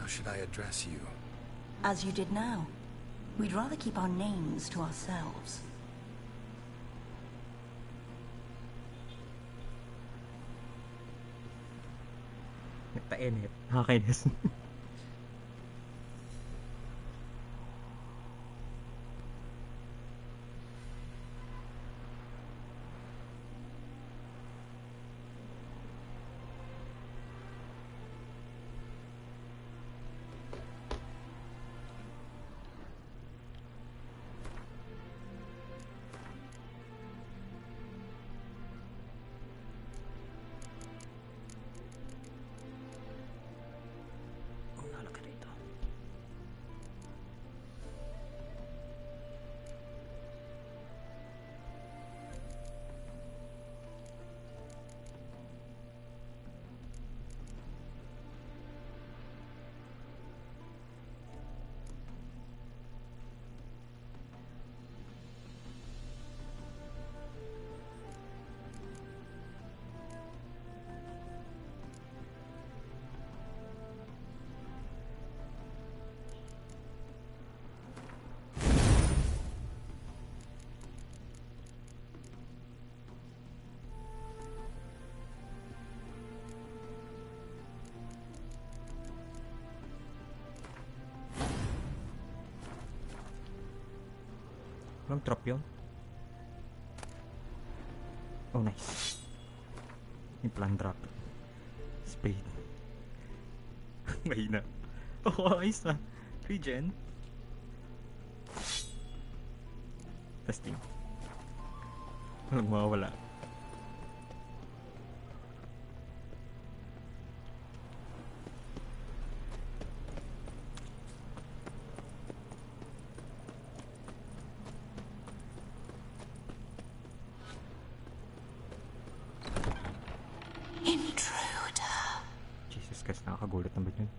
How should I address you? As you did now. We'd rather keep our names to ourselves. Nagtainit. Nakakainis. Anong trap yun? Oh, nice. Yung plan drop. Spade. Mahina. Oh, ayos na. Regen. Testing. Walang mawawala. Guys, nakakagulat naman yun.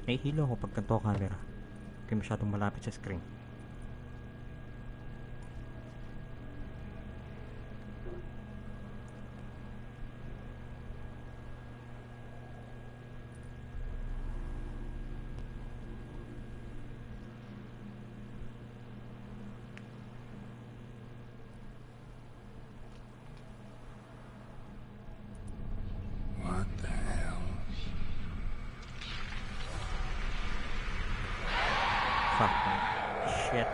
Nahihilo ako pag ganito camera. Kaya masyadong malapit sa screen. Fuck. Shit.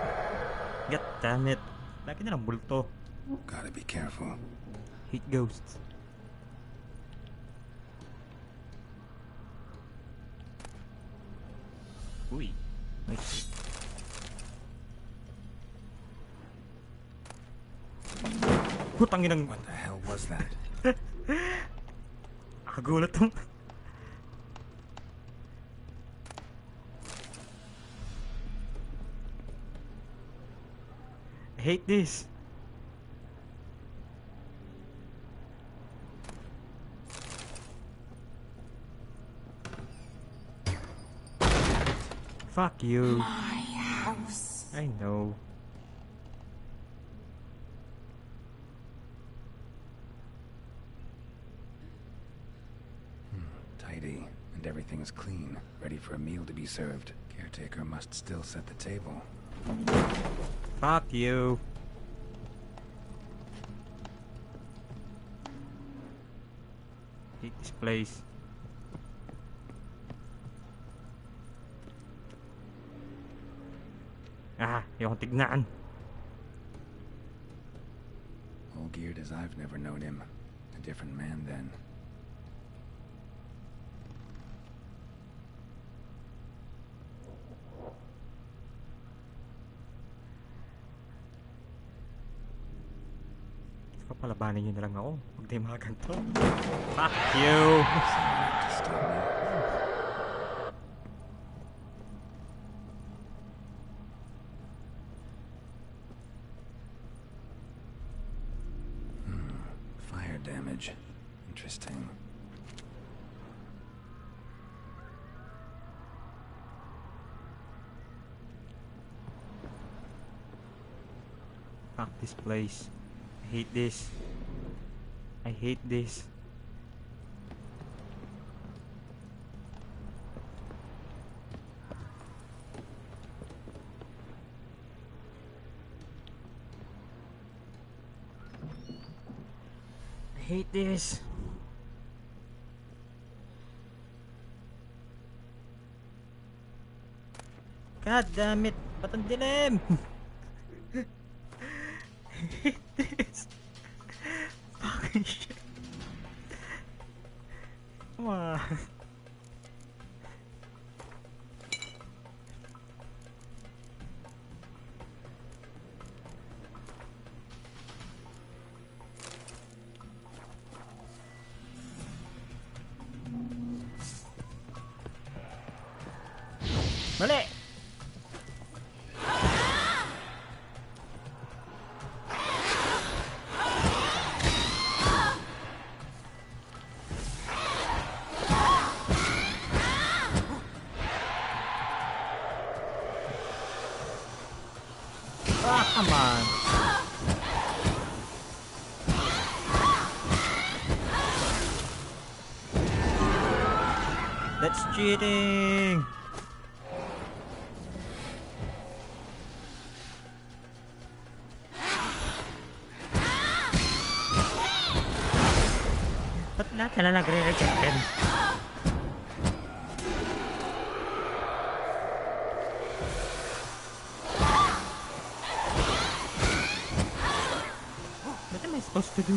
God damn it. Lagi na lang bulto. Gotta be careful. Hate ghosts. Uy. Nice. Putangin ng... What the hell was that? Nakagulat ang... I hate this. Fuck you. My house. I know. Tidy, and everything is clean, ready for a meal to be served. Caretaker must still set the table. Fuck you. Hate this place. Yung tignan. All geared as I've never known him. A different man then. Papalabanin nyo na lang ako. Huwag tayo mga ganito. Fuck you! Someone to stop me. Fire damage. Interesting. Fuck this place. I hate this. I hate this. I hate this. God damn it. Ba't ang dilim? I hate this. Fucking shit. Come on. Mali! Ah, come on. That's cheating. Ba't lahat na lang nagre-rejectin? What am I supposed to do?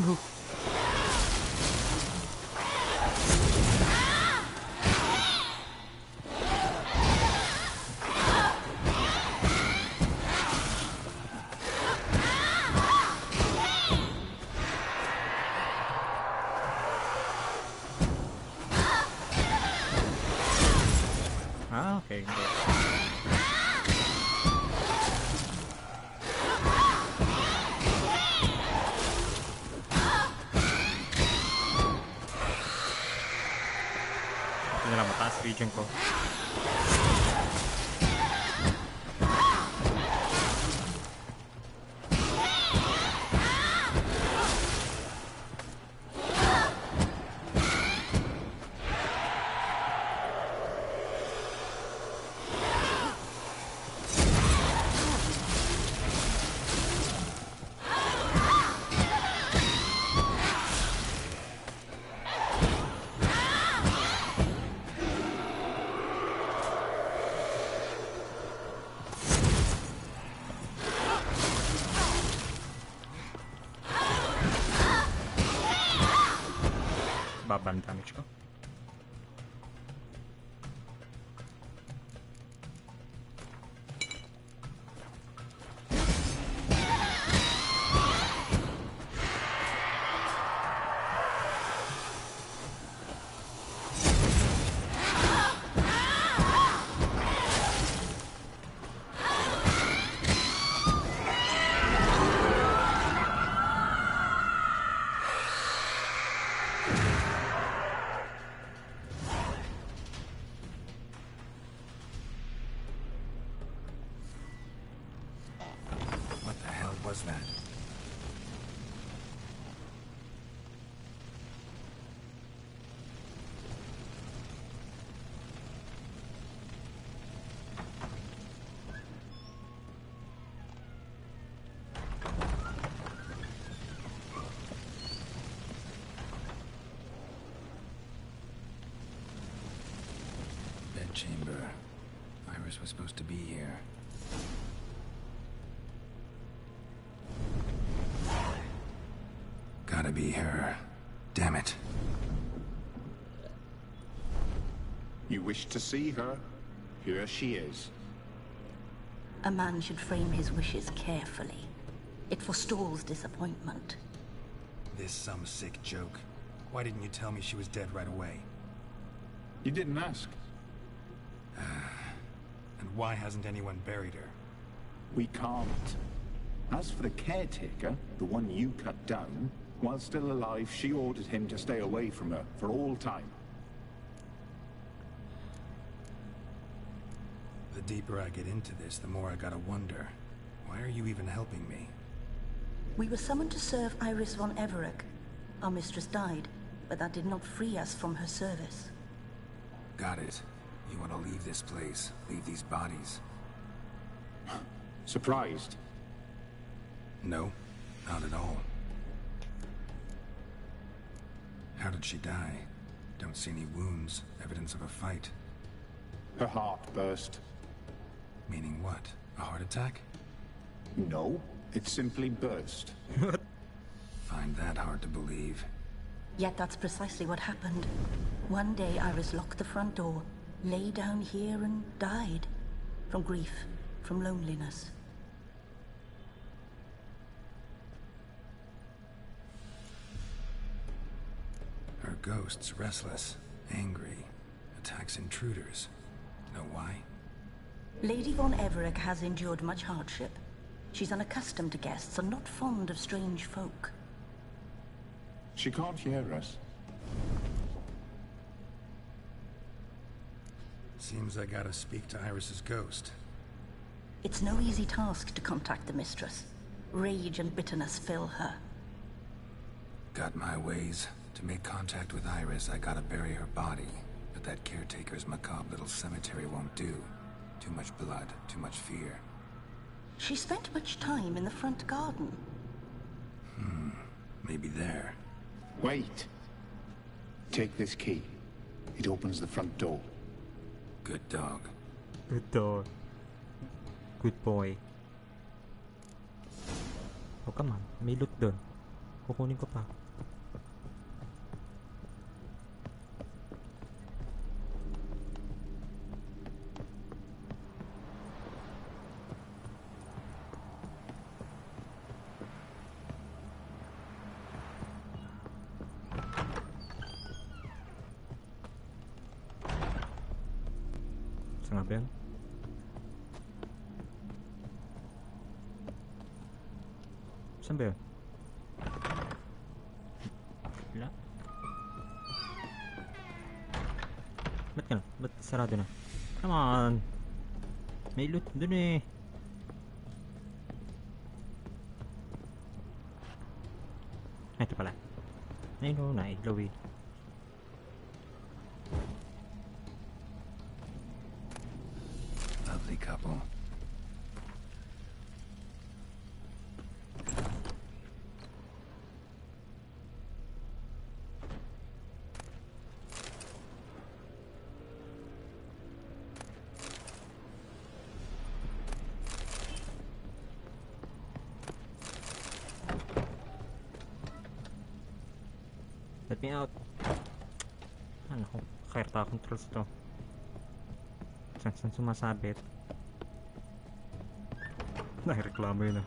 Ah, okay. Ito na lang, mataas region ko. Baba ang damage ko. What the hell was that? Bedchamber. Iris was supposed to be here. Gotta be her. Damn it. You wish to see her? Here she is. A man should frame his wishes carefully. It forestalls disappointment. This some sick joke. Why didn't you tell me she was dead right away? You didn't ask. And why hasn't anyone buried her? We can't. As for the caretaker, the one you cut down, while still alive, she ordered him to stay away from her for all time. The deeper I get into this, the more I gotta wonder. Why are you even helping me? We were summoned to serve Iris von Everec. Our mistress died, but that did not free us from her service. Got it. You want to leave this place, leave these bodies? Surprised? No, not at all. How did she die? Don't see any wounds, evidence of a fight. Her heart burst. Meaning what? A heart attack? No, it simply burst. Find that hard to believe. Yet that's precisely what happened. One day Iris locked the front door, lay down here and died. From grief, from loneliness. Her ghost's restless, angry, attacks intruders. Know why? Lady von Everec has endured much hardship. She's unaccustomed to guests and not fond of strange folk. She can't hear us. Seems I gotta speak to Iris's ghost. It's no easy task to contact the mistress. Rage and bitterness fill her. Got my ways. To make contact with Iris, I gotta bury her body. But that caretaker's macabre little cemetery won't do. Too much blood, too much fear. She spent much time in the front garden. Maybe there. Wait. Take this key. It opens the front door. Good dog. Good dog. Good boy. Oh, come on. May loot dun. Kukunin ko pa. Saan nga ba yun? Saan ba yun? Wala. Ba't ka na? Ba't sarado na? Come on! May loot dun eh. Ay, ito pala. Ay no, nailaw eh. Lovely couple. Let me out. Ano ko? Kairta controls to. Saan sumasabit? Nakireklamo yun ah.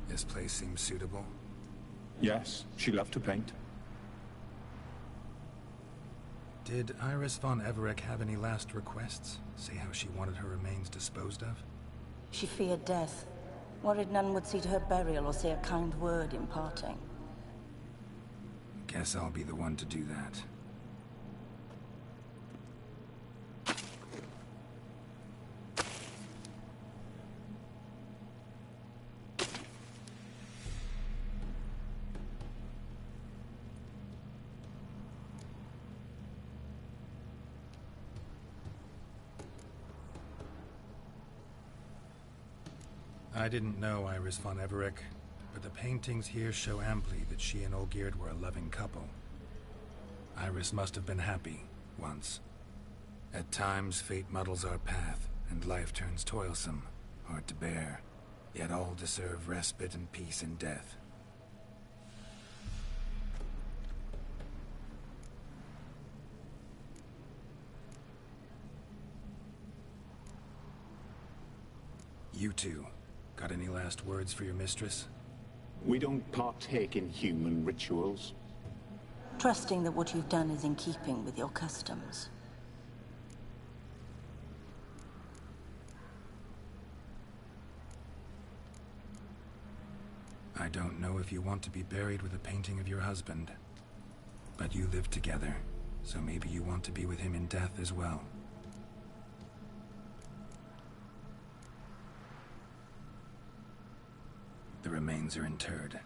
This place seems suitable. Yes, she loved to paint. Did Iris von Everec have any last requests? Say how she wanted her remains disposed of? She feared death, worried none would see to her burial or say a kind word in parting. Guess I'll be the one to do that. I didn't know Iris von Everec, but the paintings here show amply that she and Olgierd were a loving couple. Iris must have been happy, once. At times, fate muddles our path, and life turns toilsome, hard to bear, yet all deserve respite and peace in death. You two, got any last words for your mistress? We don't partake in human rituals. Trusting that what you've done is in keeping with your customs. I don't know if you want to be buried with a painting of your husband. But you live together, so maybe you want to be with him in death as well. The remains are interred.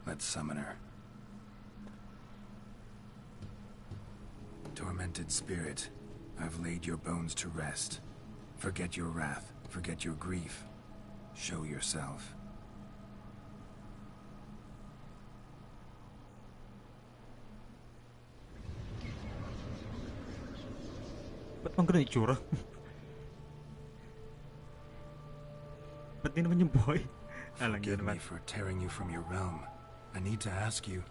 Let's summon her. Tormented spirit, I've laid your bones to rest. Forget your wrath, forget your grief. Show yourself. Ba't bang ganun itsura? Ba't di naman yung boy? Alang yun Forgive me naman. for tearing you from your realm. I need to ask you.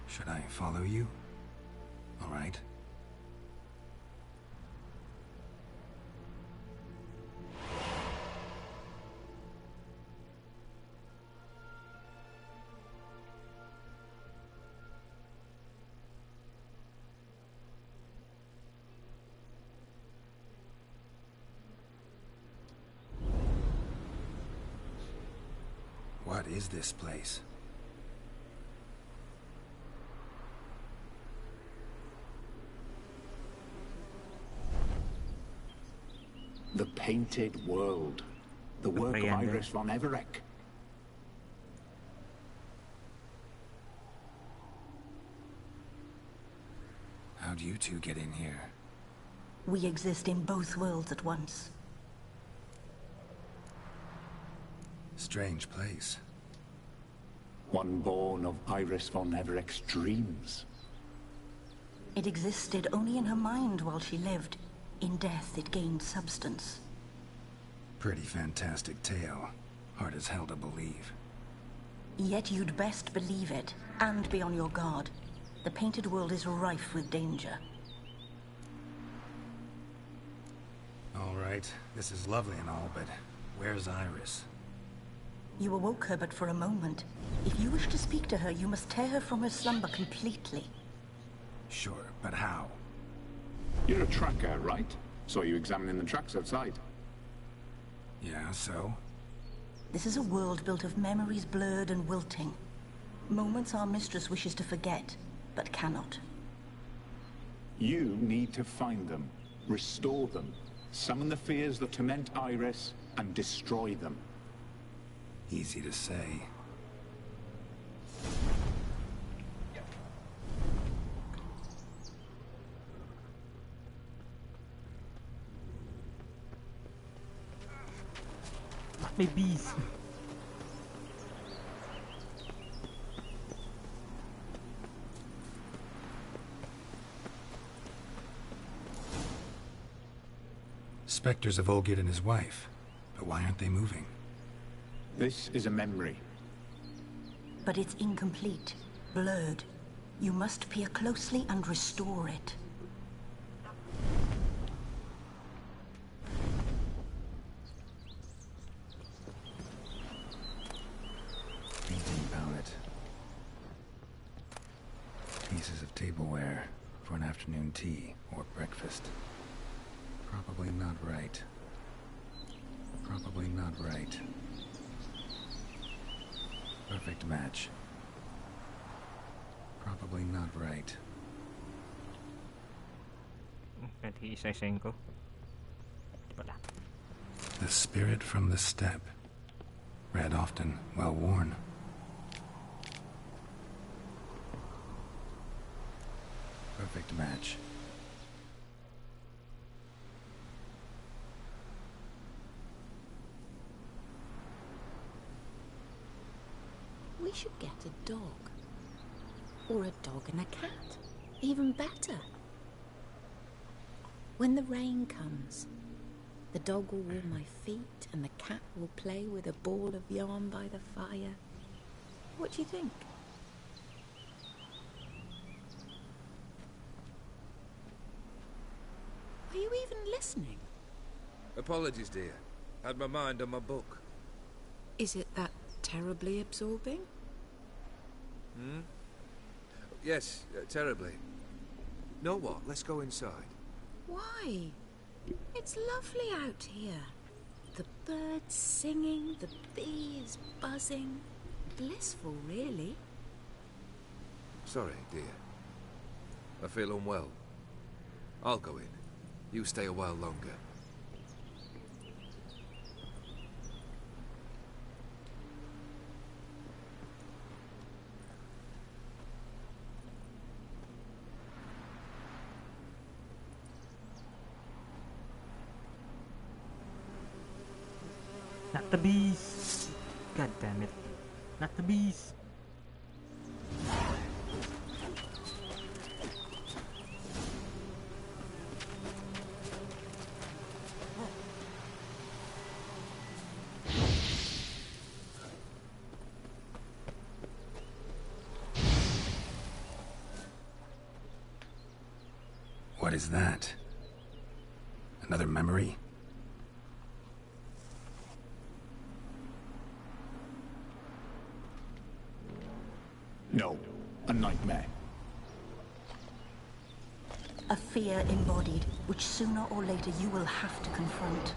Should I follow you? All right. What is this place? The Painted World. The work of Orient. Iris von Everec. How'd you two get in here? We exist in both worlds at once. Strange place. One born of Iris von Everec's dreams. It existed only in her mind while she lived. In death, it gained substance. Pretty fantastic tale. Hard as hell to believe. Yet you'd best believe it, and be on your guard. The painted world is rife with danger. All right, this is lovely and all, but where's Iris? You awoke her but for a moment. If you wish to speak to her, you must tear her from her slumber completely. Sure, but how? You're a tracker, right? Saw you examining the tracks outside. Yeah, so? This is a world built of memories blurred and wilting. Moments our mistress wishes to forget, but cannot. You need to find them, restore them, summon the fears that torment Iris, and destroy them. Easy to say. May bees. specters of Olgerd and his wife. But why aren't they moving? This is a memory. But it's incomplete, blurred. You must peer closely and restore it. Painting palette. Pieces of tableware for an afternoon tea or breakfast. Probably not right. Probably not right. Perfect match. Probably not right. Isa-isahin ko. Wala. The spirit from the steppe. Read often, well worn. Perfect match. We should get a dog. Or a dog and a cat. Even better. When the rain comes, the dog will warm my feet and the cat will play with a ball of yarn by the fire. What do you think? Are you even listening? Apologies, dear. Had my mind on my book. Is it that terribly absorbing? Hmm? Yes, terribly. Know what? Let's go inside. Why? It's lovely out here. The birds singing, the bees buzzing. Blissful, really. Sorry, dear. I feel unwell. I'll go in. You stay a while longer. Not the bees! God damn it. Not the bees! What is that? Another memory? No, a nightmare. A fear embodied, which sooner or later you will have to confront.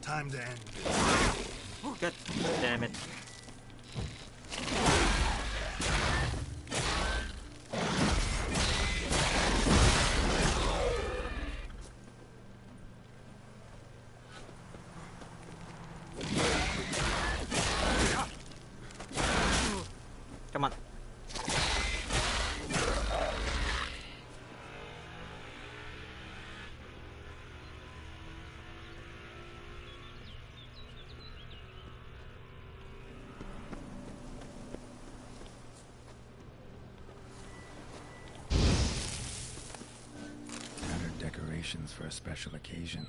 Time to end. Oh, God damn it. Come on. Tattered decorations for a special occasion.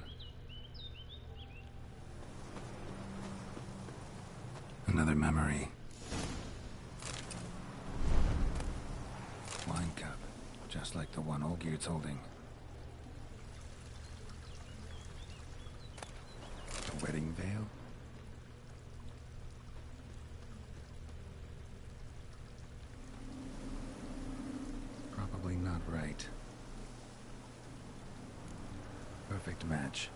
Another memory. Wine cup, just like the one Olgierd's holding. A wedding veil? perfect match.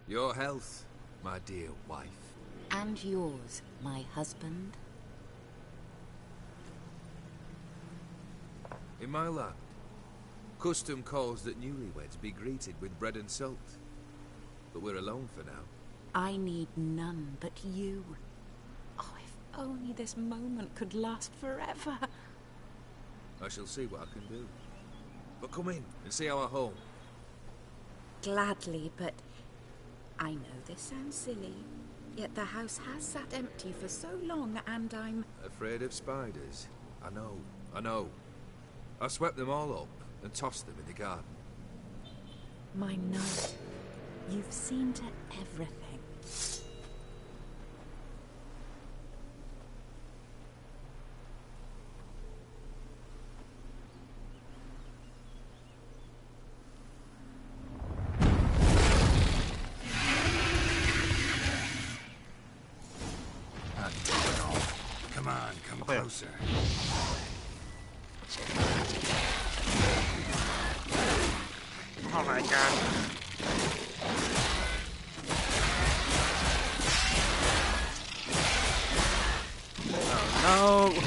Your health, my dear wife. And yours, my husband. In my land, custom calls that newlyweds be greeted with bread and salt. But we're alone for now. I need none but you. Oh, if only this moment could last forever. I shall see what I can do. But come in and see our home. Gladly, but I know this sounds silly, yet the house has sat empty for so long, and I'm... Afraid of spiders? I know. I swept them all up and tossed them in the garden. My knight, you've seen to everything. Come on, come Okay. closer. Oh my god. Oh no!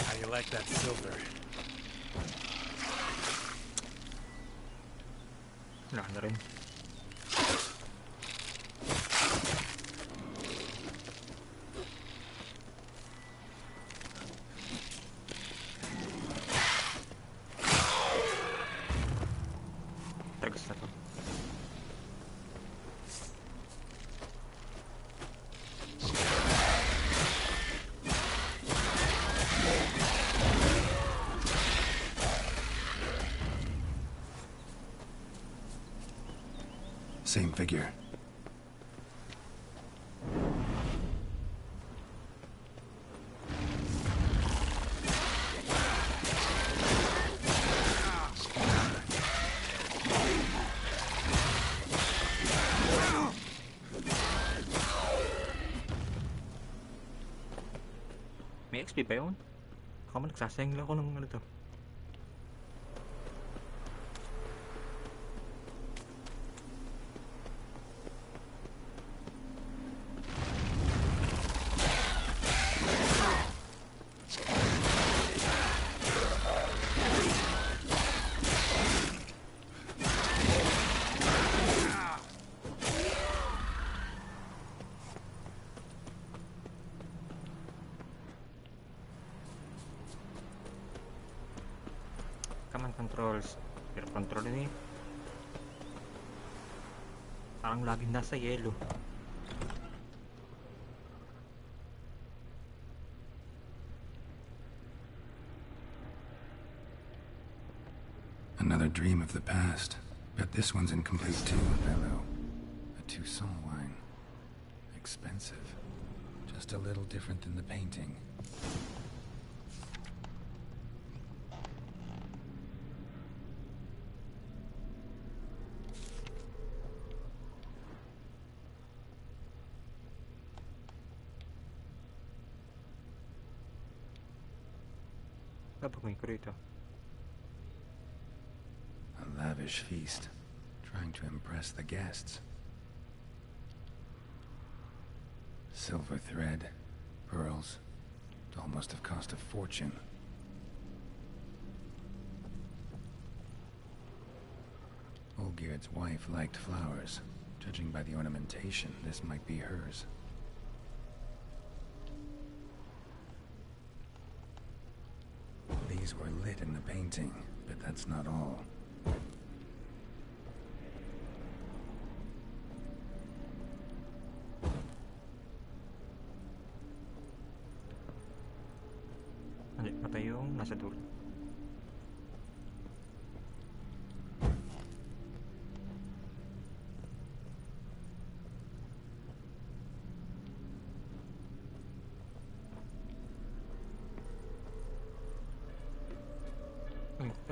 How you like that silver? Wala na rin. Tagas na to. Same figure. May XP ba yun? Baka mo nagsasayang lang ako ng ano to. Command controls. Pero control ini parang laging nasa yellow. Another dream of the past. Bet this one's incomplete too. Hello. A Toussaint wine. Expensive. Just a little different than the painting. Napagay ko rito. A lavish feast. Trying to impress the guests. Silver thread. Pearls. It all must have cost a fortune. Olgierd's wife liked flowers. Judging by the ornamentation, this might be hers. These were lit in the painting, but that's not all. nasa dulo.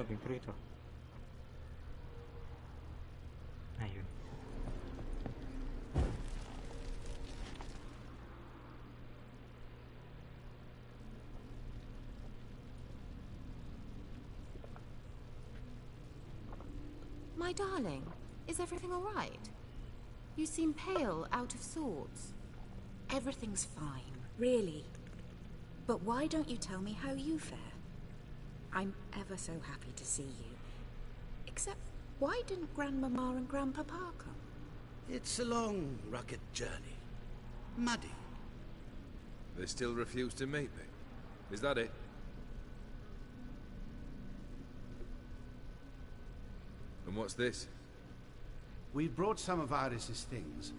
Pinto ito. Ayun. My darling, is everything all right? You seem pale, out of sorts. Everything's fine, really. But why don't you tell me how you fare? I'm ever so happy to see you. Except, why didn't Grandmama and Grandpapa come? It's a long, rugged journey. Muddy. They still refuse to meet me. Is that it? And what's this? We brought some of Iris's things.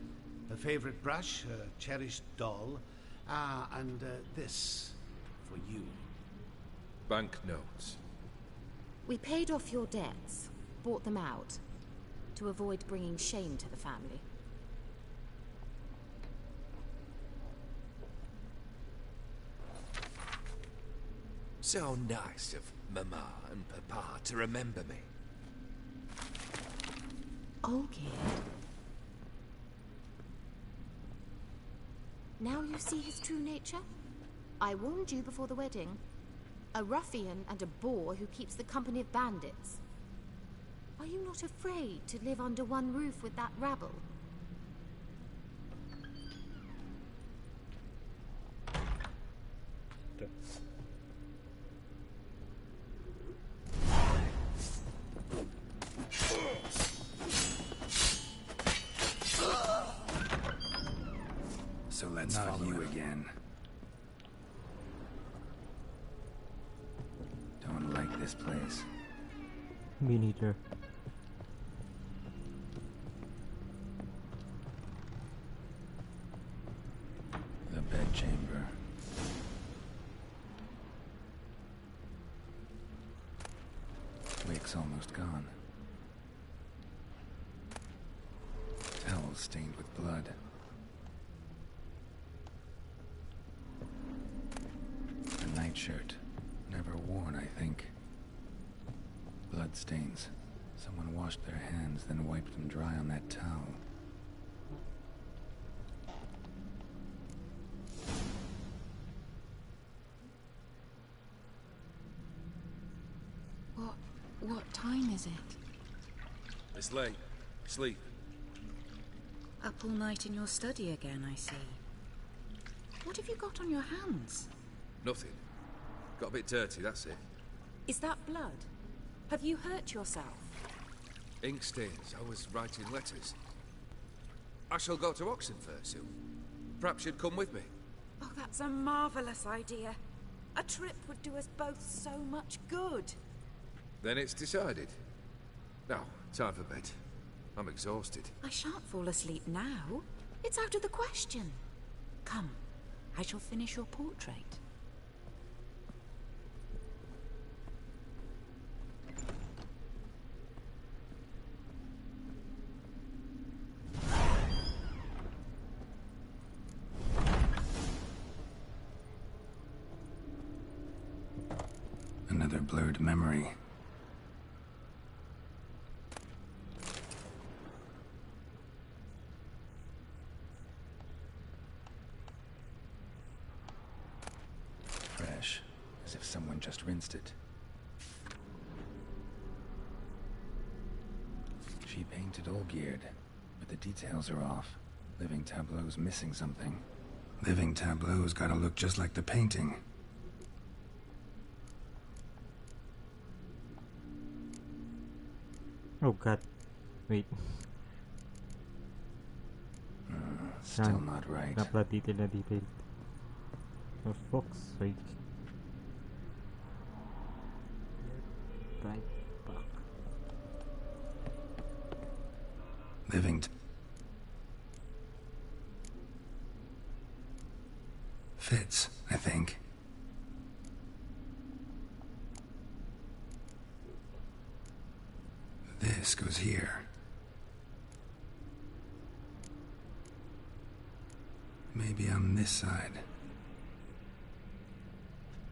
Her favorite brush, her cherished doll, and this for you. Banknotes. We paid off your debts, bought them out, to avoid bringing shame to the family. So nice of Mama and Papa to remember me. Olgierd. Now you see his true nature? I warned you before the wedding. A ruffian and a boor who keeps the company of bandits. Are you not afraid to live under one roof with that rabble? So let's follow you again. Don't like this place. Me neither. The bedchamber. Wick's almost gone. Towels stained with blood. A nightshirt. Never worn, I think. Blood stains. Someone washed their hands, then wiped them dry on that towel. What time is it? It's late. Sleep. Up all night in your study again, I see. What have you got on your hands? Nothing. Got a bit dirty, that's it. Is that blood? Have you hurt yourself? Ink stains. I was writing letters. I shall go to Oxenfurt soon. Perhaps you'd come with me. Oh, that's a marvelous idea. A trip would do us both so much good. Then it's decided. Now, time for bed. I'm exhausted. I shan't fall asleep now. It's out of the question. Come, I shall finish your portrait. Another blurred memory. Fresh, as if someone just rinsed it. She painted Olgierd, but the details are off. Living Tableau's missing something. Living Tableau's gotta look just like the painting. Oh god. Wait. Still not right. Napla detail na detail. For fuck's sake. Right back. Living fits, I think. This goes here. Maybe on this side.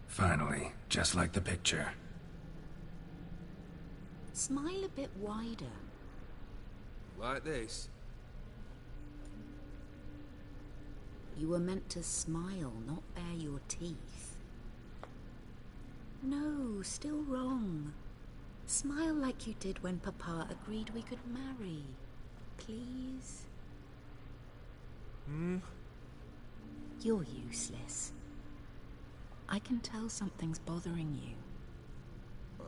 Finally, just like the picture. Smile a bit wider. Like this? You were meant to smile, not bare your teeth. No, still wrong. Smile like you did when Papa agreed we could marry. Please? You're useless. I can tell something's bothering you.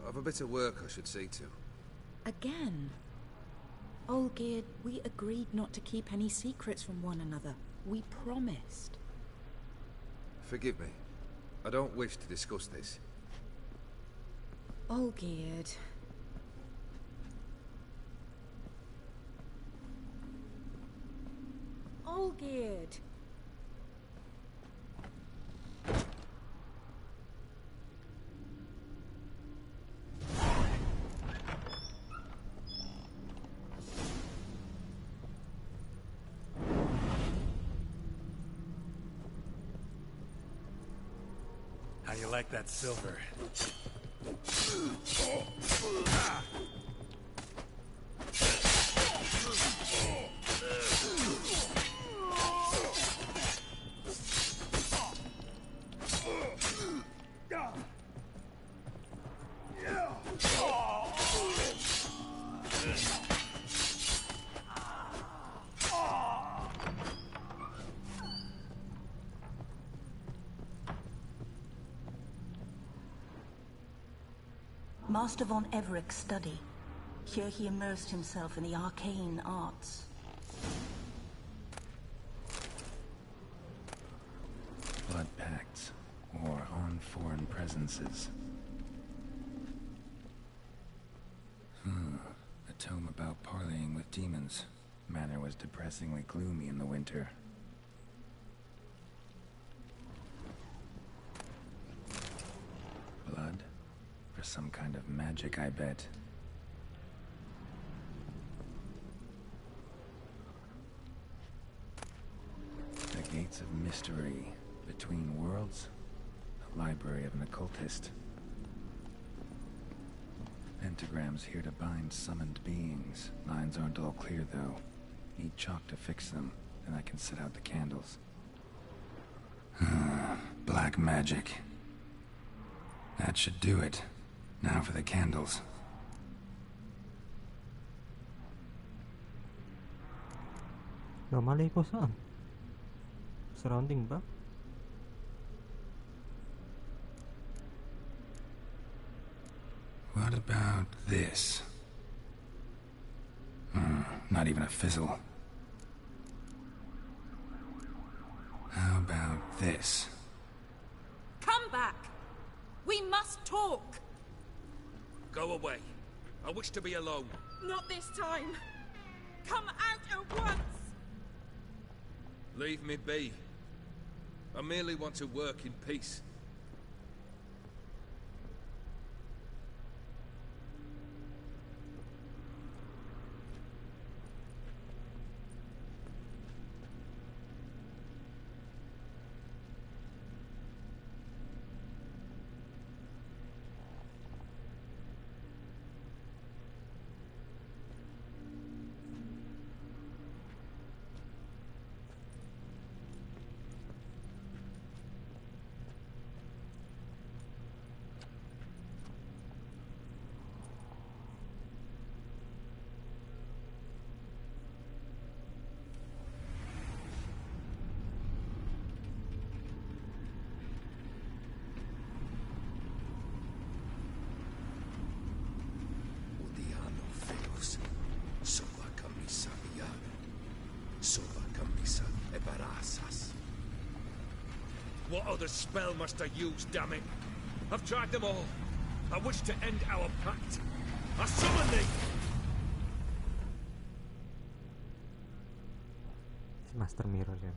I've a bit of work I should see to. Again? Olgierd, we agreed not to keep any secrets from one another. We promised. Forgive me. I don't wish to discuss this. Olgierd. Olgierd. How you like that silver? Master von Everett's study. Here he immersed himself in the arcane arts. Blood pacts, or on foreign presences. A tome about parleying with demons. Manor was depressingly gloomy in the winter. Blood? For some kind of magic, I bet. The Gates of Mystery. Between Worlds? The library of an occultist. Pentagrams here to bind summoned beings. Lines aren't all clear, though. Need chalk to fix them, then I can set out the candles. Black magic. That should do it. Now for the candles. Malay ko saan? Surrounding ba? What about this? Not even a fizzle. How about this? Come back! We must talk! Go away. I wish to be alone. Not this time! Come out at once! Leave me be. I merely want to work in peace. What other spell must I use, damn it? I've tried them all. I wish to end our pact. I summon thee! Si Master Mirror yan.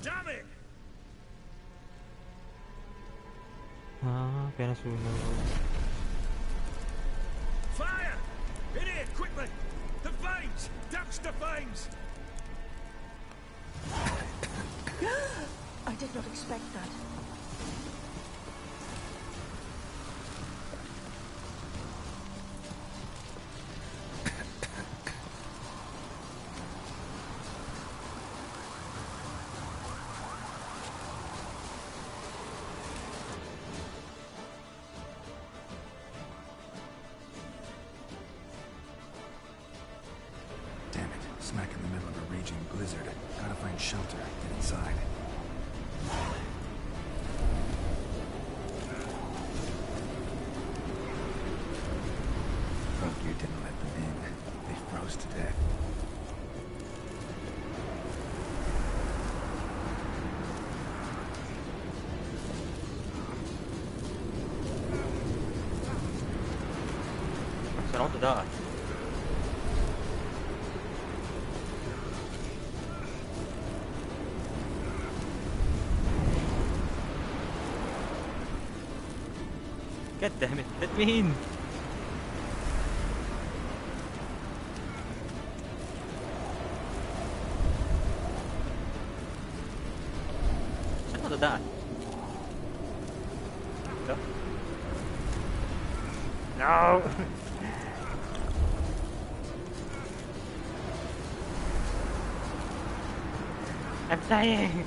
Damn it! Kaya nasunog. Catch the flames! I did not expect that. Damn it, smack in the middle of a raging blizzard. Gotta find shelter, get inside. Oh, you didn't let them in. They froze to death. Saan ako dadaan? God damn it, let me in! Saan ako dadaan? Ito? No! I'm flying!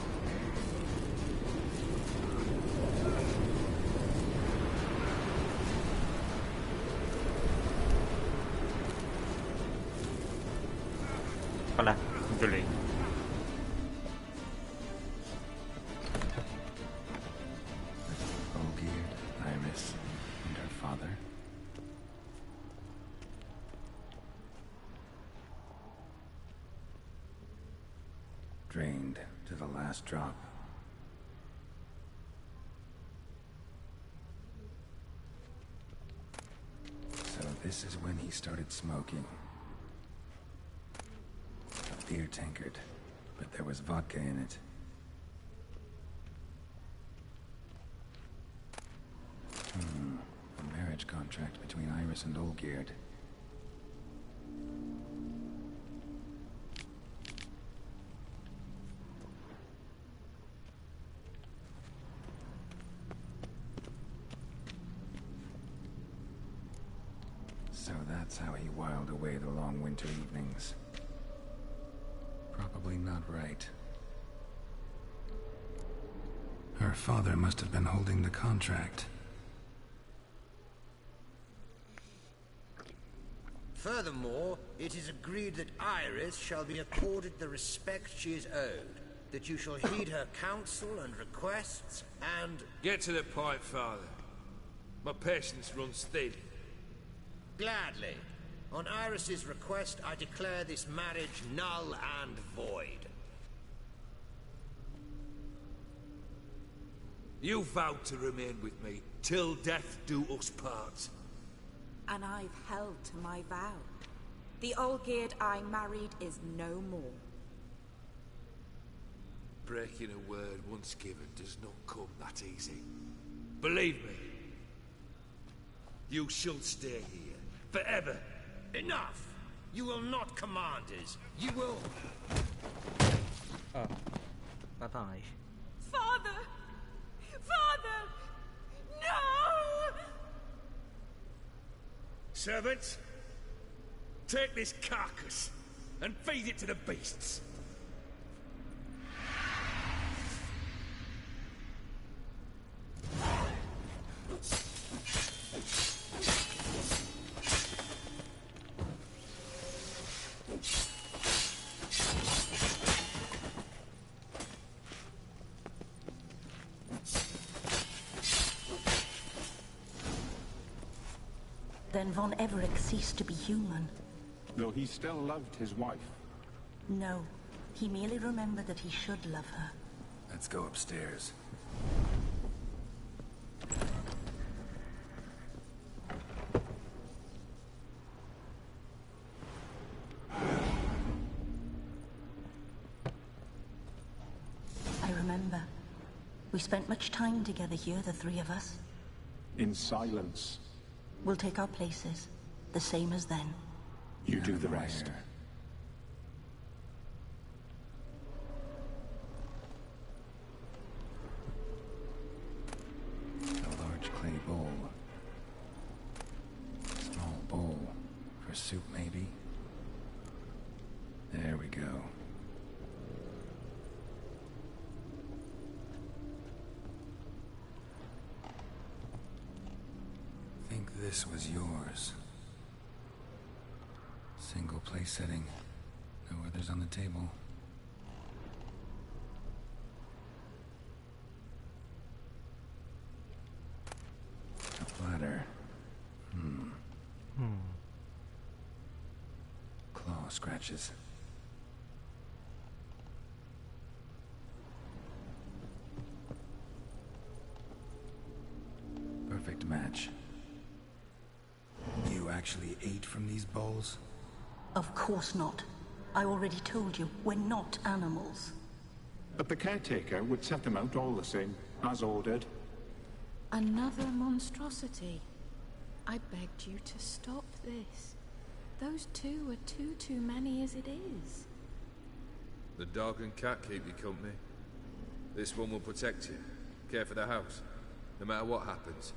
Pala, tuloy. Olgierd, Iris, and her father. Drained to the last drop. So this is when he started smoking. A beer tankard, but there was vodka in it. A marriage contract between Iris and Olgierd. So that's how he whiled away the long winter evenings. Probably not right. Her father must have been holding the contract. Furthermore, it is agreed that Iris shall be accorded the respect she is owed, that you shall heed her counsel and requests, and... Get to the point, Father. My patience runs thin. Gladly. On Iris's request, I declare this marriage null and void. You vowed to remain with me till death do us part. And I've held to my vow. The Olgierd I married is no more. Breaking a word once given does not come that easy. Believe me. You shall stay here, forever. Enough! You will not command us. You will... Oh. Bye-bye. Father! Father! No! Servants, take this carcass and feed it to the beasts. Then Von Everett ceased to be human. Though he still loved his wife. No, he merely remembered that he should love her. Let's go upstairs. I remember. We spent much time together here, the three of us. In silence. We'll take our places, the same as then. You do the rest. For soup, maybe? There we go. Think this was yours. Single place setting. No others on the table. A platter. Claw scratches. Perfect match. You actually ate from these bowls? Of course not. I already told you, we're not animals. But the caretaker would set them out all the same, as ordered. Another monstrosity. I begged you to stop this. Those two are too many as it is. The dog and cat keep you company. This one will protect you, care for the house, no matter what happens.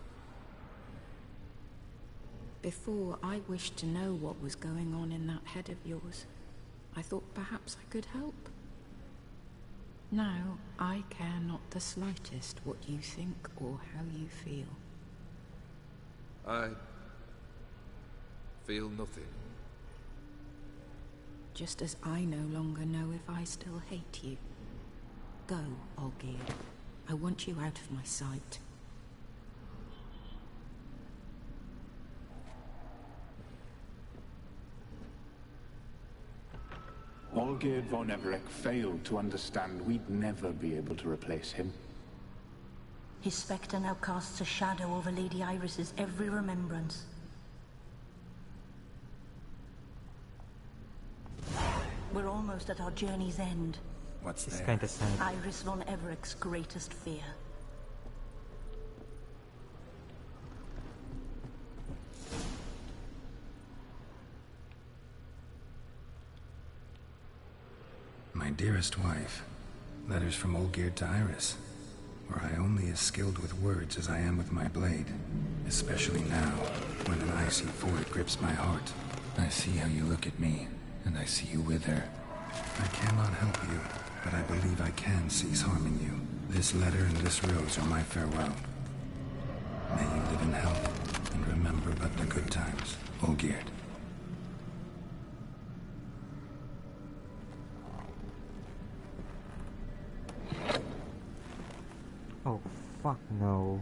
Before, I wished to know what was going on in that head of yours. I thought perhaps I could help. Now, I care not the slightest what you think or how you feel. I feel nothing. Just as I no longer know if I still hate you. Go, Olgierd. I want you out of my sight. Olgierd von Everec failed to understand we'd never be able to replace him. His spectre now casts a shadow over Lady Iris's every remembrance. We're almost at our journey's end. What's It's there? kind of sad. Iris von Everec's greatest fear. My dearest wife. Letters from Olgierd to Iris. Were I only as skilled with words as I am with my blade. Especially now, when an icy void grips my heart. I see how you look at me, and I see you with her. I cannot help you, but I believe I can cease harming you. This letter and this rose are my farewell. May you live in health, and remember but the good times. Olgierd. Oh, fuck no.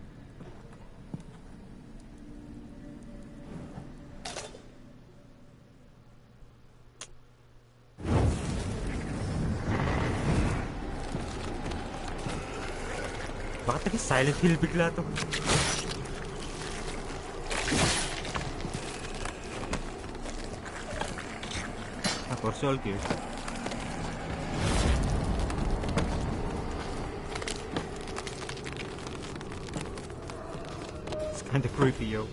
Bakit naging Silent Hill bigla to? For Soul Gears. It's kinda creepy, yo.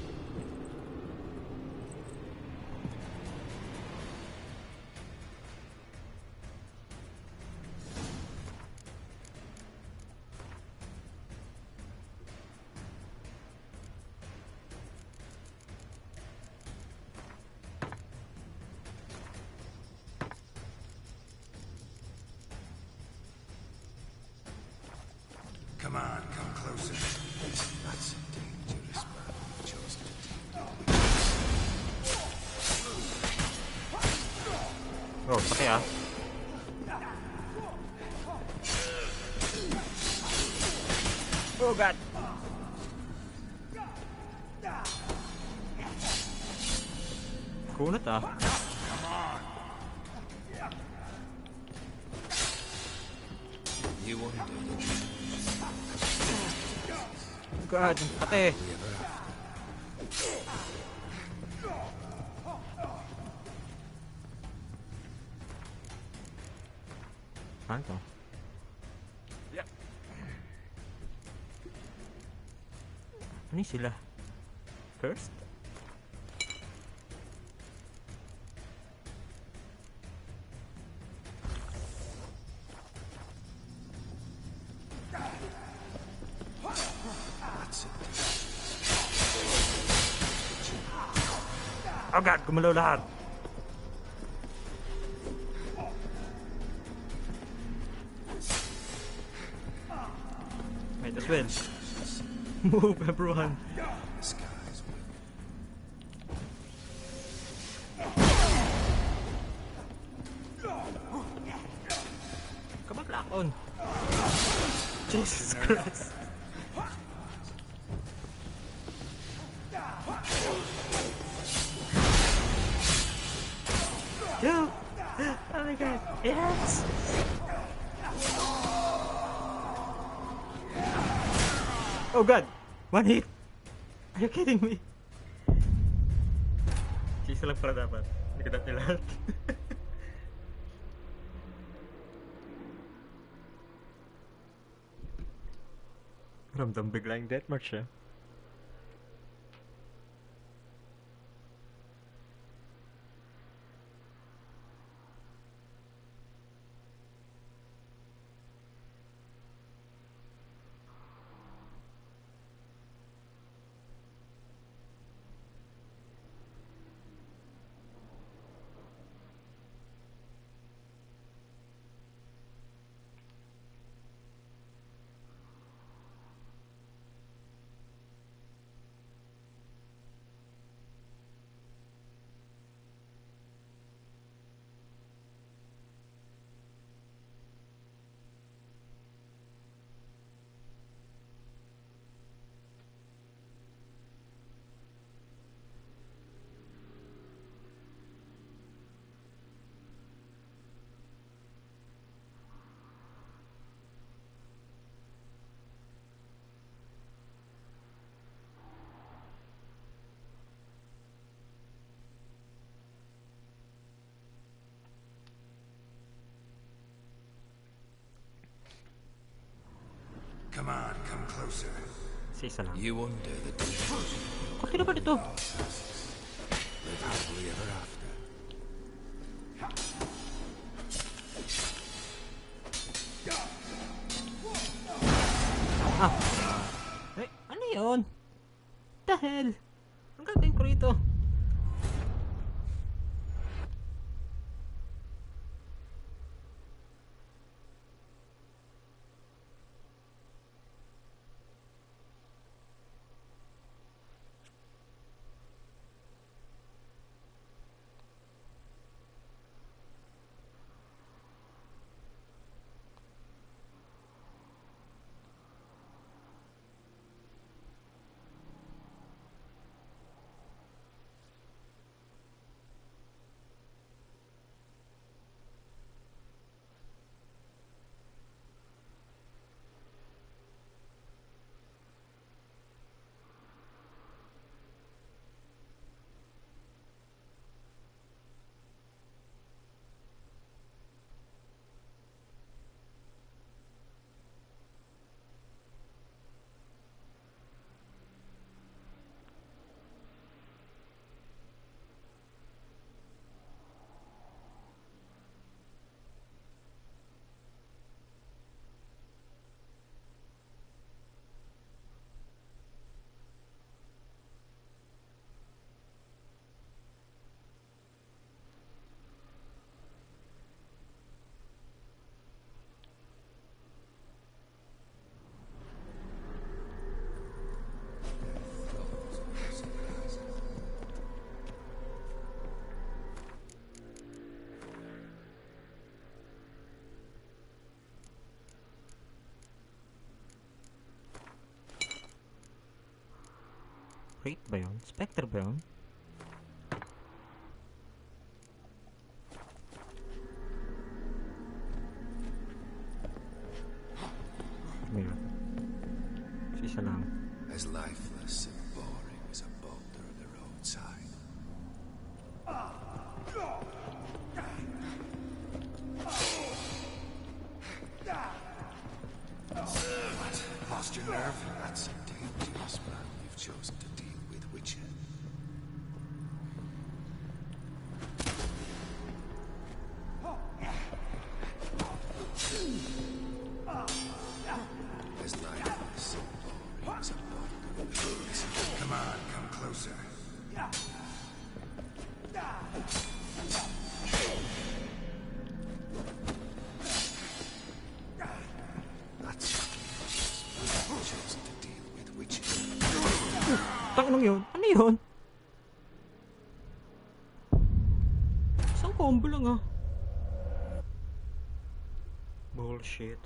Come on, come closer. That's a dangerous path you've chosen to take. Oh, pati ah. Oh god. Kunat ah. You wonder. God, pati. Ano to? Yep. Ano sila? Cursed? That's a Oh god, gumalaw lahat. Might as well. Move, everyone. Come on, lock on. Jesus Christ. Yo! Oh my god, yes! Oh god! One hit! Are you kidding me? Sisa lang pala dapat. Hindi ko dati lahat. Ramdam bigla yung deathmatch siya. Come on, come closer. Sisa lang. You under the demon. Sino ba dito? Live happily ever after. Ah! Eh, ano yun? The hell? Ang gagawin ko rito? Wraith ba yun? Spectre ba yun? Mayroon. Sisa lang. As lifeless and boring as a boulder on the roadside. What? Lost your nerve? That's a dangerous man you've chosen to deal with, Witcher. As lifeless and boring as a boulder on the Anong yun? Ano yun? Isang combo lang ah. Bullshit.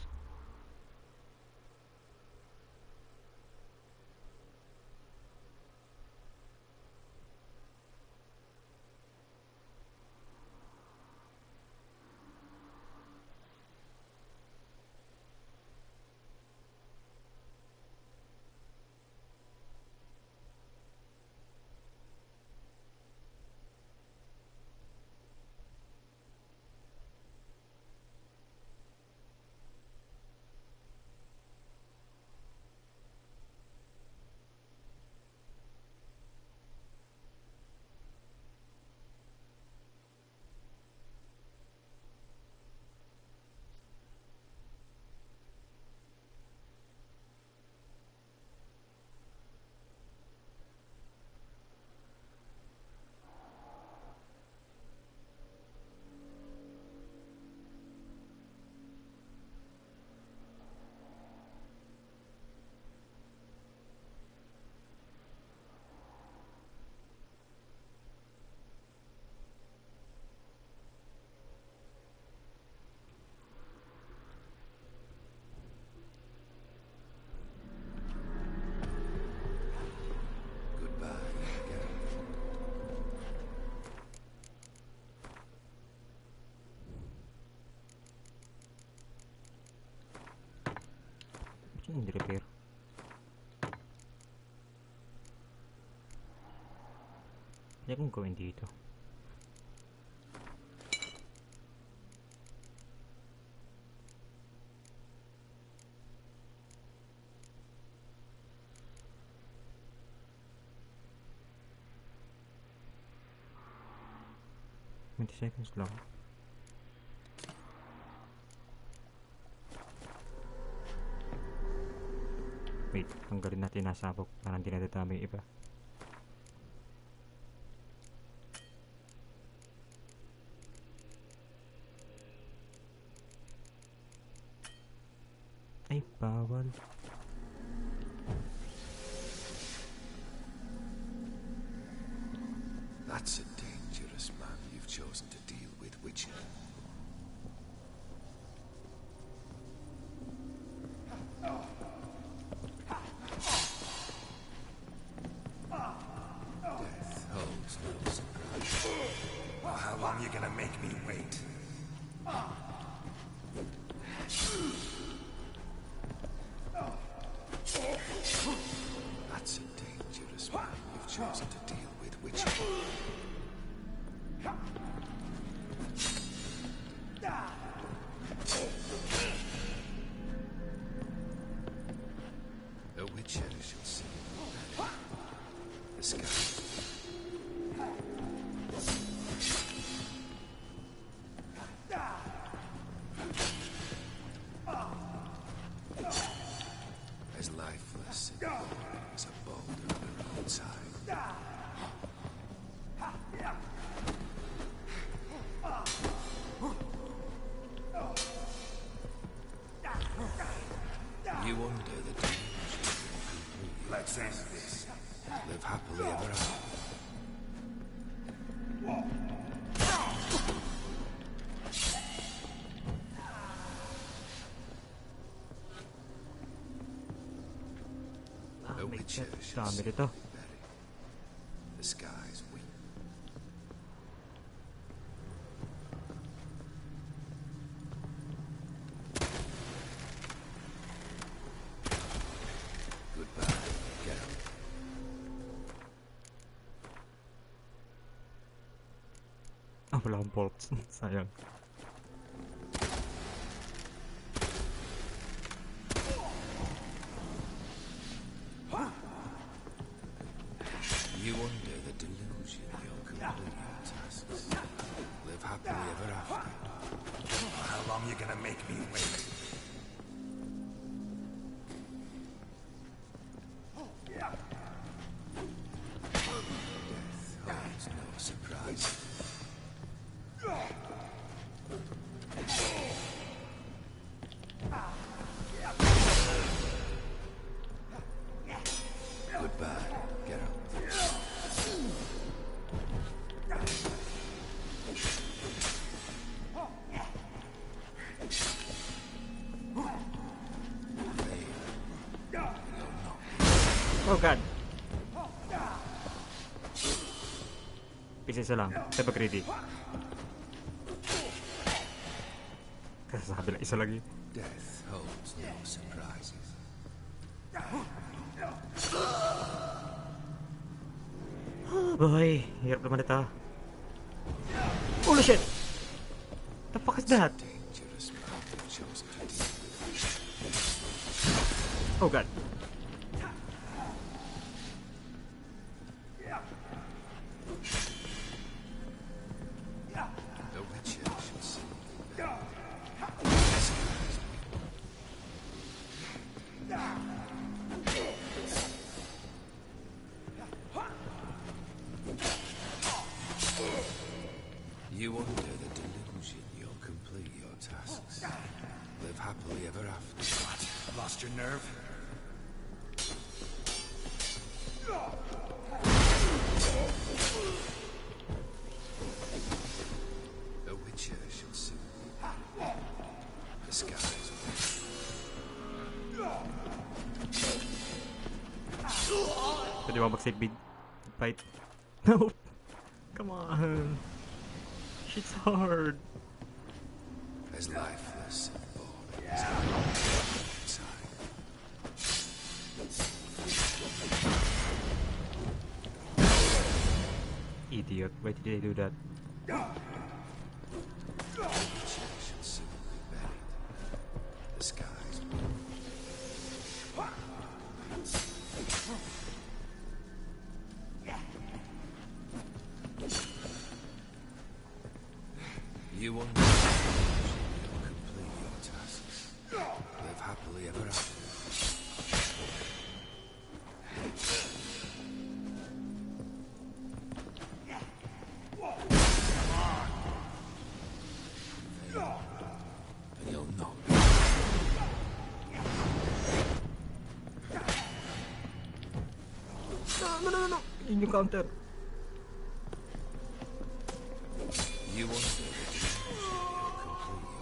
Hindi repair. Hindi akong gawin dito. Seconds lang. Wait, tanggalin natin nasabog para hindi nadadami yung iba. Ay, bawal. That's a dangerous man you've chosen to deal with, Witcher. Death holds no surprise. Well, how long you gonna make me wait? That's a dangerous man you've chosen to deal with, Witcher. A Witcher shall see the sky. As lifeless and bold as a boulder on the roadside. You wonder the delusion. Let's end this. Live happily ever after. A May Witcher dami shall see dito. the skies weep. Goodbye, Geralt. Ah, wala akong bolts. Sayang. You wonder the delusion you'll complete your tasks. Live happily ever after. Well, how long you gonna make me wait? Death holds no surprise. Goodbye, Geralt. Oh god. Isa lang. Tayo pag-ready. Kasi sa kabila, isa lagi. Death holds no surprises. Oh boy. Hirap naman ito. Holy shit! The fuck is that? Dangerous path you've chosen to deal with. Oh god. The Witcher should soon be back. You under the delusion you'll complete your tasks. Live happily ever after. What? Lost your nerve? The Witcher should soon be back. The skies Pwede ba mag-save bid? Fight? No! Come on! Shit's hard! as lifeless and boring as inside. Idiot, why did they do that? The Witcher should soon be buried. The skies You will not complete your tasks. Live happily ever after. And you'll not. No! In yung counter! You will complete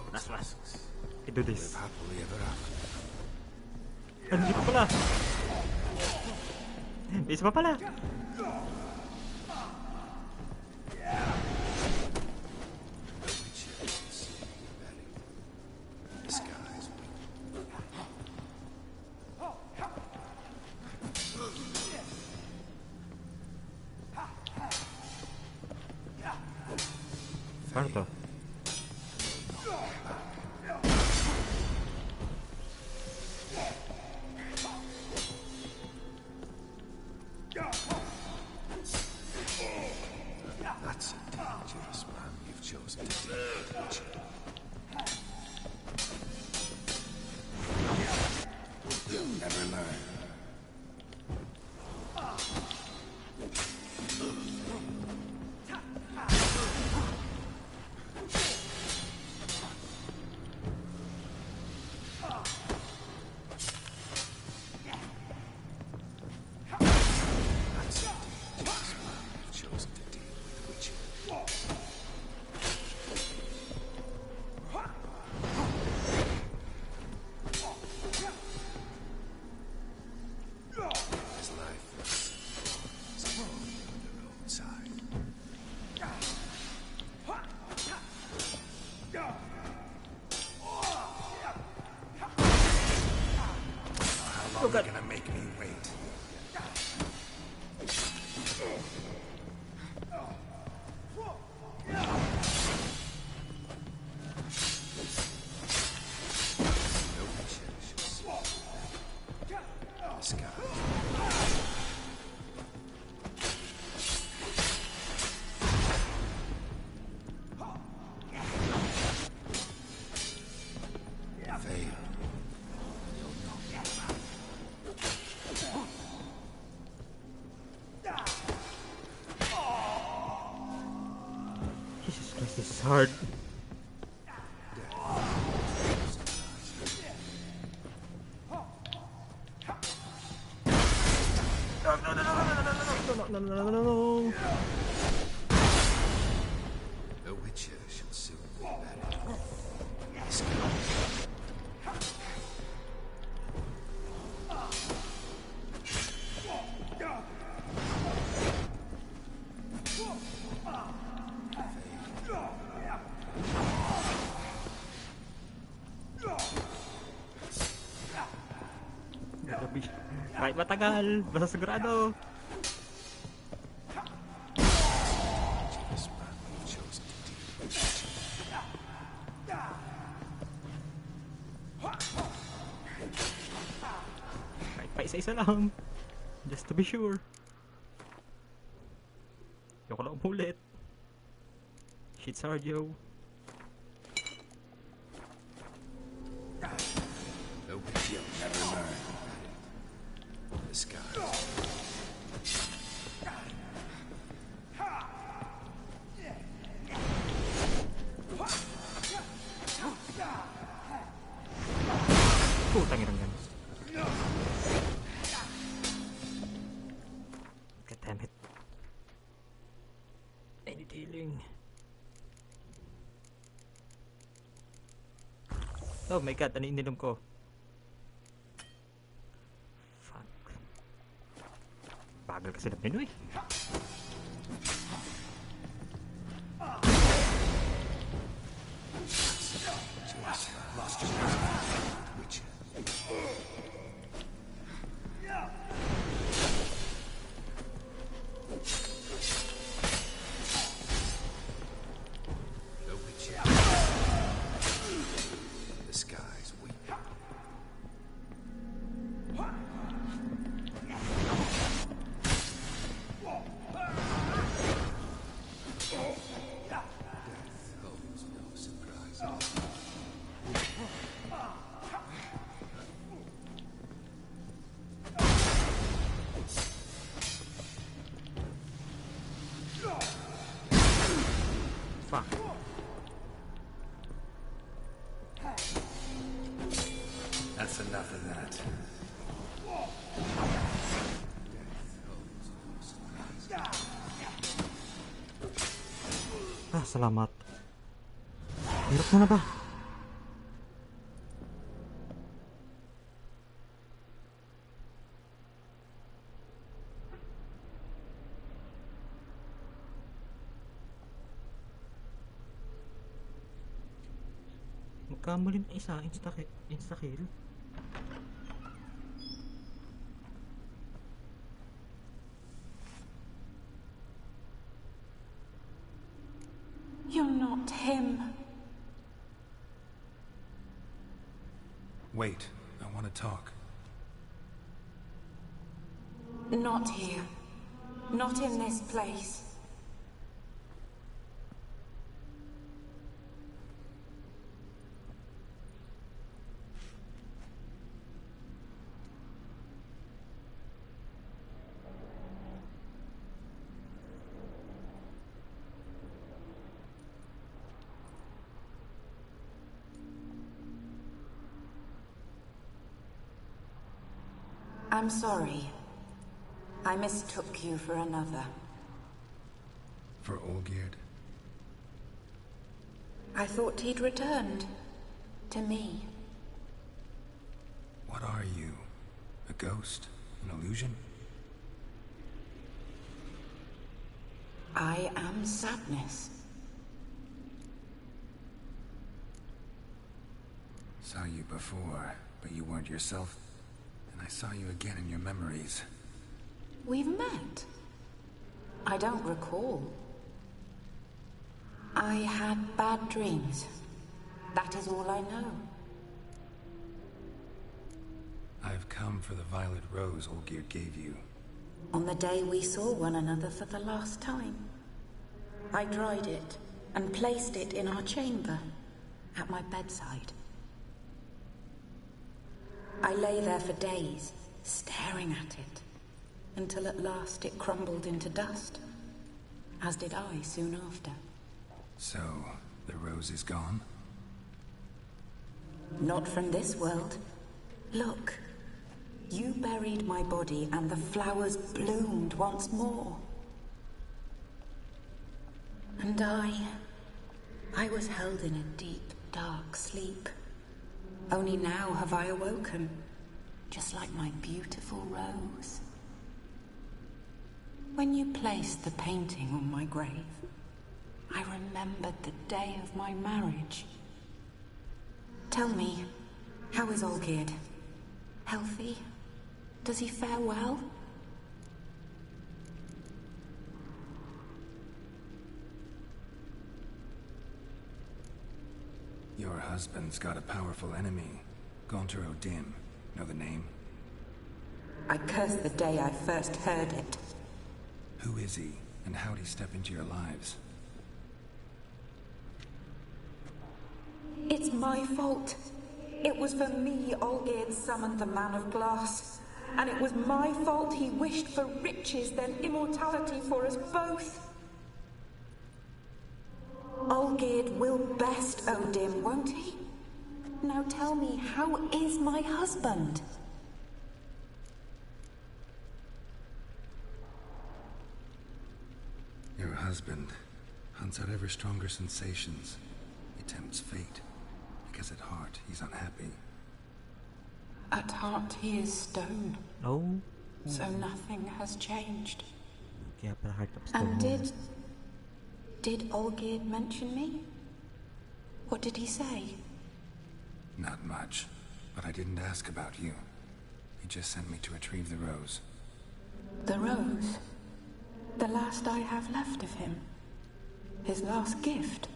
your tasks. I do this. Live happily ever after. Hindi pa pala! May isa pa pala! The Witcher should soon be buried. The skies Paano to? That's a dangerous man you've chosen to deal with, Witcher. You'll never learn. That's a dangerous man you've chosen to deal with, Witcher. As lifeless as a body on the roadside. How long are you gonna make me wait? The Witcher should soon be buried. The skies fail. You'll not be back. Jesus Christ, this is hard. No. The Witcher should soon be buried. The skies Kahit matagal, basta sigurado. This path we've chosen to deal with. Kahit pa isa-isa lang. Just to be sure. Ayoko lang umulit. Shit, Sarjo. No bitch, you'll never learn. The sky. Putang inang gan. God damn it. I need healing. Oh my god, ano ininom ko? Fuck. Bagal kasi ng menu eh. Lost your which No bitch. The sky's weak. Death holds no surprises. Fuck. that's enough of that. Ah, salamat. Hirap mo na ba? Magkamali na isa, insta-kill. You're not him. Wait, I want to talk. Not here. Not in this place. I'm sorry. I mistook you for another. For Olgierd? I thought he'd returned. To me. What are you? A ghost? An illusion? I am sadness. Saw you before, but you weren't yourself. And I saw you again in your memories. We've met. I don't recall. I had bad dreams. That is all I know. I've come for the violet rose Olgierd gave you. On the day we saw one another for the last time, I dried it and placed it in our chamber, at my bedside. I lay there for days, staring at it, until at last it crumbled into dust, as did I soon after. So, the rose is gone? Not from this world. Look, you buried my body and the flowers bloomed once more. And I was held in a deep, dark sleep. Only now have I awoken, just like my beautiful rose. When you placed the painting on my grave, I remembered the day of my marriage. Tell me, how is Olgierd? Healthy? Does he fare well? Your husband's got a powerful enemy. Gaunter O'Dim. Know the name? I curse the day I first heard it. Who is he, and how'd he step into your lives? It's my fault. It was for me Olgierd summoned the Man of Glass. And it was my fault he wished for riches then immortality for us both. Olgierd will best O'Dim, won't he? Now tell me, how is my husband? Your husband hunts out ever stronger sensations. He tempts fate, because at heart he's unhappy. At heart he is stone. Oh. So nothing has changed. Kaya pala Heart of Stone. And did Olgierd mention me? What did he say? Not much, but I didn't ask about you. He just sent me to retrieve the rose. The rose? The last I have left of him? His last gift?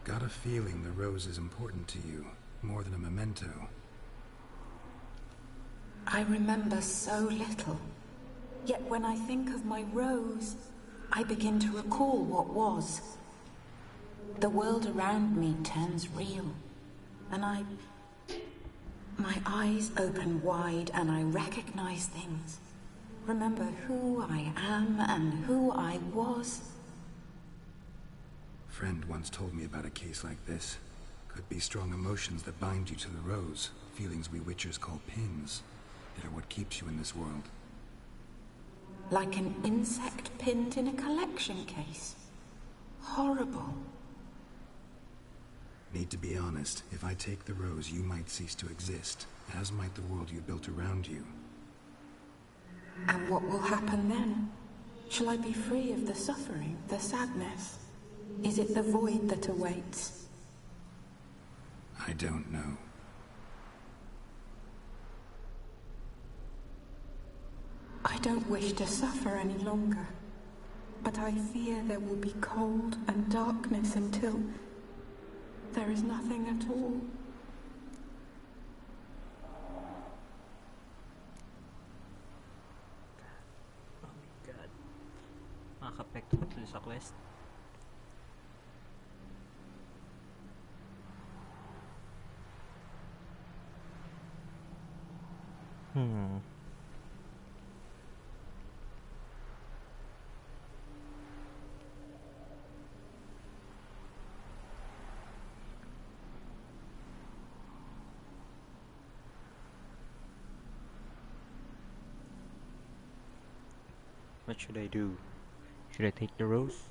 Got a feeling the rose is important to you, more than a memento. I remember so little. Yet when I think of my rose, I begin to recall what was. The world around me turns real, and my eyes open wide and I recognize things. Remember who I am and who I was. Friend once told me about a case like this. Could be strong emotions that bind you to the rose, feelings we witchers call pins. They're what keeps you in this world. Like an insect pinned in a collection case. Horrible. Need to be honest, if I take the rose, you might cease to exist, as might the world you built around you. And what will happen then? Shall I be free of the suffering, the sadness? Is it the void that awaits? I don't know. I don't wish to suffer any longer, but I fear there will be cold and darkness until there is nothing at all. Oh my god. Makaka-apekto ko tuloy sa quest. What should I do? Should I take the rose?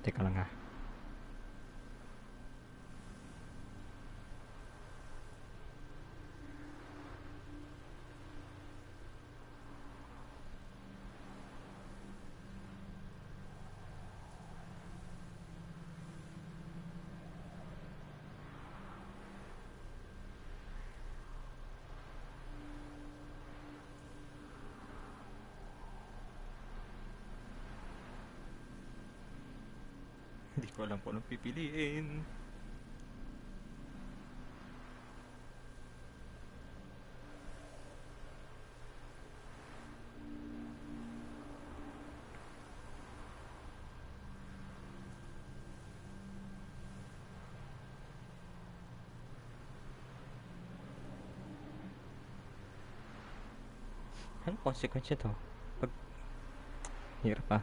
Teka lang ha. Hindi ko alam kung anong pipiliin. Ano consequence to? Pag... Hirap ah.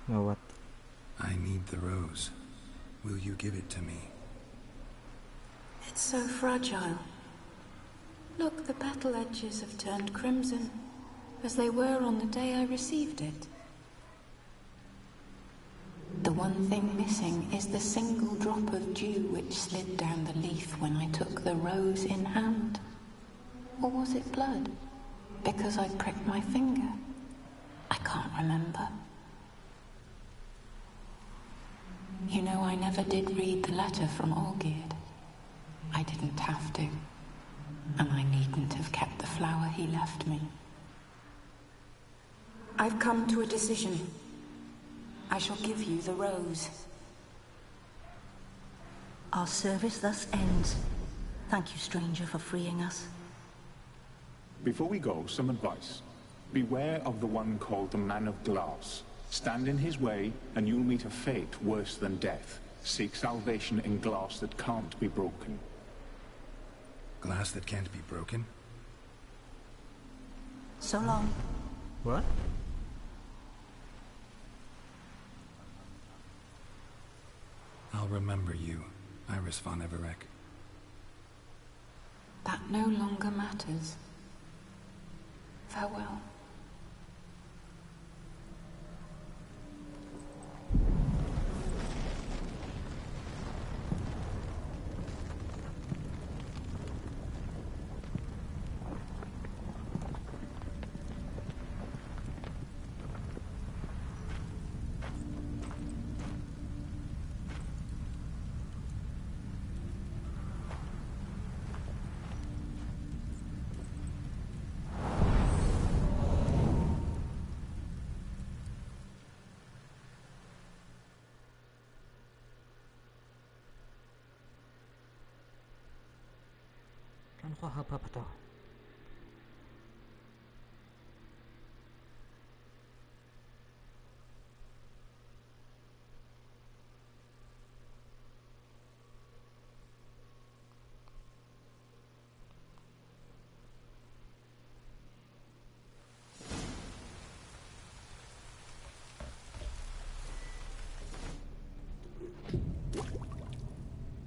Now what? I need the rose. Will you give it to me? It's so fragile. Look, the petal edges have turned crimson, as they were on the day I received it. The one thing missing is the single drop of dew which slid down the leaf when I took the rose in hand. Or was it blood? Because I pricked my finger? I can't remember. You know, I never did read the letter from Olgierd. I didn't have to. And I needn't have kept the flower he left me. I've come to a decision. I shall give you the rose. Our service thus ends. Thank you, stranger, for freeing us. Before we go, some advice. Beware of the one called the Man of Glass. Stand in his way, and you'll meet a fate worse than death. Seek salvation in glass that can't be broken. Glass that can't be broken? So long. What? I'll remember you, Iris von Everec. That no longer matters. Farewell. Ano kahaba pa to?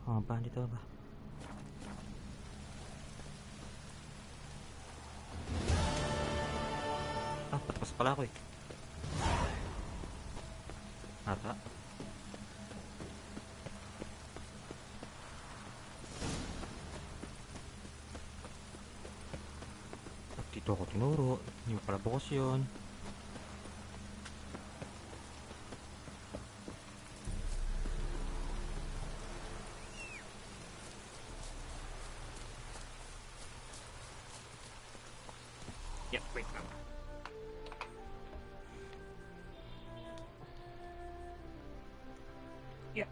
Haba nito ba? Patapos pala ako eh. Ata. Dito ako tinuro. Hindi ko pala bukas yun. Yeah, wait lang. Yeah.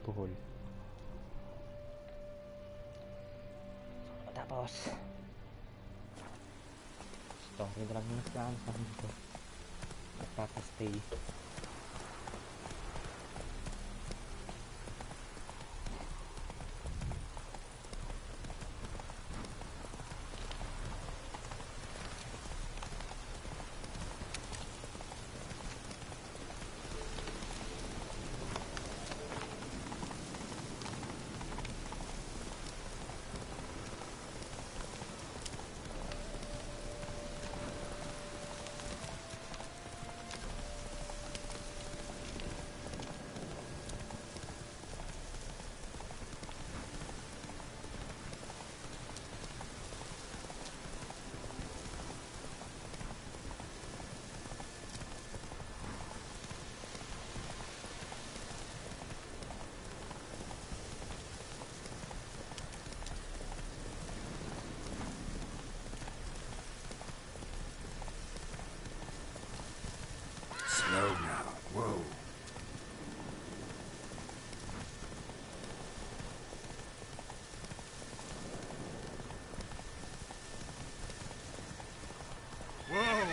tuhol. Tapos story lang yung plan sa dito. Magpapastay. Slow now. Whoa. Whoa!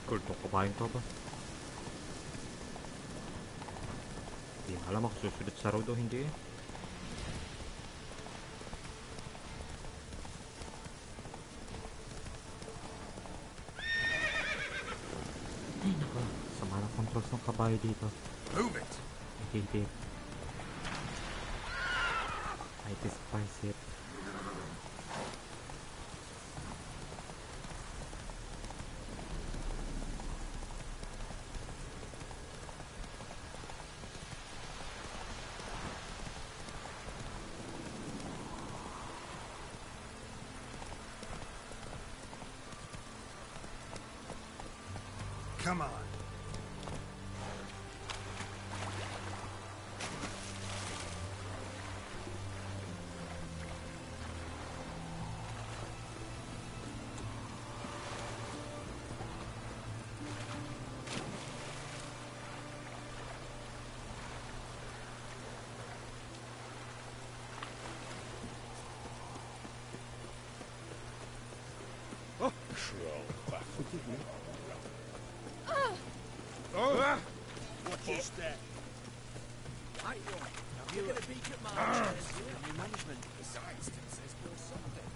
Kulto kumain to ba? Di alam ako susunod sa road o hindi eh. Ay nako, sama ng controls ng kabayo dito. Move it! I hate it. I despise it. Come on. What is that? Right one. Now you're going to be commanders. New management. Besides, it says for something.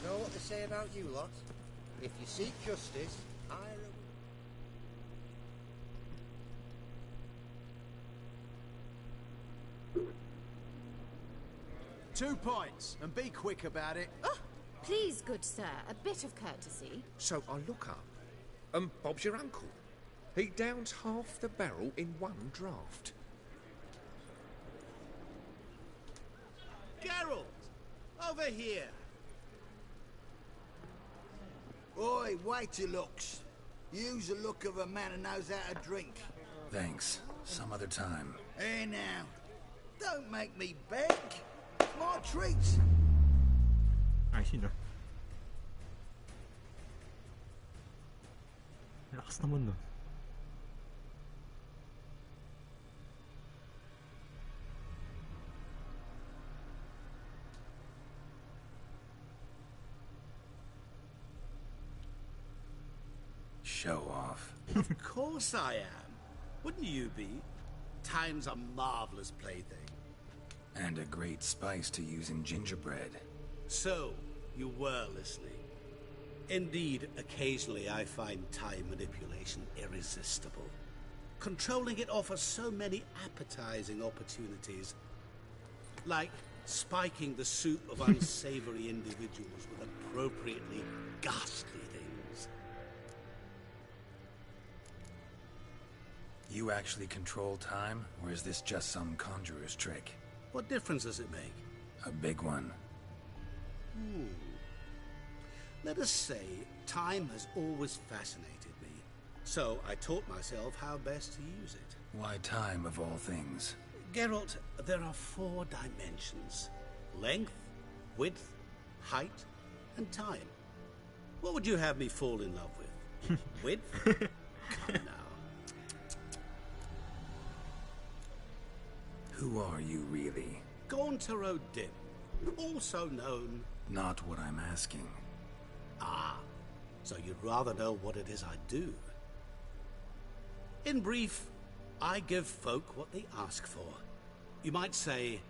Know what they say about you lot? If you seek justice, hire a... 2 points, and be quick about it. Oh, please, good sir, a bit of courtesy. So I look up, and Bob's your uncle. He downs half the barrel in one draft. Geralt! Over here! Oi, waiter looks. Use the look of a man who knows how to drink. Thanks. Some other time. Hey now, don't make me beg. My treat. Ay, sino? Lakas naman no. Show off. Of course I am. Wouldn't you be? Time's a marvelous plaything. And a great spice to use in gingerbread. So, you were listening. Indeed, occasionally I find time manipulation irresistible. Controlling it offers so many appetizing opportunities. Like spiking the soup of unsavory individuals with appropriately ghastly things. You actually control time, or is this just some conjurer's trick? What difference does it make? A big one. Let us say time has always fascinated me. So I taught myself how best to use it. Why time, of all things? Geralt, there are 4 dimensions. Length, width, height, and time. What would you have me fall in love with? Width? Come now. Who are you, really? Gauntero Dim, also known... Not what I'm asking. Ah, so you'd rather know what it is I do. In brief, I give folk what they ask for. You might say,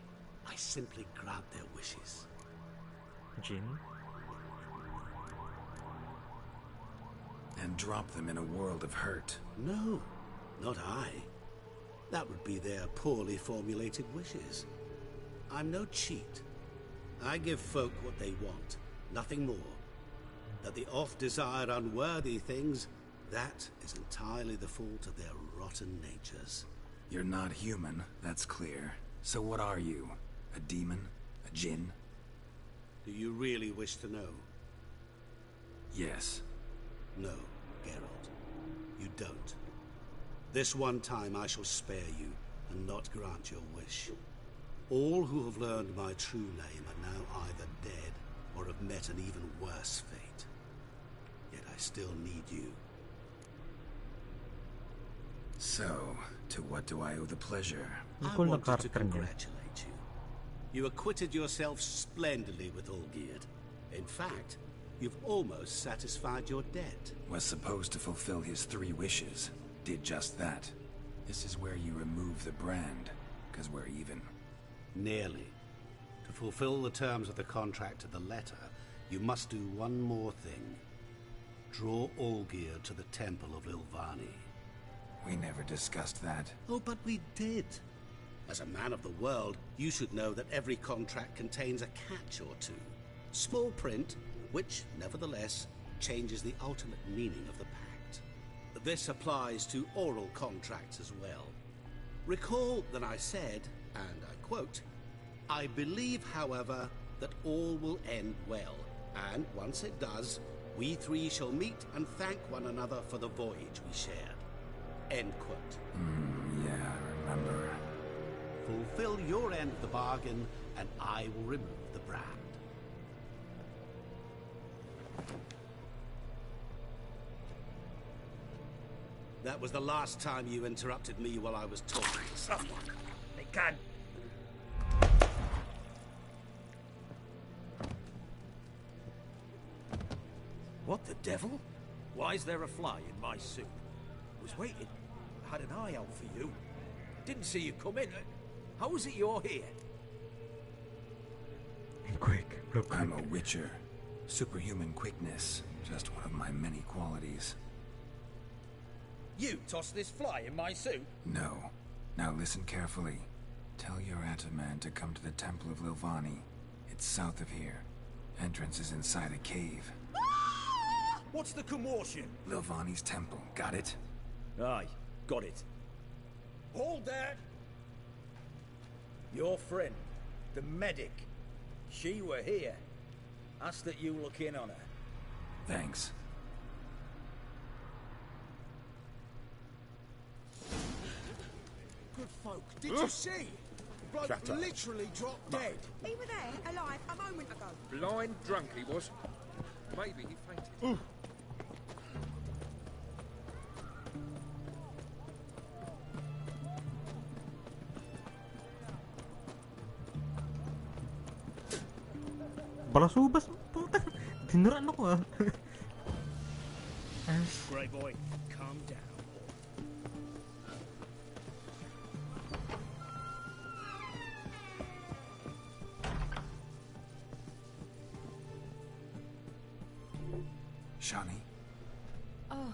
I simply grant their wishes. Jin? And drop them in a world of hurt. No, not I. That would be their poorly formulated wishes. I'm no cheat. I give folk what they want, nothing more. That they oft desire unworthy things, that is entirely the fault of their rotten natures. You're not human, that's clear. So what are you? A demon? A djinn? Do you really wish to know? Yes. No, Geralt. You don't. This one time I shall spare you, and not grant your wish. All who have learned my true name are now either dead, or have met an even worse fate. Yet I still need you. So, to what do I owe the pleasure? I wanted to congratulate you. You acquitted yourself splendidly with Olgierd. In fact, you've almost satisfied your debt. Was supposed to fulfill his 3 wishes. Did just that. This is where you remove the brand, because we're even. Nearly. To fulfill the terms of the contract to the letter, you must do one more thing. Draw Olgierd to the Temple of Lilvani. We never discussed that. Oh, but we did. As a man of the world, you should know that every contract contains a catch or two. Small print, which, nevertheless, changes the ultimate meaning of the pact. This applies to oral contracts as well. Recall that I said, and I quote, I believe, however, that all will end well, and once it does, we 3 shall meet and thank one another for the voyage we shared. End quote. Yeah, I remember. Fulfill your end of the bargain, and I will remove the brand. That was the last time you interrupted me while I was talking to someone. They can. What the devil? Why is there a fly in my soup? Was waiting. I had an eye out for you. Didn't see you come in. How is it you're here? Quick, look. I'm a witcher. Superhuman quickness. Just one of my many qualities. You tossed this fly in my soup? No. Now listen carefully. Tell your Ataman to come to the Temple of Lilvani. It's south of here. Entrance is inside a cave. What's the commotion? Lilvani's temple. Got it? Aye, got it. Hold there! Your friend, the medic. She were here. Ask that you look in on her. Thanks. Good folk, did you see? Bloke Shut up. literally dropped dead. He were there, alive, a moment ago. Blind drunk he was. Maybe he fainted. Balasubas. Puta. Dinuraan ako ah. Grey boy, calm down. Shani? Oh,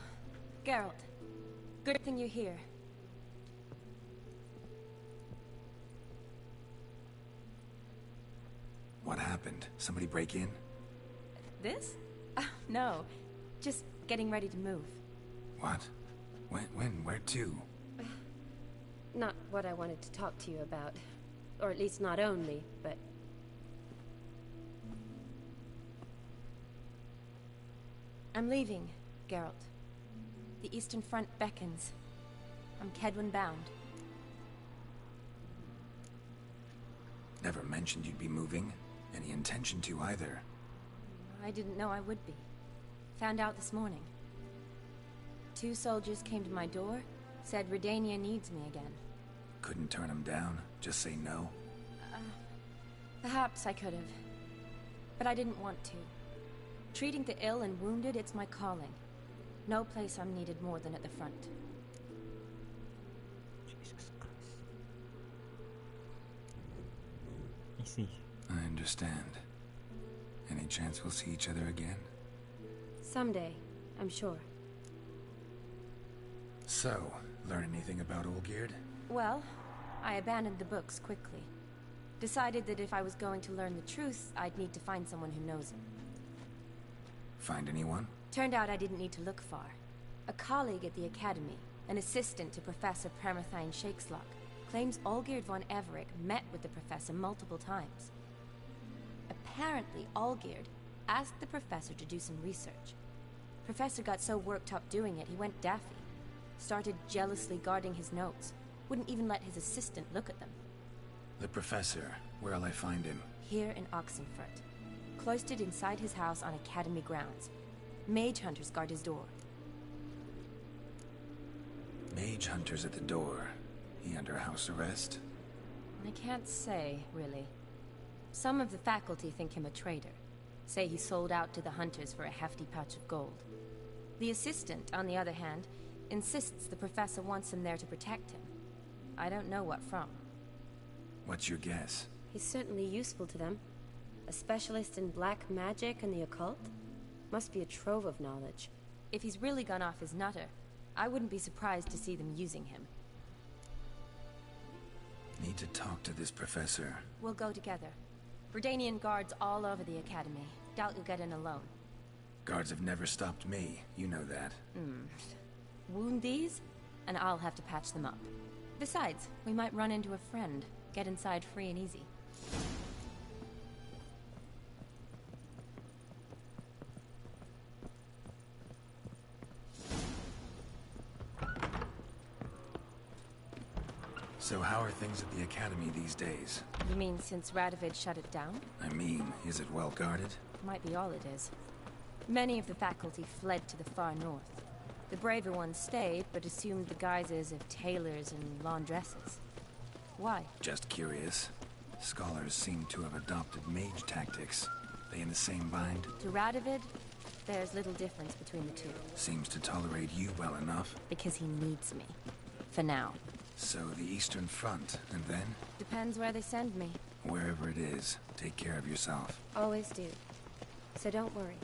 Geralt. Good thing you're here. What happened? Somebody break in? This? No. Just getting ready to move. What? When? Where to? Not what I wanted to talk to you about. Or at least not only, but... I'm leaving, Geralt. The Eastern Front beckons. I'm Kedwin bound. Never mentioned you'd be moving. Any intention to either. I didn't know I would be. Found out this morning. 2 soldiers came to my door, said Redania needs me again. Couldn't turn him down? Just say no? Perhaps I could have. But I didn't want to. Treating the ill and wounded, it's my calling. No place I'm needed more than at the front. Jesus Christ. I see. I understand. Any chance we'll see each other again? Someday, I'm sure. So, learn anything about Olgierd? Well, I abandoned the books quickly. Decided that if I was going to learn the truth, I'd need to find someone who knows him. Find anyone? Turned out I didn't need to look far. A colleague at the Academy, an assistant to Professor Permathine Shakeslock, claims Olgierd von Everec met with the professor multiple times. Apparently, Olgierd asked the professor to do some research. Professor got so worked up doing it, he went daffy. Started jealously guarding his notes. Wouldn't even let his assistant look at them. The professor. Where'll I find him? Here in Oxenfurt. Cloistered inside his house on Academy grounds. Mage hunters guard his door. Mage hunters at the door. He under house arrest? I can't say, really. Some of the faculty think him a traitor. Say he sold out to the hunters for a hefty pouch of gold. The assistant, on the other hand, insists the professor wants him there to protect him. I don't know what from. What's your guess? He's certainly useful to them. A specialist in black magic and the occult? Must be a trove of knowledge. If he's really gone off his nutter, I wouldn't be surprised to see them using him. Need to talk to this professor. We'll go together. Redanian guards all over the Academy. Doubt you'll get in alone. Guards have never stopped me. You know that. Wound these, and I'll have to patch them up. Besides, we might run into a friend. Get inside free and easy. So how are things at the Academy these days? You mean since Radovid shut it down? I mean, is it well guarded? Might be all it is. Many of the faculty fled to the far north. The braver ones stayed, but assumed the guises of tailors and laundresses. Why? Just curious. Scholars seem to have adopted mage tactics. They in the same bind? To Radovid, there's little difference between the two. Seems to tolerate you well enough. Because he needs me. For now. So the Eastern Front, and then? Depends where they send me. Wherever it is, take care of yourself. Always do. So don't worry.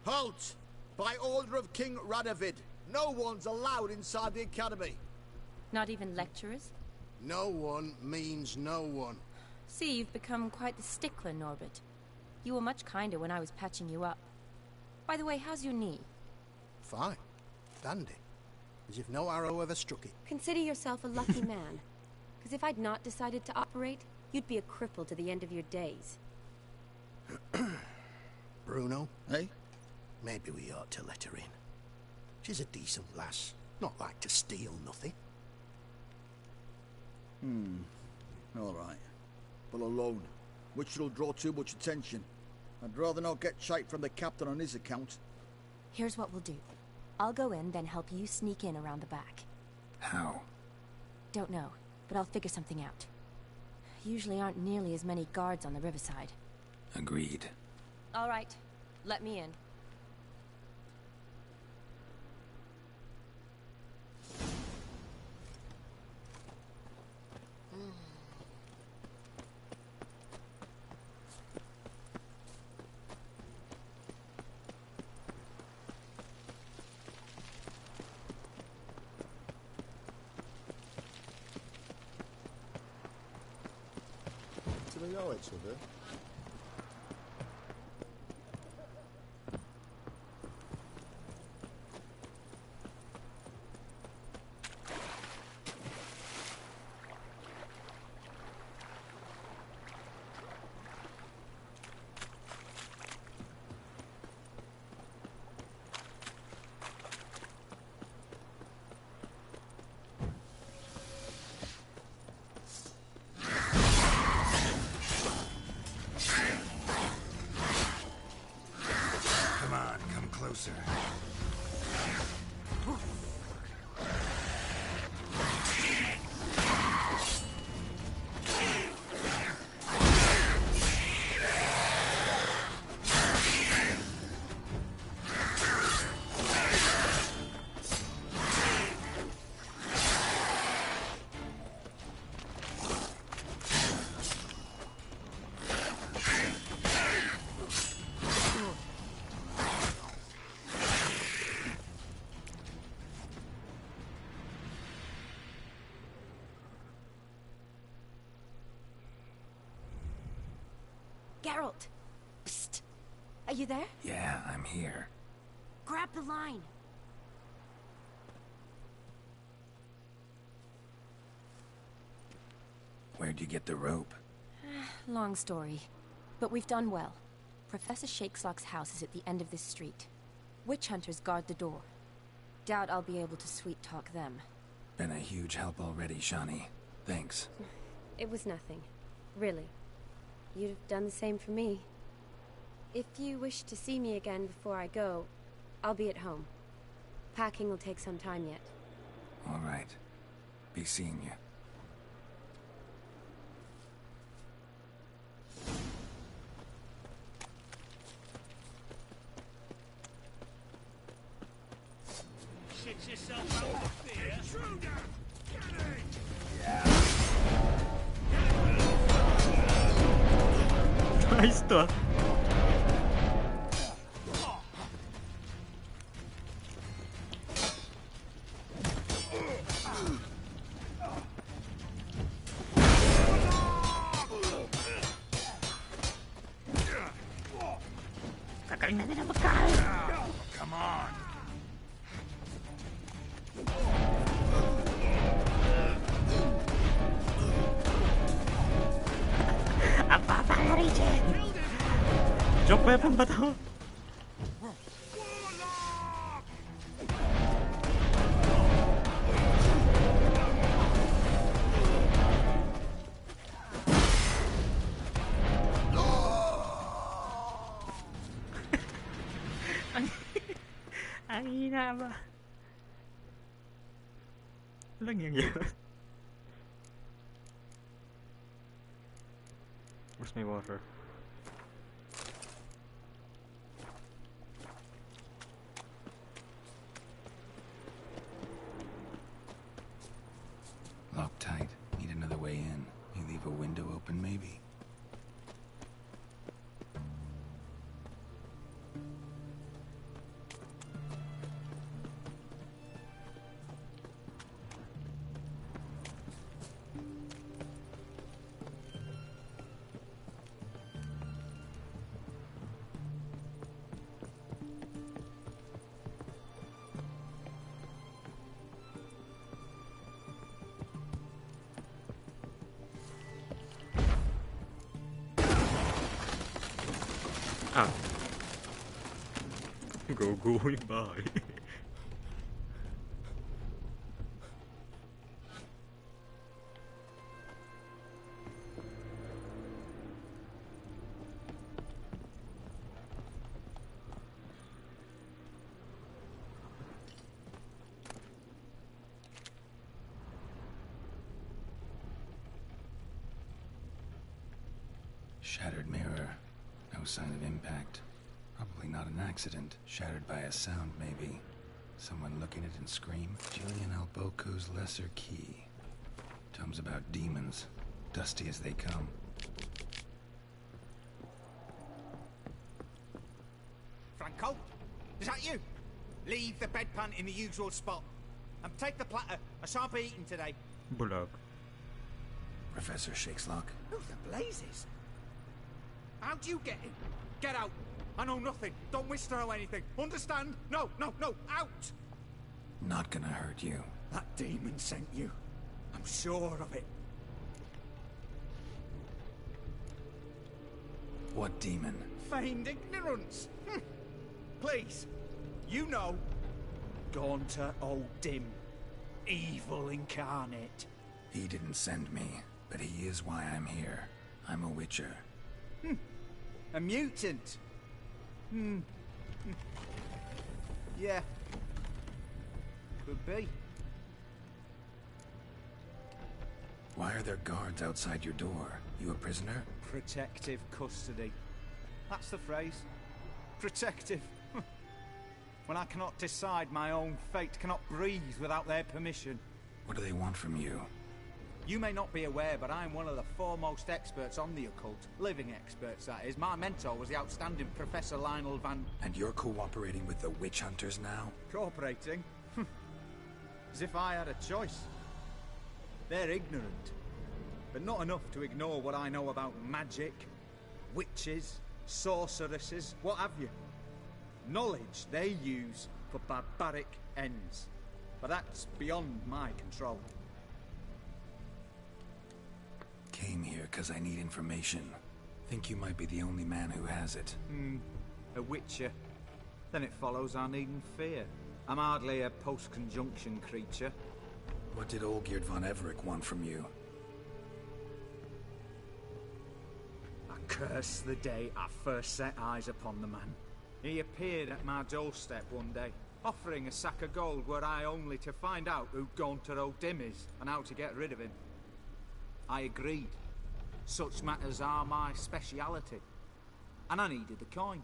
Halt! By order of King Radovid, no one's allowed inside the Academy. Not even lecturers? No one means no one. See, you've become quite the stickler, Norbert. You were much kinder when I was patching you up. By the way, how's your knee? Fine. Dandy. As if no arrow ever struck it. Consider yourself a lucky man. Because if I'd not decided to operate, you'd be a cripple to the end of your days. Bruno, eh? Maybe we ought to let her in. She's a decent lass. Not like to steal nothing. All right. But alone, which will draw too much attention. I'd rather not get shite from the captain on his account. Here's what we'll do. I'll go in, then help you sneak in around the back. How? Don't know, but I'll figure something out. Usually aren't nearly as many guards on the riverside. Agreed. All right. Let me in. Do we know each other? Geralt! Psst! Are you there? Yeah, I'm here. Grab the line! Where'd you get the rope? Long story. But we've done well. Professor Shakeslock's house is at the end of this street. Witch hunters guard the door. Doubt I'll be able to sweet-talk them. Been a huge help already, Shawnee. Thanks. It was nothing. Really. You'd have done the same for me. If you wish to see me again before I go, I'll be at home. Packing will take some time yet. All right. Be seeing you. Shit yourself out of fear. Intruder! Nice to. Come on. Apa Orient? Joke weapon ba to? Ang hina ba? Walang yan yun. Where's my water? Locked tight. Need another way in. You leave a window open, maybe? Ah. Go yung bahay. Shattered mirror. No sign of impact. Probably not an accident. Shattered by a sound, maybe. Someone looking at it and scream. Julian Alboco's lesser key. Tomes about demons. Dusty as they come. Franco? Is that you? Leave the bedpan in the usual spot. And take the platter. I shan't be eating today. Bulag. Professor Shakeslock. Who the blazes? How'd you get in? Get out. I know nothing. Don't wish to know anything. Understand? No, no, no. Out! Not gonna hurt you. That demon sent you. I'm sure of it. What demon? Feigned ignorance. Please. You know. Gaunter O'Dim. Evil incarnate. He didn't send me, but he is why I'm here. I'm a witcher. A mutant. Yeah. Could be. Why are there guards outside your door? You a prisoner? Protective custody. That's the phrase. Protective. When I cannot decide my own fate, cannot breathe without their permission. What do they want from you? You may not be aware, but I'm one of the foremost experts on the occult. Living experts, that is. My mentor was the outstanding Professor Lionel Van... And you're cooperating with the witch hunters now? Cooperating? As if I had a choice. They're ignorant. But not enough to ignore what I know about magic. witches, sorceresses, what have you. Knowledge they use for barbaric ends. But that's beyond my control. Came here because I need information. Think you might be the only man who has it. A witcher. Then it follows I needn't fear. I'm hardly a post-conjunction creature. What did Olgierd von Everick want from you? I curse the day I first set eyes upon the man. He appeared at my doorstep one day, offering a sack of gold were I only to find out who Gaunter O'Dim is and how to get rid of him. I agreed. Such matters are my speciality. And I needed the coin.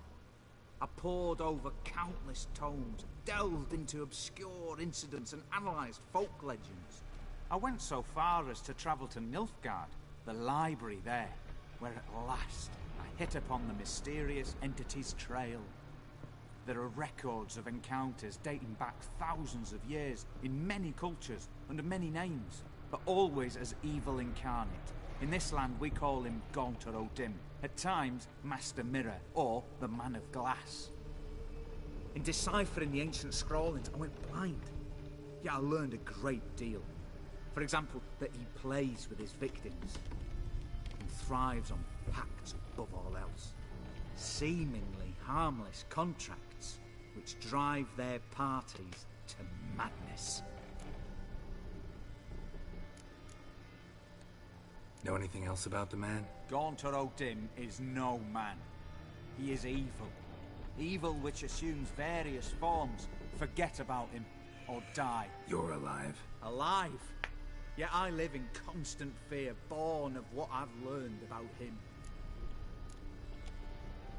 I pored over countless tomes, delved into obscure incidents and analysed folk legends. I went so far as to travel to Nilfgaard, the library there, where at last I hit upon the mysterious entity's trail. There are records of encounters dating back thousands of years in many cultures, under many names, but always as evil incarnate. In this land we call him Gaunter O'Dim, at times Master Mirror, or the Man of Glass. In deciphering the ancient scrawlings I went blind, yet I learned a great deal. For example, that he plays with his victims and thrives on pacts above all else. Seemingly harmless contracts which drive their parties to madness. Know anything else about the man? Gaunter O'Dim is no man. He is evil. Evil which assumes various forms. Forget about him, or die. You're alive. Alive? Yet I live in constant fear, born of what I've learned about him.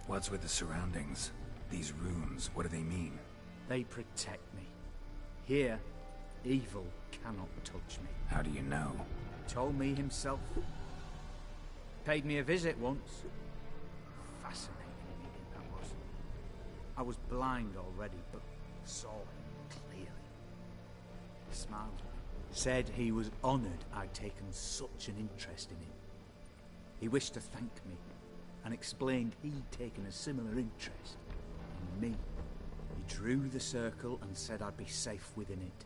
What's with the surroundings? These runes, what do they mean? They protect me. Here, evil cannot touch me. How do you know? Told me himself. Paid me a visit once. Fascinating meeting that was. I was blind already, but saw him clearly. He smiled at me. Said he was honoured I'd taken such an interest in him. He wished to thank me, and explained he'd taken a similar interest in me. He drew the circle and said I'd be safe within it.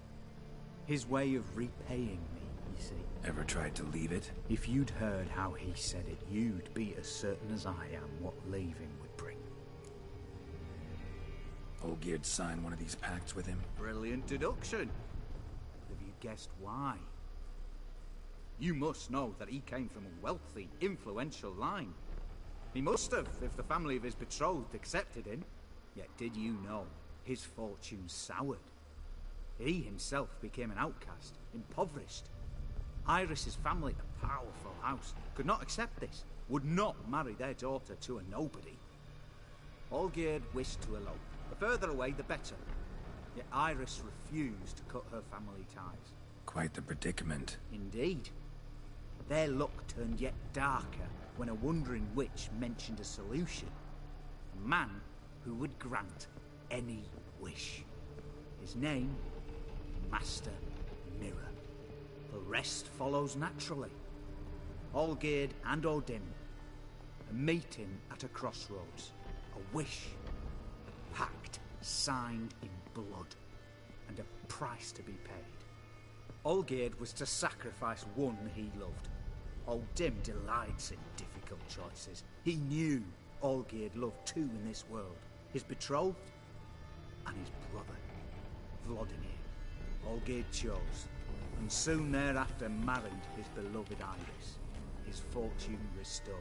His way of repaying me, you see. Ever tried to leave it? If you'd heard how he said it, you'd be as certain as I am what leaving would bring. Olgierd signed one of these pacts with him? Brilliant deduction. Have you guessed why? You must know that he came from a wealthy, influential line. He must have, if the family of his betrothed accepted him. Yet did you know his fortune soured? He himself became an outcast, impoverished. Iris's family, a powerful house, could not accept this, would not marry their daughter to a nobody. Olgierd wished to elope. The further away, the better. Yet Iris refused to cut her family ties. Quite the predicament. Indeed. Their luck turned yet darker when a wandering witch mentioned a solution. A man who would grant any wish. His name, Master Mirror. The rest follows naturally. Olgierd and O'Dim, a meeting at a crossroads, a wish, a pact signed in blood, and a price to be paid. Olgierd was to sacrifice one he loved. O'Dim delights in difficult choices. He knew Olgierd loved two in this world, his betrothed and his brother, Vladimir. Olgierd chose, and soon thereafter married his beloved Iris, his fortune restored.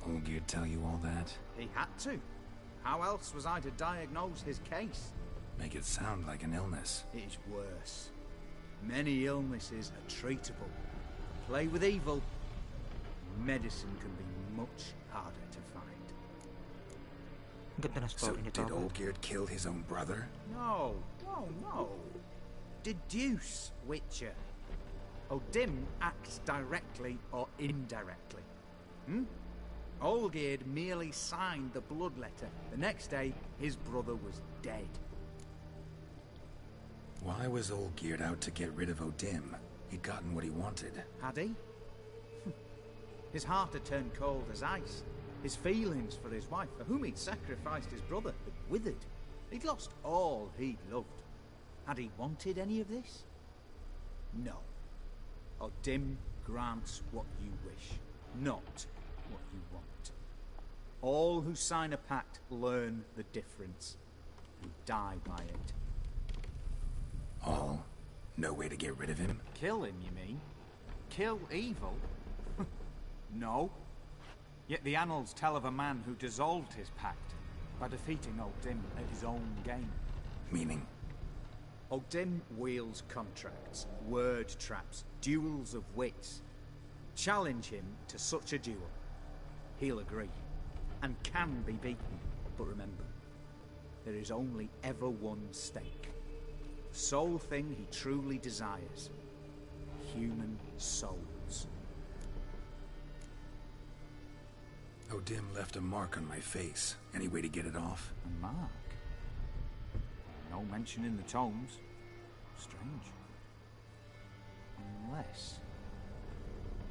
Olgierd tell you all that? He had to. How else was I to diagnose his case? Make it sound like an illness. It is worse. Many illnesses are treatable. Play with evil, medicine can be much harder to find. Ganda na So story nito. did Olgierd kill his own brother? No. Deduce, Witcher. O'Dim acts directly or indirectly. Olgierd merely signed the blood letter. The next day, his brother was dead. Why was Olgierd out to get rid of O'Dim? He'd gotten what he wanted. Had he? His heart had turned cold as ice. His feelings for his wife, for whom he'd sacrificed his brother, had withered. He'd lost all he'd loved. Had he wanted any of this? No. O'Dim grants what you wish, not what you want. All who sign a pact learn the difference, and die by it. All? No way to get rid of him? Kill him, you mean? Kill evil? No. Yet the annals tell of a man who dissolved his pact by defeating O'Dim at his own game. Meaning? O'Dim wields contracts, word traps, duels of wits. Challenge him to such a duel. He'll agree, and can be beaten. But remember, there is only ever one stake. The sole thing he truly desires. Human souls. O'Dim left a mark on my face. Any way to get it off? A mark? No mention in the tomes. Strange.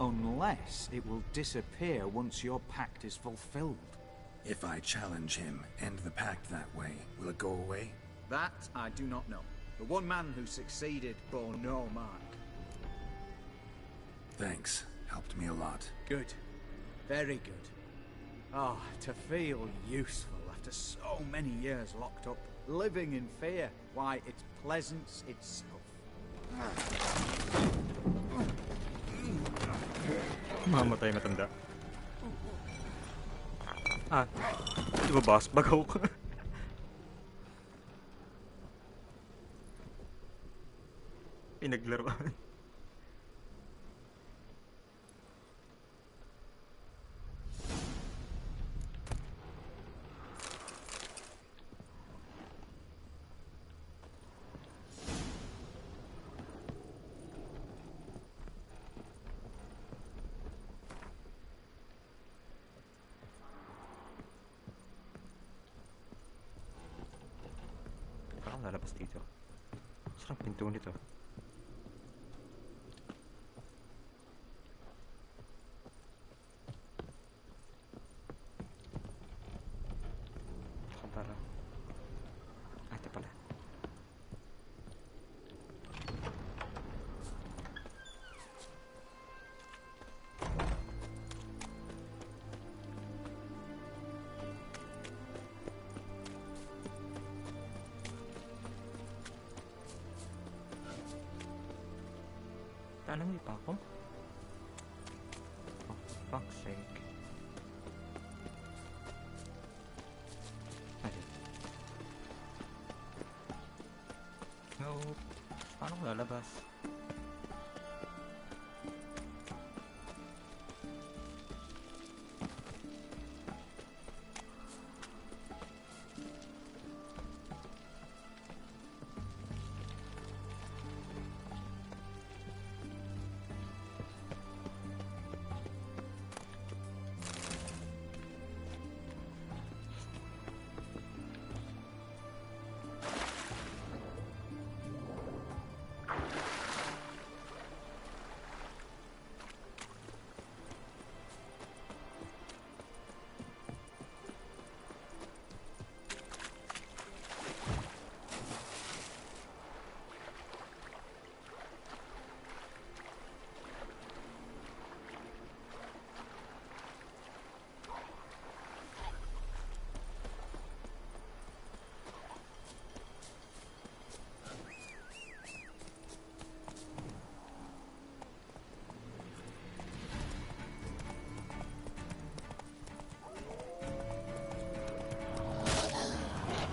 Unless it will disappear once your pact is fulfilled. If I challenge him, end the pact that way, will it go away? That I do not know. The one man who succeeded bore no mark. Thanks. Helped me a lot. Good. Very good. Oh, to feel useful after so many years locked up, living in fear. Why, it's pleasance itself. Mamatay matanda. Ah, di ba boss? Bagaw ko. Pinaglaruan. Parang lalabas dito. Saan ang pinto nito? Saan para? Ito pala. Tanong pa ako? For fuck's sake. Ayun. No. Paano ko lalabas?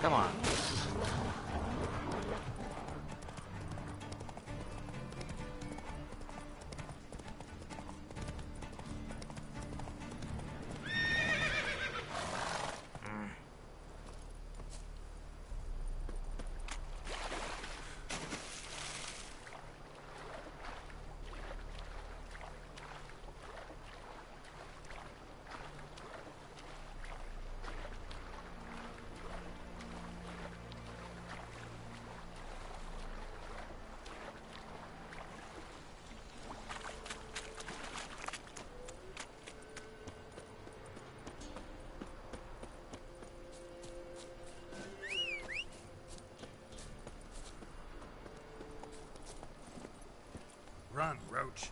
Come on. Run, Roach.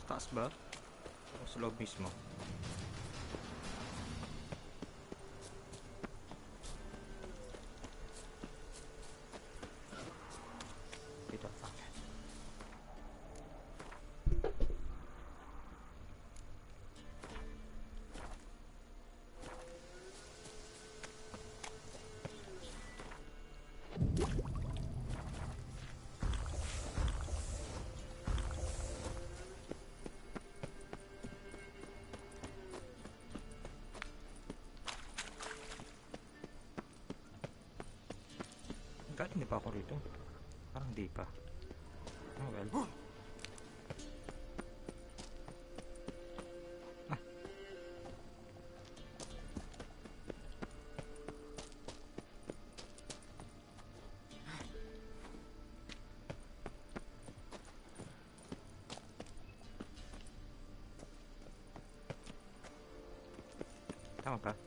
Taas ba? O sa loob mismo? Dito pa. Galing di pa ako rito? Parang di pa. Oh well. Tama ba? Dito.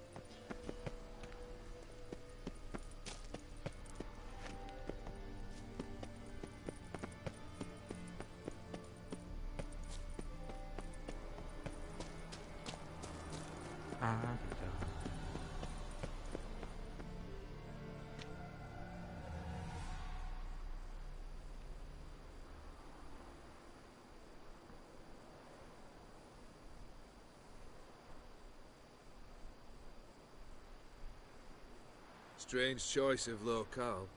Strange choice of locale.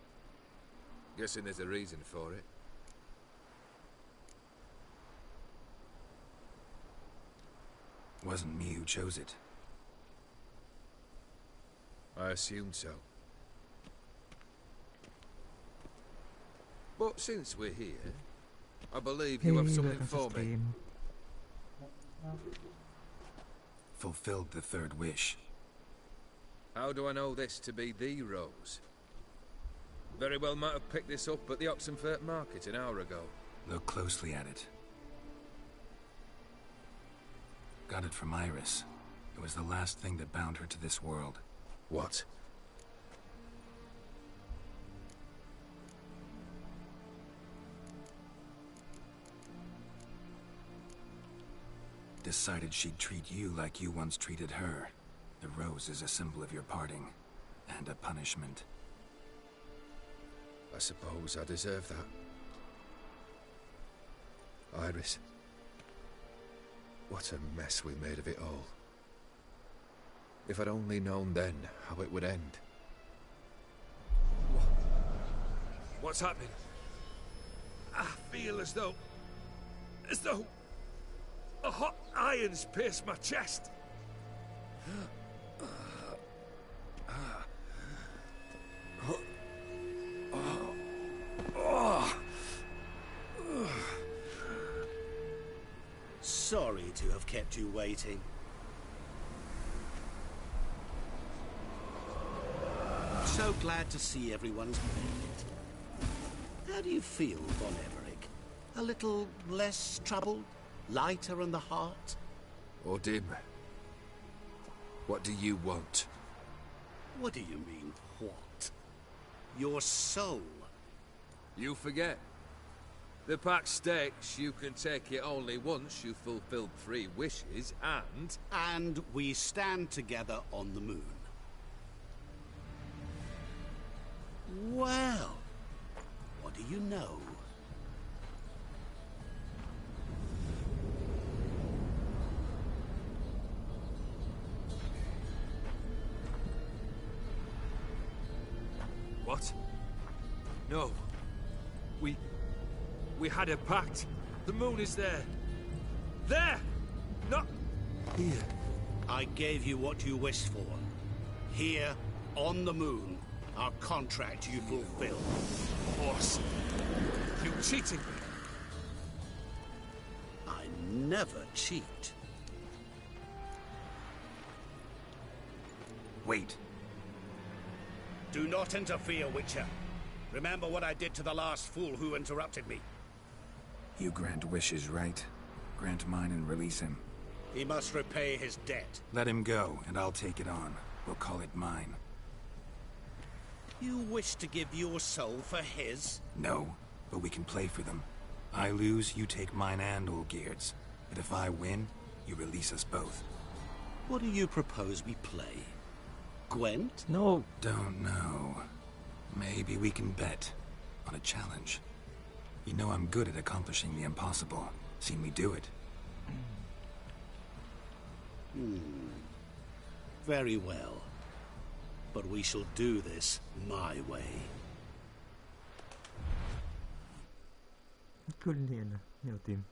Guessing there's a reason for it. Wasn't me who chose it. I assumed so. But since we're here, I believe you have something for me. Fulfilled the third wish. How do I know this to be the rose? Very well might have picked this up at the Oxenfurt market an hour ago. Look closely at it. Got it from Iris. It was the last thing that bound her to this world. What? Decided she'd treat you like you once treated her. The rose is a symbol of your parting, and a punishment. I suppose I deserve that. Iris. What a mess we made of it all. If I'd only known then how it would end. What's happening? I feel as though a hot iron's pierced my chest. Sorry to have kept you waiting. So glad to see everyone's made it. How do you feel, Von Everett? A little less troubled? Lighter on the heart? Or dim? What do you want? What do you mean, what? Your soul. You forget. The pact states you can take it only once you've fulfilled 3 wishes, and... And we stand together on the moon. Well, what do you know? What? No. We had a pact. The moon is there. There! Not here. I gave you what you wished for. Here, on the moon, our contract you fulfilled. Horse. You cheated me. I never cheat. Wait. Do not interfere, Witcher. Remember what I did to the last fool who interrupted me. You grant wishes, right? Grant mine and release him. He must repay his debt. Let him go, and I'll take it on. We'll call it mine. You wish to give your soul for his? No, but we can play for them. I lose, you take mine and Olgierd's. But if I win, you release us both. What do you propose we play? Gwent? No. Don't know. Maybe we can bet on a challenge. You know I'm good at accomplishing the impossible. Seen me do it. Very well. But we shall do this my way. Cool niya na. New team.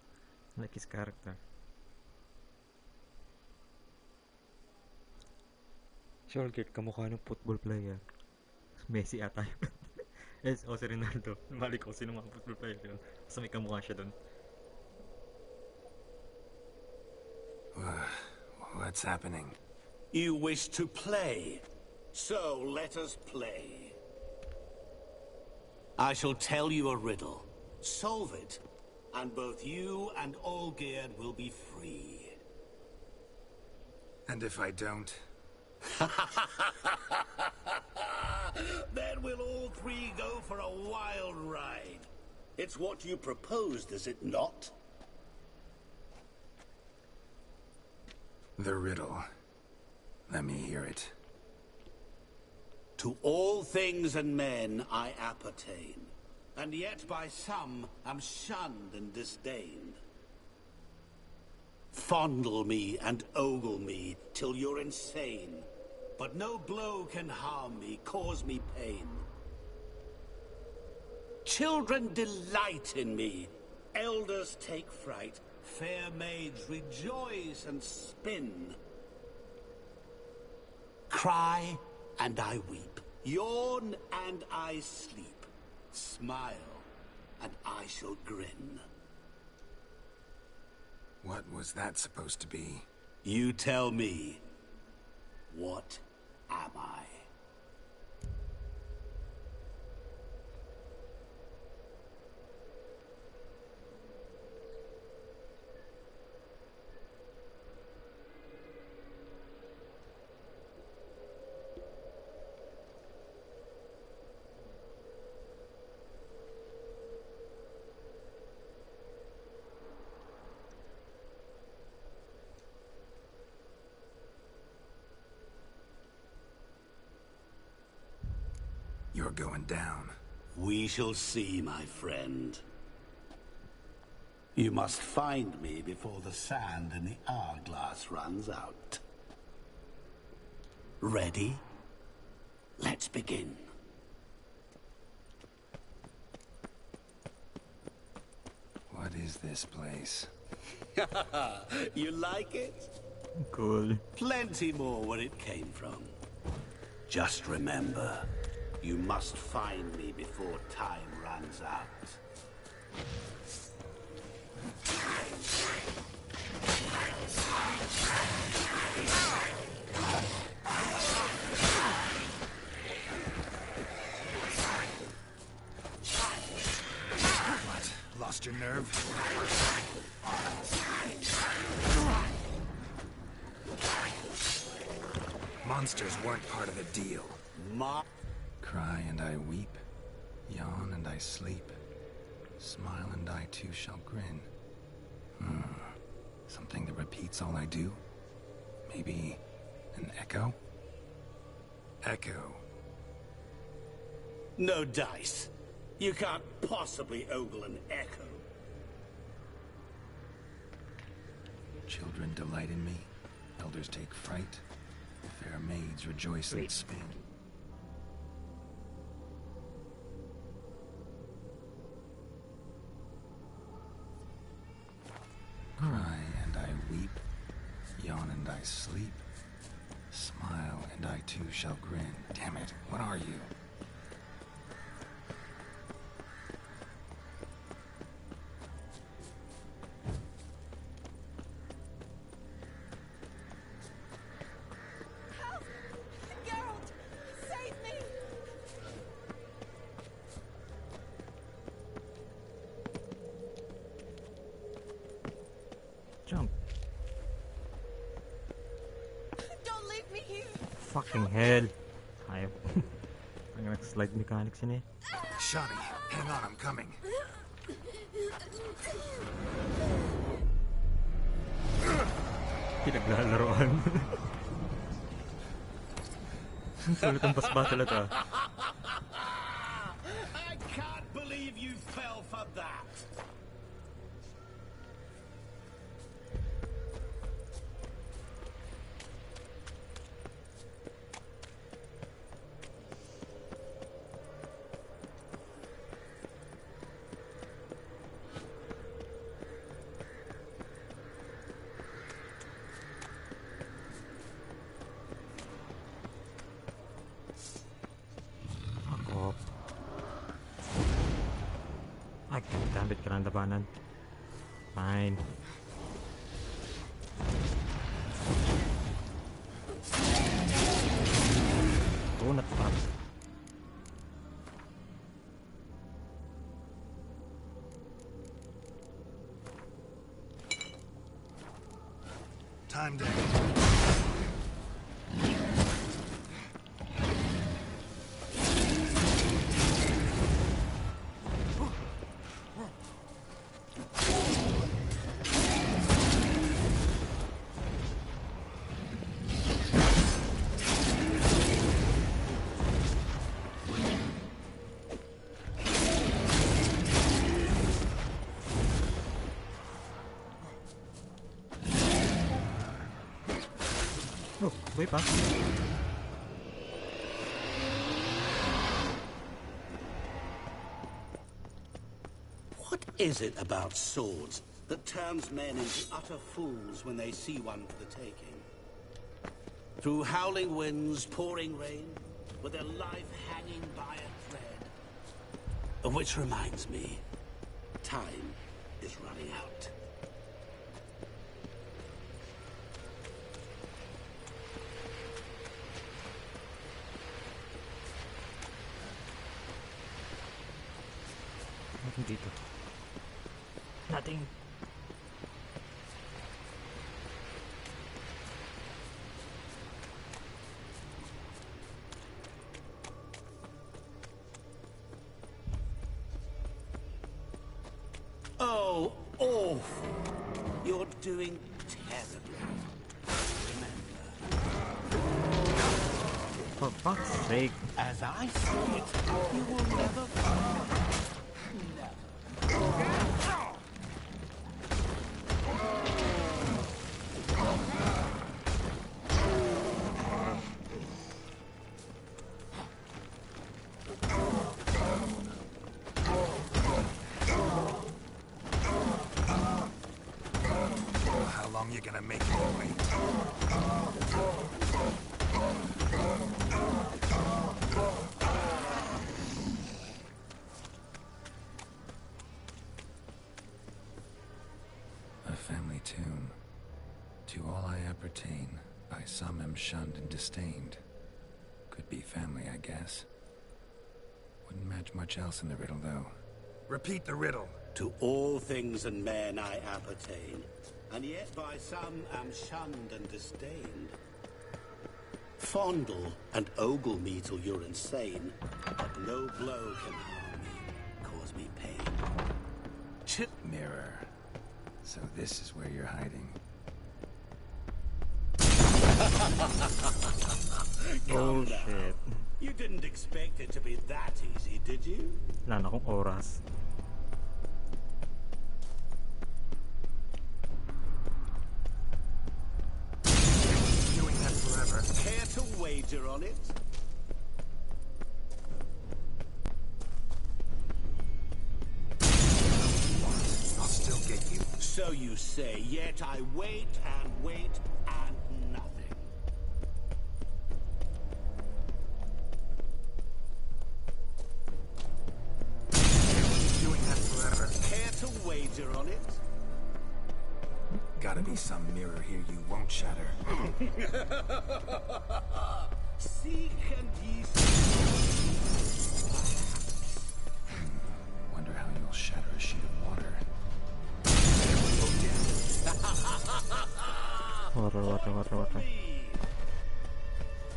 I like his character. Sure, Kate, kamukha ng football player. Messi ata yun. Yes, o si Ronaldo. Mali ko sino mga football player yun. Basta may kamukha siya dun. What's happening? You wish to play, so let us play. I shall tell you a riddle. Solve it, and both you and Olgierd will be free. And if I don't? Then we'll all three go for a wild ride. It's what you proposed, is it not? The riddle. Let me hear it. To all things and men I appertain, and yet by some am shunned and disdained. Fondle me and ogle me till you're insane, but no blow can harm me, cause me pain. Children delight in me, elders take fright, fair maids rejoice and spin. Cry and I weep, yawn and I sleep, smile and I shall grin. What was that supposed to be? You tell me. What am I? You're going down. We shall see, my friend. You must find me before the sand in the hourglass runs out. Ready? Let's begin. What is this place? You like it? Cool. Plenty more where it came from. Just remember, you must find me before time runs out. What? Lost your nerve? Monsters weren't part of the deal. Cry and I weep, yawn and I sleep, smile and I too shall grin. Something that repeats all I do? Maybe an echo? Echo. No dice. You can't possibly ogle an echo. Children delight in me, elders take fright, fair maids rejoice and spin. Cry and I weep, yawn and I sleep, smile and I too shall grin. Damn it, what are you? Get Jump. Don't leave me here. Fucking hell. Hayop. Ang nag-slide mechanics yun eh. Shani, hang on, I'm coming. Pinaglalaroan. Sulit ang boss battle ito. I can't believe you fell for that. Ako. Ay, gamit ka ng labanan. Fine. Donut pa. Time down. Oh, buhay pa. What is it about swords that turns men into utter fools when they see one for the taking? Through howling winds, pouring rain, with their life hanging by a thread. Which reminds me, time is running out. Nothing dito. Nothing. Oh, awful. You're doing terribly. Remember. For fuck's sake. As I see it, you will never find. How long you gonna make me wait? A family tomb. To all I appertain, by some am shunned and disdained. Could be family, I guess. Wouldn't match much else in the riddle, though. Repeat the riddle. To all things and men I appertain, and yet by some am shunned and disdained. Fondle and ogle me till you're insane, but no blow can harm me, cause me pain. Chip mirror. So this is where you're hiding. Calm down. Bullshit. You didn't expect it to be that easy, did you? Wala na akong oras. Doing that forever. Care to wager on it? I'll still get you. So you say, yet I wait and wait and nothing. Doing that forever. Care to wager on it? Gotta be some mirror here you won't shatter. Seek and ye Wonder how you'll shatter a sheet of water. Water.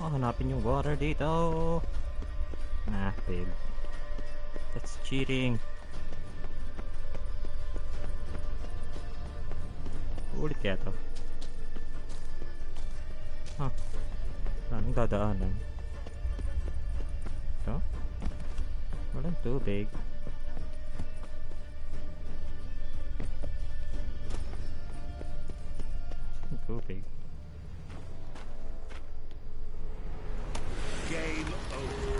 Oh, hanapin yung water dito. Nah, babe. That's cheating. Ulit kaya to. Huh. Anong dadaanan? Ito? Walang tubig. Tubig. Game over.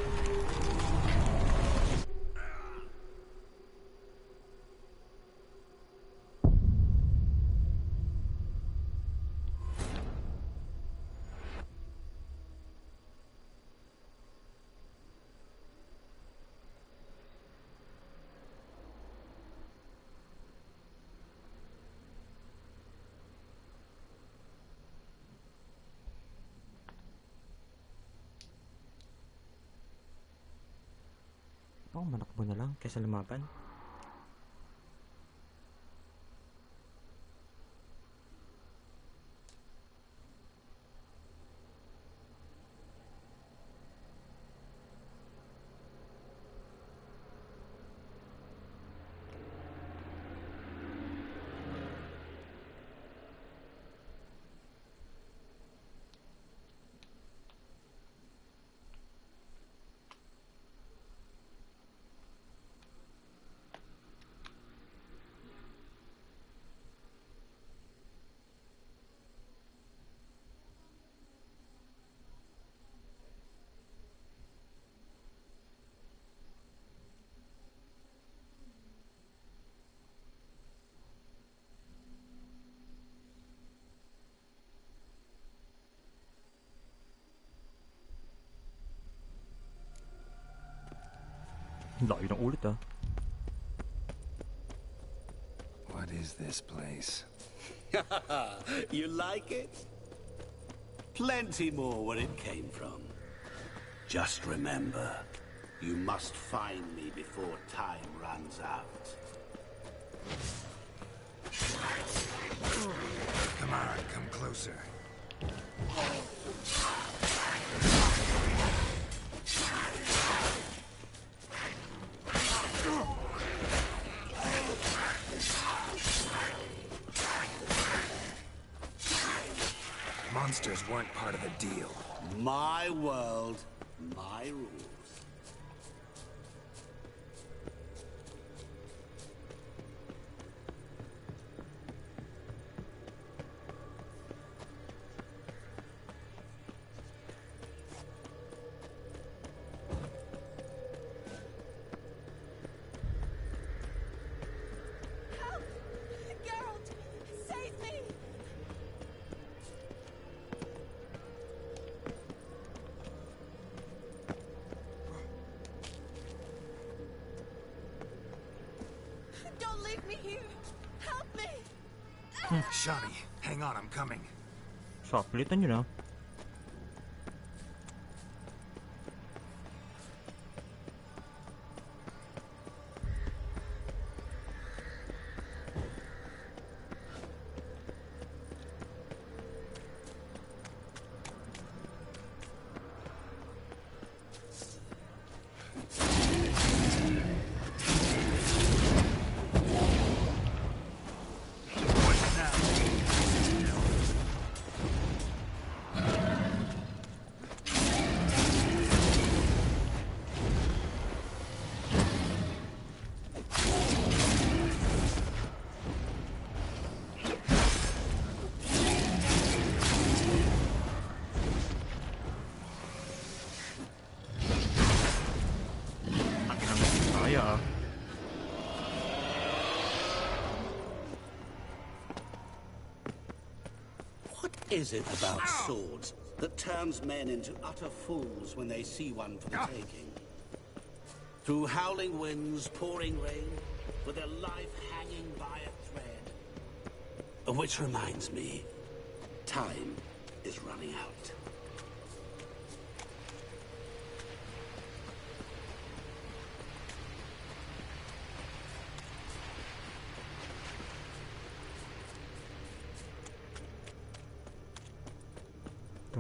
Oh, manakbo na lang kaysa lumaban. Laki ng ulit ah. What is this place? You like it? Plenty more where it came from. Just remember, you must find me before time runs out. Come on, come closer. Monsters weren't part of the deal. My world, my rules. Shani, hang on, I'm coming. Sapilitan yun ah. What is it about swords that turns men into utter fools when they see one for the taking? Through howling winds, pouring rain, with their life hanging by a thread. Which reminds me, time is running out.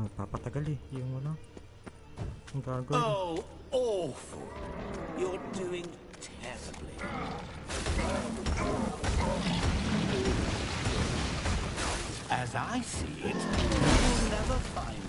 Papatagal yung ano. Ang gagawin. Oh, awful. You're doing terribly. As I see it, you'll never find me.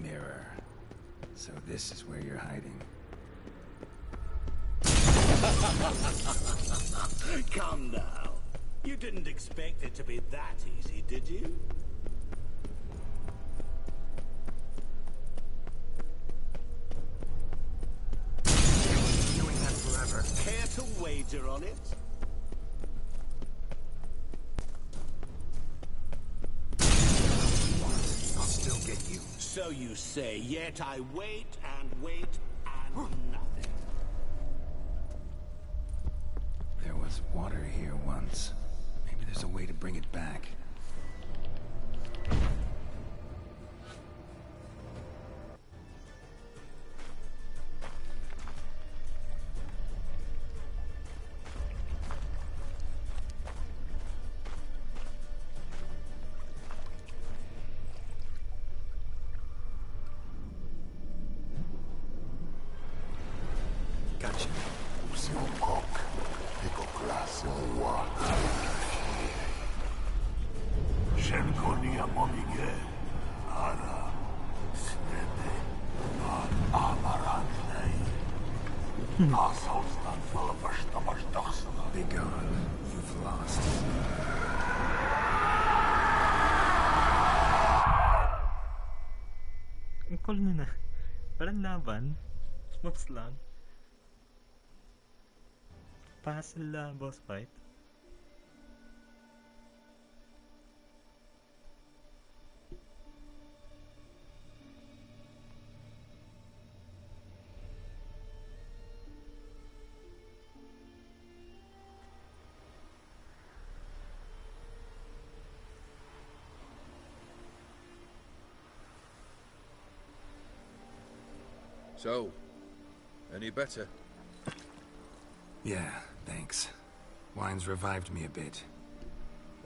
Never. So this is where you're hiding. Come now. You didn't expect it to be that easy, did you? Doing that forever. Care to wager on it? I'll still get you. So you say, yet I wait and wait and nothing. There was water here once. Maybe there's a way to bring it back. Gotcha. Be gone. You've lost. Ang cool na. Parang laban. Moves lang. Puzzle lang, boss fight. So, any better? Yeah, thanks. Wine's revived me a bit.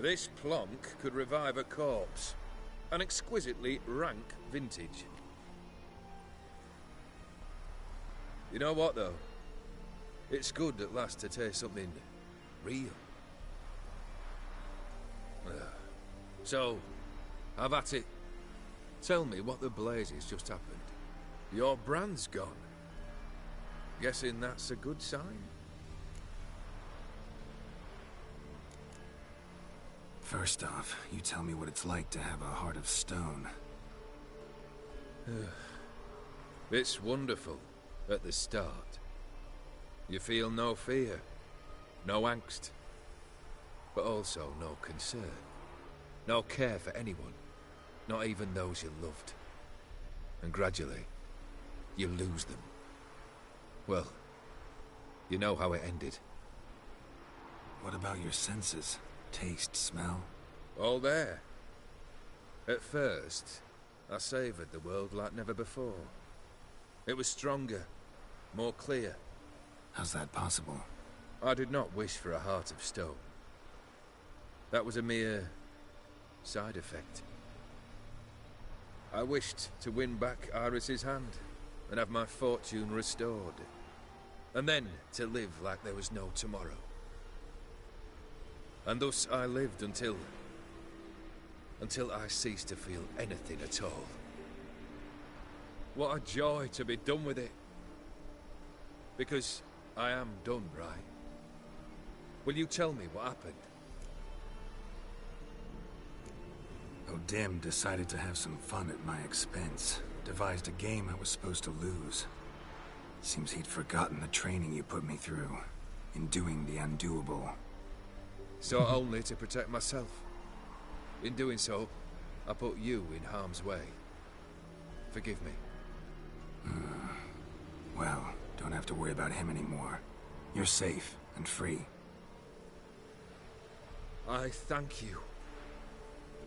This plonk could revive a corpse. An exquisitely rank vintage. You know what, though? It's good at last to taste something real. So, have at it. Tell me what the blazes just happened. Your brand's gone. Guessing that's a good sign? First off, you tell me what it's like to have a heart of stone. It's wonderful at the start. You feel no fear, no angst, but also no concern, no care for anyone, not even those you loved. And gradually, you lose them. Well, you know how it ended. What about your senses? Taste, smell? All there. At first, I savoured the world like never before. It was stronger, more clear. How's that possible? I did not wish for a heart of stone. That was a mere side effect. I wished to win back Iris's hand and have my fortune restored. And then to live like there was no tomorrow. And thus I lived until I ceased to feel anything at all. What a joy to be done with it. Because I am done, right? Will you tell me what happened? O'Dim decided to have some fun at my expense. Devised a game I was supposed to lose. Seems he'd forgotten the training you put me through. in doing the undoable. So only to protect myself. In doing so, I put you in harm's way. Forgive me. Well, don't have to worry about him anymore. You're safe and free. I thank you.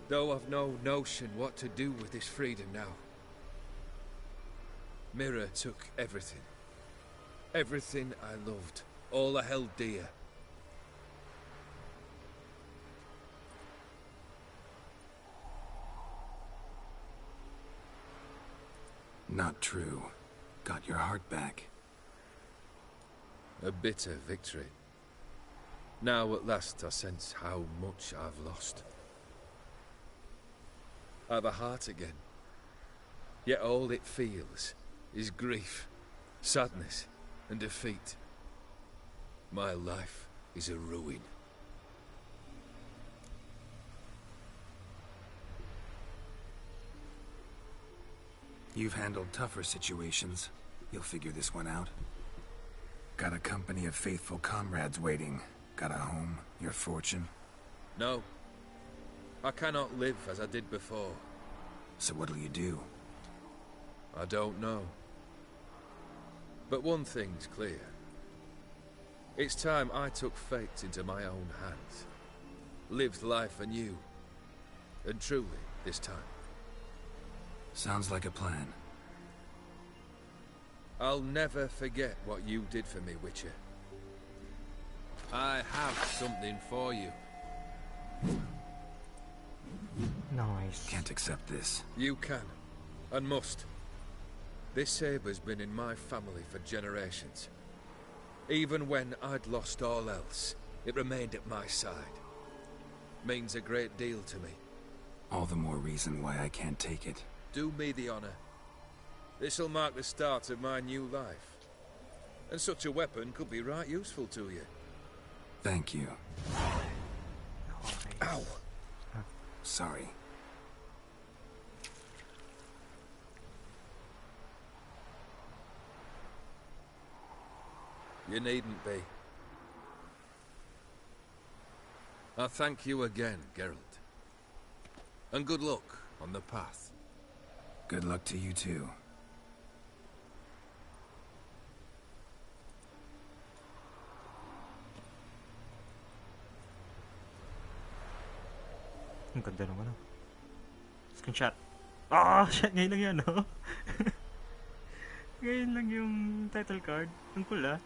Though I've no notion what to do with this freedom now. Mira took everything. Everything I loved. All I held dear. Not true. Got your heart back. A bitter victory. Now at last I sense how much I've lost. I've a heart again. Yet all it feels is grief, sadness, and defeat. My life is a ruin. You've handled tougher situations. You'll figure this one out. Got a company of faithful comrades waiting. Got a home, your fortune. No. I cannot live as I did before. So what'll you do? I don't know. But one thing's clear. It's time I took fate into my own hands. Lived life anew. And truly, this time. Sounds like a plan. I'll never forget what you did for me, Witcher. I have something for you. Nice. Can't accept this. You can, and must. This sabre's been in my family for generations. Even when I'd lost all else, it remained at my side. Means a great deal to me. All the more reason why I can't take it. Do me the honor. This'll mark the start of my new life. And such a weapon could be right useful to you. Thank you. Nice. Ow! Sorry. You needn't be. I thank you again, Geralt. And good luck on the path. Good luck to you too. Ang ganda naman, oh. Screenshot. Ah, shit, ngayon lang yan, no? Ngayon lang yung title card. Ang cool, ah.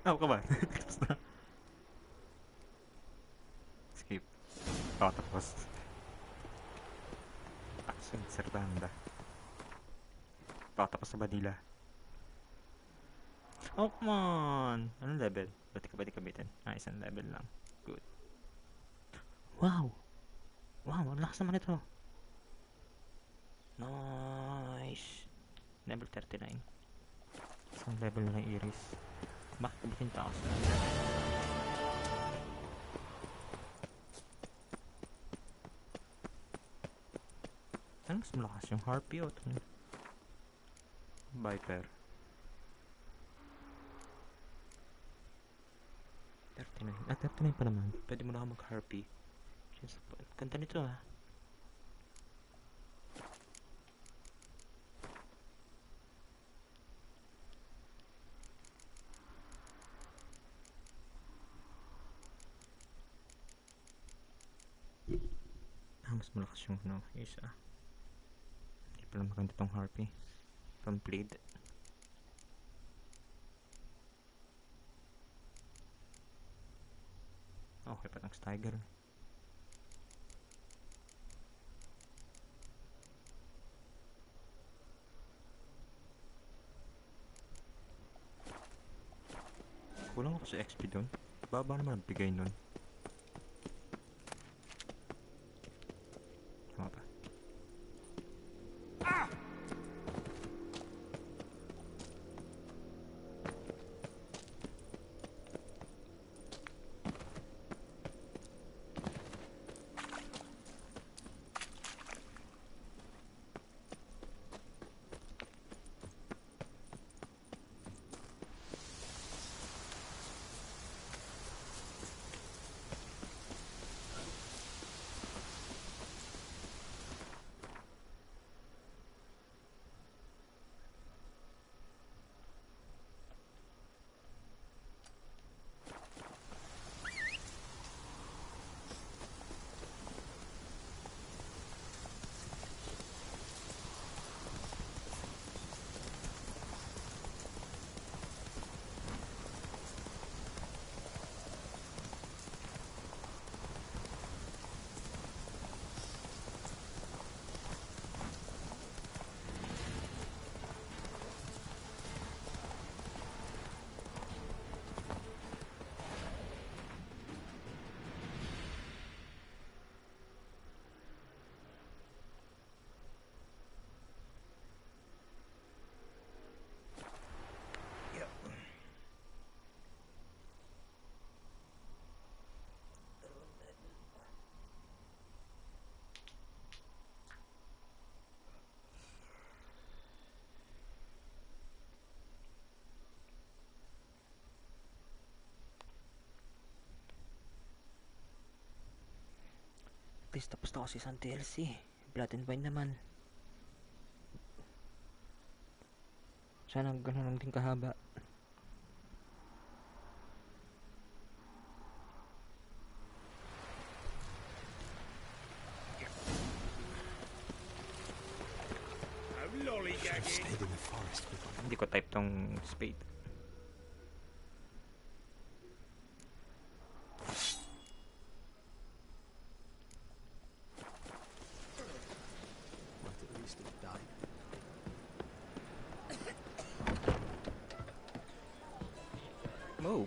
Oh, come on. Tapos na. Skip. Oh, tapos. Action Sertanda. Oh, tapos sa Manila. Oh, come on! Anong level? Pwede ka pwede gamitin. Ah, isang level lang. Good. Wow! Wow, ang lakas naman ito. Nice! Level 39. Isang level na ng Iris. Bakit kabitin taos? Ano mas malakas yung Harpy o itong Viper? 39. Ah, 39 pa naman. Pwede mo na ako mag-Harpy. Ganda nito, ah. Mas malakas yung ano, isa. Hindi pala maganda tong Harpy. From Blade. Okay pa ng Tiger. Kulang ako sa XP doon. Baba naman ang bigay nun. Tama ba? least tapos na kasi isang DLC. Blood and Wine naman. Sana gano'n lang din kahaba. Hindi ko type tong spade. Oh.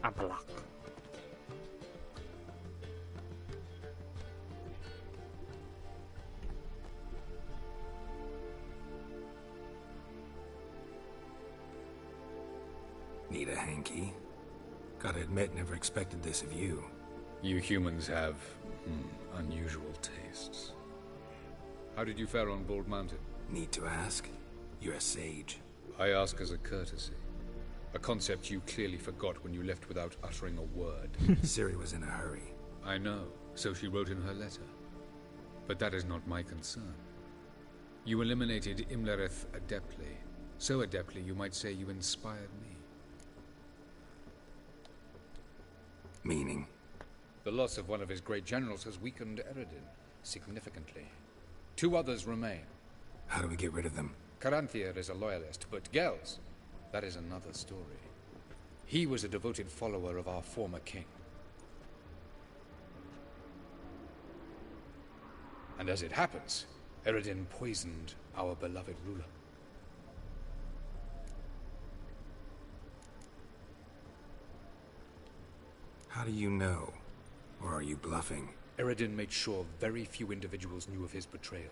Abalak. Need a hanky? Gotta admit, never expected this of you. You humans have unusual tastes. How did you fare on Bald Mountain? Need to ask? You're a sage. I ask as a courtesy. A concept you clearly forgot when you left without uttering a word. Ciri was in a hurry. I know, so she wrote in her letter. But that is not my concern. You eliminated Imlerith adeptly. So adeptly you might say you inspired me. Meaning? The loss of one of his great generals has weakened Eredin significantly. 2 others remain. How do we get rid of them? Caranthir is a loyalist, but Gels, that is another story. He was a devoted follower of our former king. And as it happens, Eredin poisoned our beloved ruler. How do you know? Or are you bluffing? Eredin made sure very few individuals knew of his betrayal.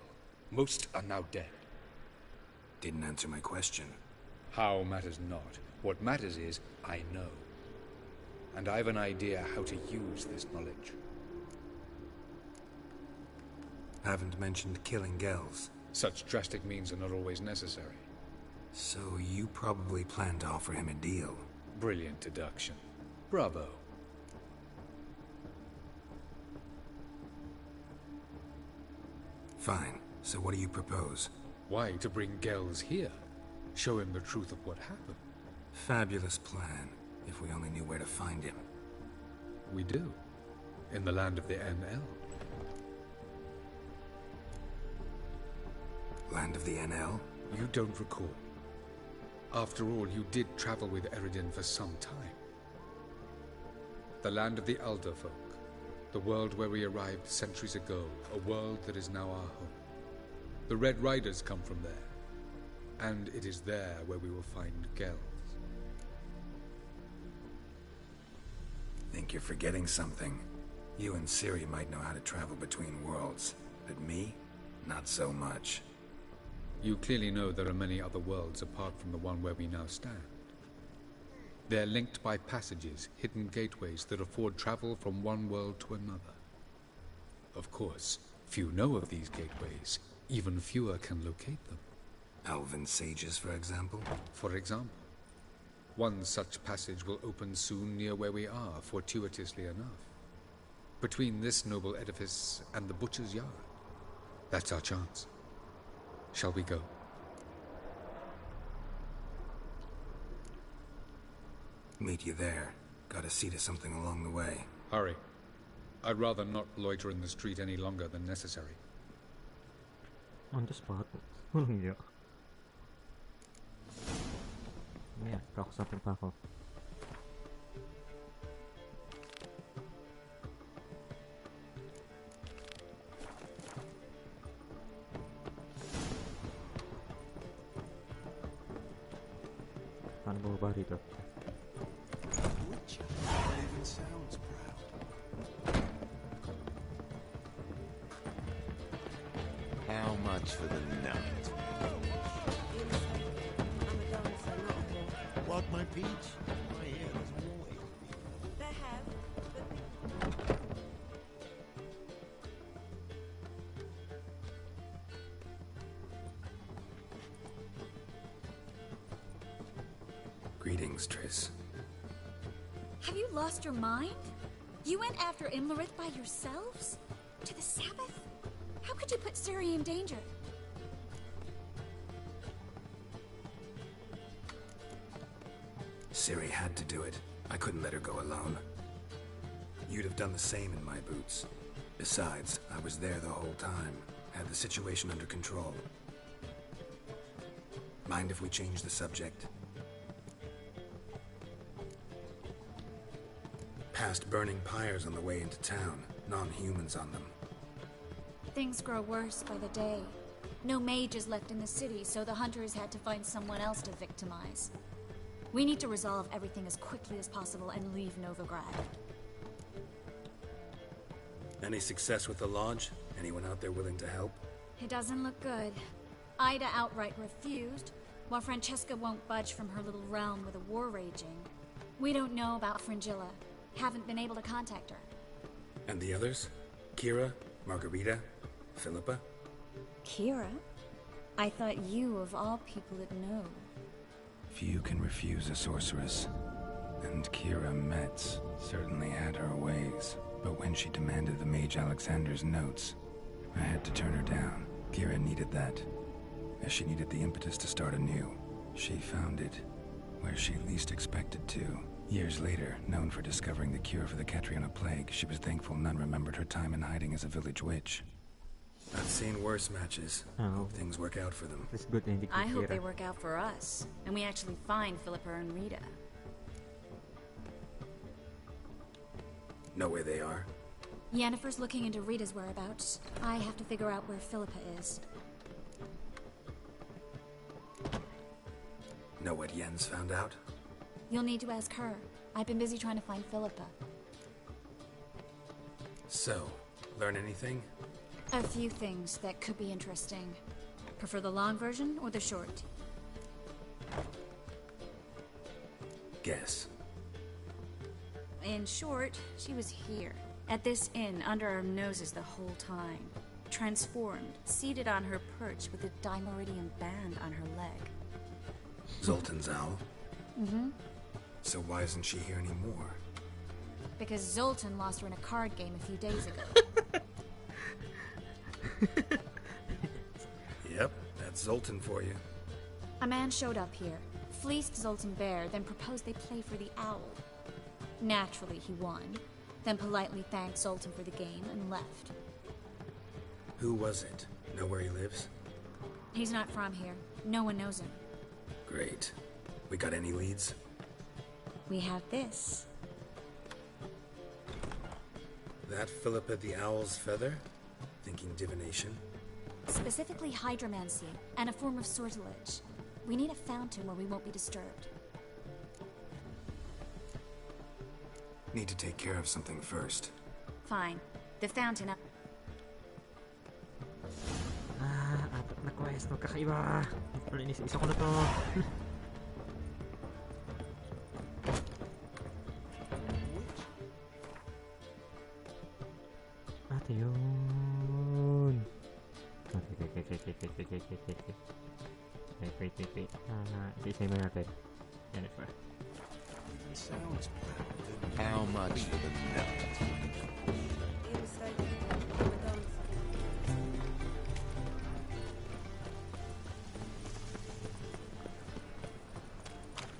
Most are now dead. Didn't answer my question. How matters not. What matters is, I know. And I've an idea how to use this knowledge. Haven't mentioned killing Gels. Such drastic means are not always necessary. So you probably plan to offer him a deal. Brilliant deduction. Bravo. Fine. So what do you propose? Why, to bring Gels here. Show him the truth of what happened. Fabulous plan, if we only knew where to find him. We do. In the land of the NL. Land of the NL? You don't recall. After all, you did travel with Eredin for some time. The land of the Elder folk. The world where we arrived centuries ago. A world that is now our home. The Red Riders come from there. And it is there where we will find Gels. Think you're forgetting something. You and Ciri might know how to travel between worlds. But me? Not so much. You clearly know there are many other worlds apart from the one where we now stand. They're linked by passages, hidden gateways that afford travel from one world to another. Of course, few know of these gateways. Even fewer can locate them. Elven sages, for example? For example. One such passage will open soon near where we are, fortuitously enough. Between this noble edifice and the butcher's yard. That's our chance. Shall we go? Meet you there. Gotta see to something along the way. Hurry. I'd rather not loiter in the street any longer than necessary. On the spot. Walang iya. Yeah, kakusapin pa ako. Paano ba dito? Even sounds proud. peach for the night. What, my peach? My ear is annoyed. They have, Greetings, Triss. Have you lost your mind? You went after Imlerith by yourselves? To the Sabbath? How could you put Ciri in danger? Ciri had to do it. I couldn't let her go alone. You'd have done the same in my boots. Besides, I was there the whole time. Had the situation under control. Mind if we change the subject? Past burning pyres on the way into town. Non-humans on them. Things grow worse by the day. No mages left in the city, so the hunters had to find someone else to victimize. We need to resolve everything as quickly as possible and leave Novigrad. Any success with the lodge? Anyone out there willing to help? It doesn't look good. Ida outright refused, while Francesca won't budge from her little realm with a war raging. We don't know about Fringilla. Haven't been able to contact her. And the others? Kira? Margarita? Philippa? Kira? I thought you, of all people, would know. Few can refuse a sorceress. And Kira Metz certainly had her ways. But when she demanded the Mage Alexander's notes, I had to turn her down. Kira needed that, as she needed the impetus to start anew. She found it where she least expected to. Years later, known for discovering the cure for the Catriona plague, she was thankful none remembered her time in hiding as a village witch. I've seen worse matches. Hope things work out for them. It's good ending. I hope they work out for us, and we actually find Philippa and Rita. Know where they are? Yennefer's looking into Rita's whereabouts. I have to figure out where Philippa is. Know what Yen's found out? You'll need to ask her. I've been busy trying to find Philippa. So, learn anything? A few things that could be interesting. Prefer the long version or the short? Guess. In short, she was here, at this inn, under our noses the whole time. Transformed, seated on her perch with a dimeridian band on her leg. Zoltan's owl? Mm-hmm. So why isn't she here anymore? Because Zoltan lost her in a card game a few days ago. Yep, that's Zoltan for you. A man showed up here, fleeced Zoltan bare, then proposed they play for the owl. Naturally, he won, then politely thanked Zoltan for the game and left. Who was it? Know where he lives? He's not from here. No one knows him. Great. We got any leads? We have this. That Philippa the Owl's feather? Thinking divination? Specifically hydromancy, and a form of sortilege. We need a fountain where we won't be disturbed. Need to take care of something first. Fine. The fountain up. Apat na quest. Magkakaiba. Wala, isa ko na to. Ate yun. Wait. Isa-isa mo natin. Jennifer. Sounds how much for the night?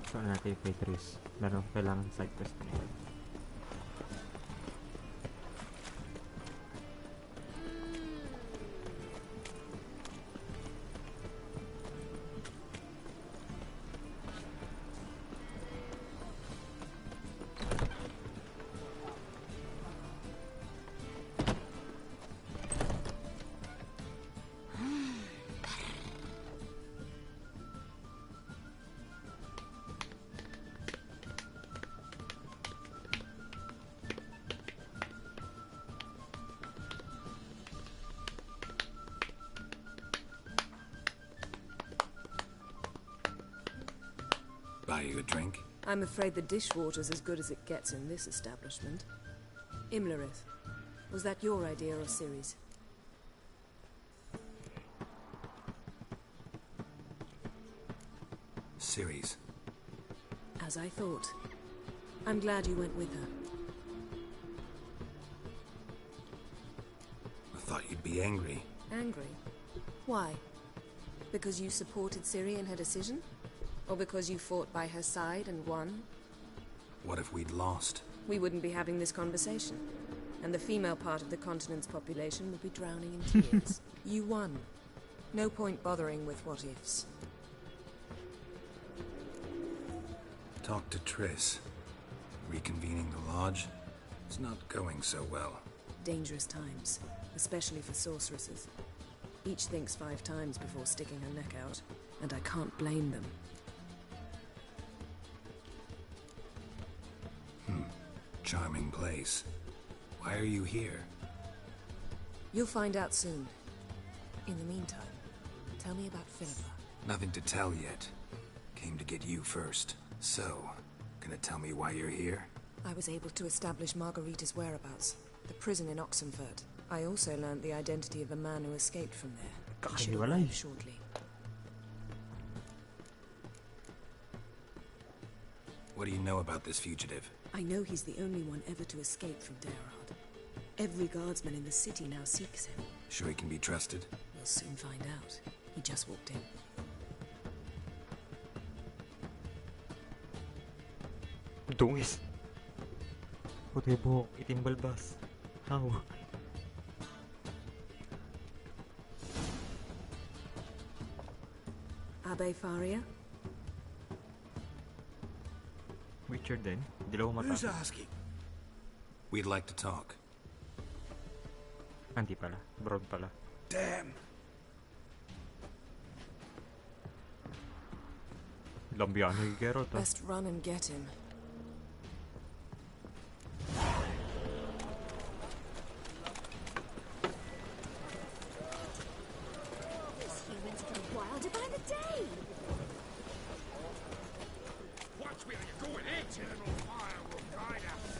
So natin kay Triss. Lalo kailangan side quest niya. Buy you a drink? I'm afraid the dishwater's as good as it gets in this establishment. Imlerith, was that your idea or Ciri's? Ciri's. As I thought. I'm glad you went with her. I thought you'd be angry. Angry? Why? Because you supported Ciri in her decision? Or because you fought by her side and won? What if we'd lost? We wouldn't be having this conversation. And the female part of the continent's population would be drowning in tears. You won. No point bothering with what-ifs. Talk to Triss. Reconvening the lodge? It's not going so well. Dangerous times, especially for sorceresses. Each thinks 5 times before sticking her neck out, and I can't blame them. Charming place. Why are you here? You'll find out soon. In the meantime, tell me about Philippa. Nothing to tell yet. Came to get you first. So, gonna tell me why you're here? I was able to establish Margarita's whereabouts. The prison in Oxenfurt. I also learned the identity of a man who escaped from there. He should arrive shortly. What do you know about this fugitive? I know he's the only one ever to escape from Daerard. Every guardsman in the city now seeks him. Sure he can be trusted? We'll soon find out. He just walked in. Dungis. Puti buhok, itim balbas. How? Abe Faria? Richard din. Dilaw mata. Who's asking? We'd like to talk. Hindi pala. Broad pala. Damn. Lambiano yung Geralt. Best run and get him. These humans go wilder by the day. Watch where you're going, fire will guide us.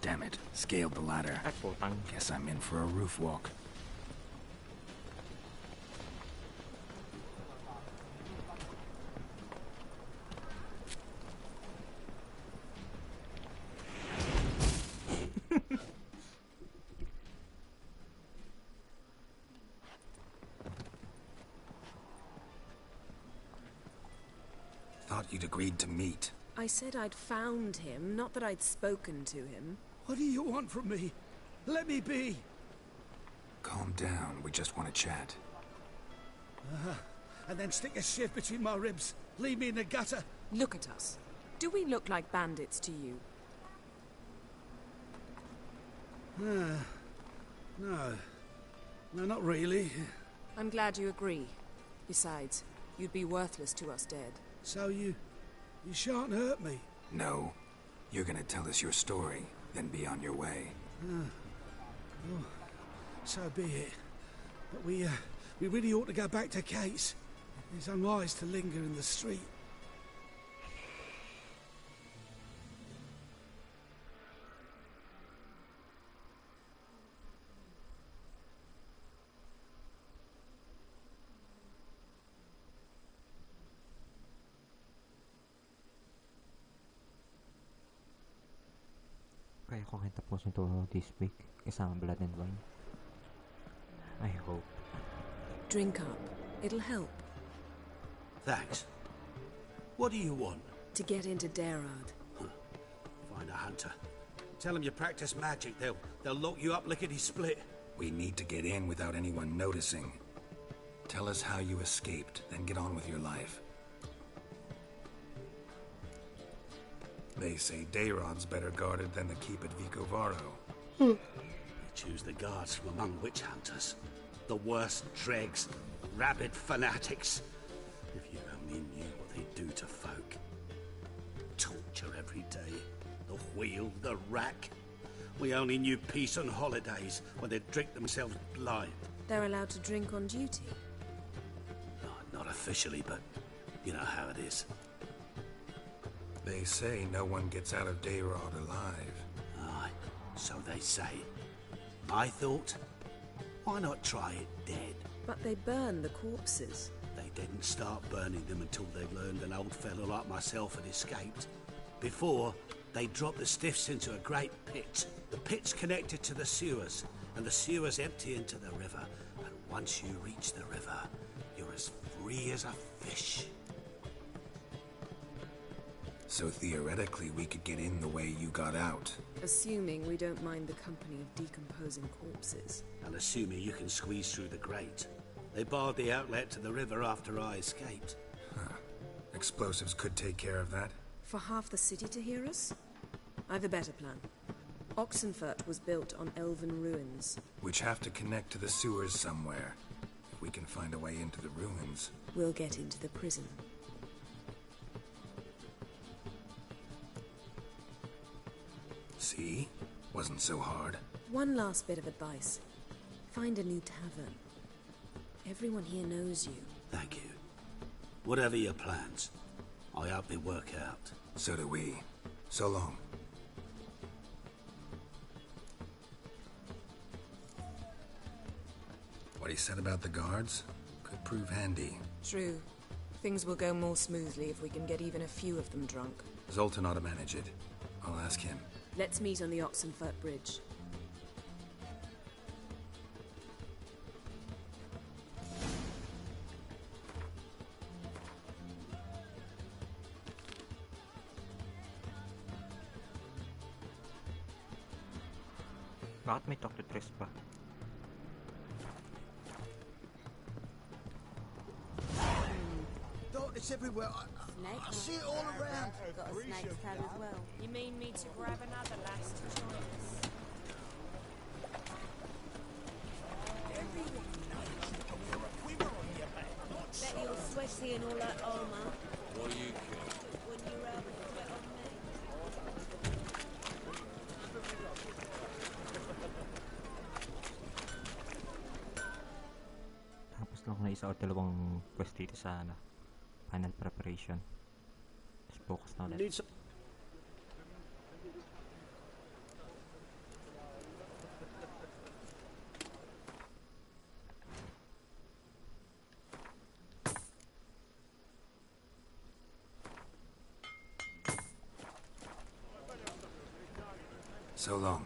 Damn it. Scaled the ladder. Guess I'm in for a roof walk. Thought you'd agreed to meet. I said I'd found him, not that I'd spoken to him. What do you want from me? Let me be. Calm down. We just want to chat. And then stick a shiv between my ribs. Leave me in the gutter. Look at us. Do we look like bandits to you? No. No, not really. I'm glad you agree. Besides, you'd be worthless to us dead. So you shan't hurt me. No. You're gonna tell us your story, then be on your way. Well, so be it. But we really ought to go back to Kate's. It's unwise to linger in the street. Kaya ko rin tapusin to this week. Kasama Blood and Wine. I hope. Drink up. It'll help. Thanks. What do you want? To get into Daerard. Find a hunter. Tell them you practice magic. They'll lock you up lickety-split. We need to get in without anyone noticing. Tell us how you escaped, then get on with your life. They say Daerod's better guarded than the keep at Vicovaro. You choose the guards from among witch hunters. The worst dregs, rabid fanatics. If you only knew what they do to folk. Torture every day. The wheel, the rack. We only knew peace on holidays when they'd drink themselves blind. They're allowed to drink on duty. Not officially, but You know how it is. They say no one gets out of Dayrod alive. Aye, so they say. I thought, why not try it dead? But they burn the corpses. They didn't start burning them until they'd learned an old fellow like myself had escaped. Before, they dropped the stiffs into a great pit. The pit's connected to the sewers, and the sewers empty into the river. And once you reach the river, you're as free as a fish. So theoretically, we could get in the way you got out. Assuming we don't mind the company of decomposing corpses. And assuming you can squeeze through the grate. They barred the outlet to the river after I escaped. Huh. Explosives could take care of that? For half the city to hear us? I've a better plan. Oxenfurt was built on elven ruins. Which have to connect to the sewers somewhere. If we can find a way into the ruins. We'll get into the prison. See? Wasn't so hard. One last bit of advice. Find a new tavern. Everyone here knows you. Thank you. Whatever your plans, I hope they work out. So do we. So long. What he said about the guards could prove handy. True. Things will go more smoothly if we can get even a few of them drunk. Zoltan ought to manage it. I'll ask him. Let's meet on the Oxenfurt Bridge. Bakit may talk to Tris pa? It's everywhere. I see it all around. Got a snake's tail as well. You mean me to grab another lass to join us? Bet you're sweaty in all that armour. What you care? Wouldn't you rather sweat on me? Tapos lang na isa o dalawang quest dito sa final preparation. Just focus na ulit. So long.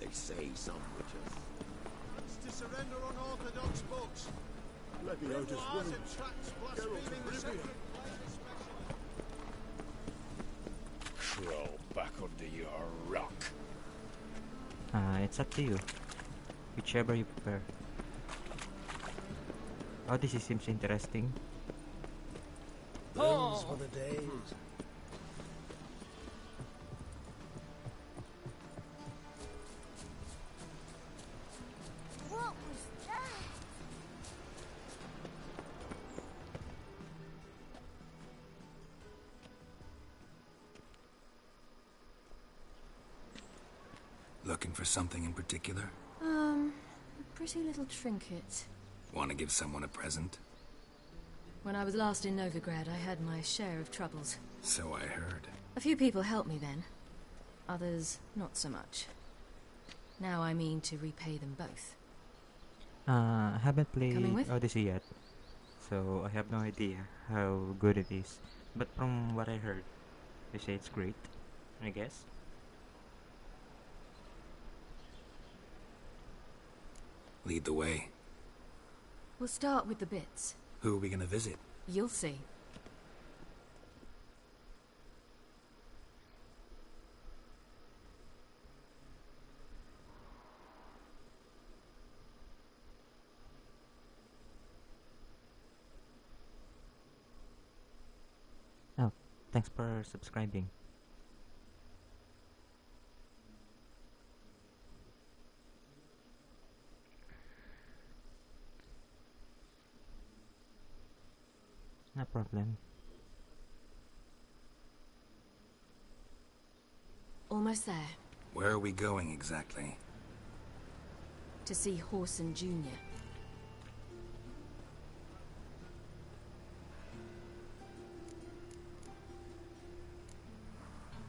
They say some witches. It's to surrender unorthodox books. Leviosa's wounds. Blaspheming the sacred Crawl back under your rock. It's up to you. Whichever you prefer. Oh, this seems interesting. Those were the days. What was that? Looking for something in particular? A pretty little trinket. Want to give someone a present? When I was last in Novigrad, I had my share of troubles. So I heard. A few people helped me then. Others, not so much. Now I mean to repay them both. I haven't played Coming with? Odyssey yet, so I have no idea how good it is. But from what I heard, they say it's great, I guess. Lead the way. We'll start with the bits. Who are we gonna visit? You'll see. Oh, thanks for subscribing. No problem. Almost there. Where are we going exactly? To see Horson Jr.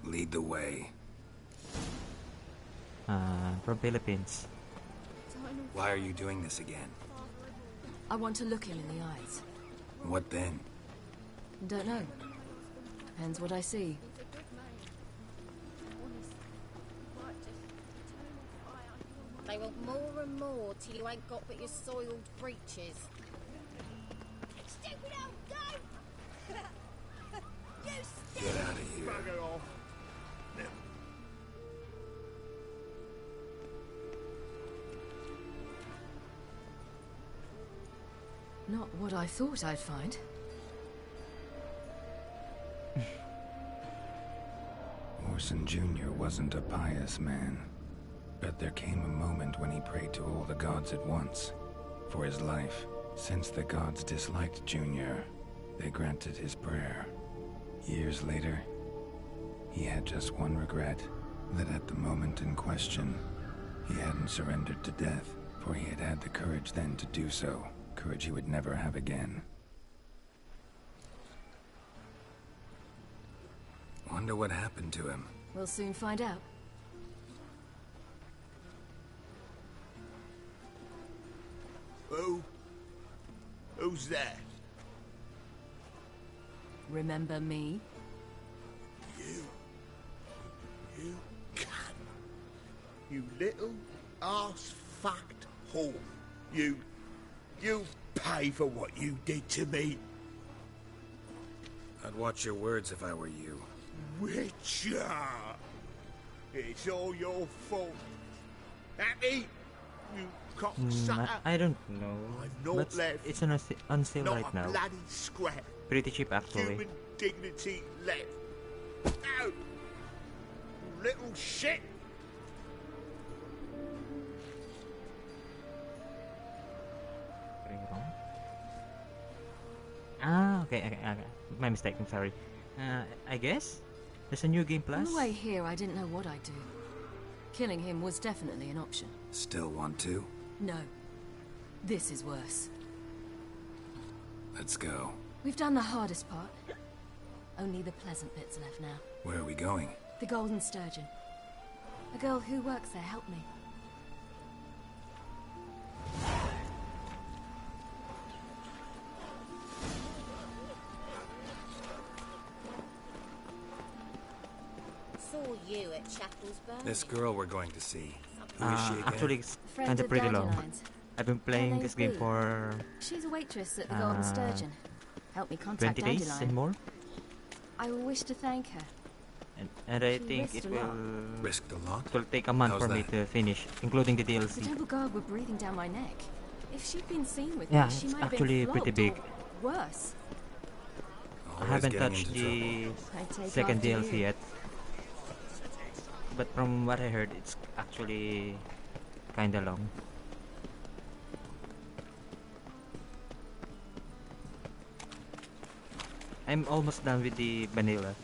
Lead the way. From Philippines. Why are you doing this again? I want to look him in the eyes. What then? Don't know. Depends what I see. They want more and more till you ain't got but your soiled breeches. Stupid old goat! You Get out of here. Bugger off. Not what I thought I'd find. Orson Jr. wasn't a pious man, but there came a moment when he prayed to all the gods at once for his life. Since the gods disliked Jr., they granted his prayer. Years later, he had just one regret, that at the moment in question, he hadn't surrendered to death, for he had had the courage then to do so, courage he would never have again. Wonder what happened to him. We'll soon find out. Who's there? Remember me? You can. You little ass-fucked whore. You'll pay for what you did to me. I'd watch your words if I were you. Witcher! It's all your fault. Happy? You cocksucker. I don't know. I've not But left. it's on sale Not right a now. bloody scrap. Pretty cheap actually. Human dignity left. No! You little shit! Okay. My mistake, I'm sorry. I guess? There's a new game On plus? the way here, I didn't know what I'd do. Killing him was definitely an option. Still want to? No. This is worse. Let's go. We've done the hardest part. Only the pleasant bits left now. Where are we going? The Golden Sturgeon. A girl who works there helped me. Saw you at Chapel's Burning. This girl we're going to see. Who is she again? Actually, it's Friend kinda of pretty long. Dandelion's. I've been playing name's this game Bee. for She's a waitress at the Golden Sturgeon. Helped me 20 contact days Dandelion. and more. I wish to thank her. And I She think risked it a lot. will... Risked a lot? It will take a month How's for me that? to finish, including the The DLC. Temple Guard were breathing down my neck. If she'd been seen with Yeah, me, she it's might have actually been pretty flogged big. or worse. I haven't getting touched into the I take second after DLC you. yet. But from what I heard, it's actually kinda long. I'm almost done with the vanilla.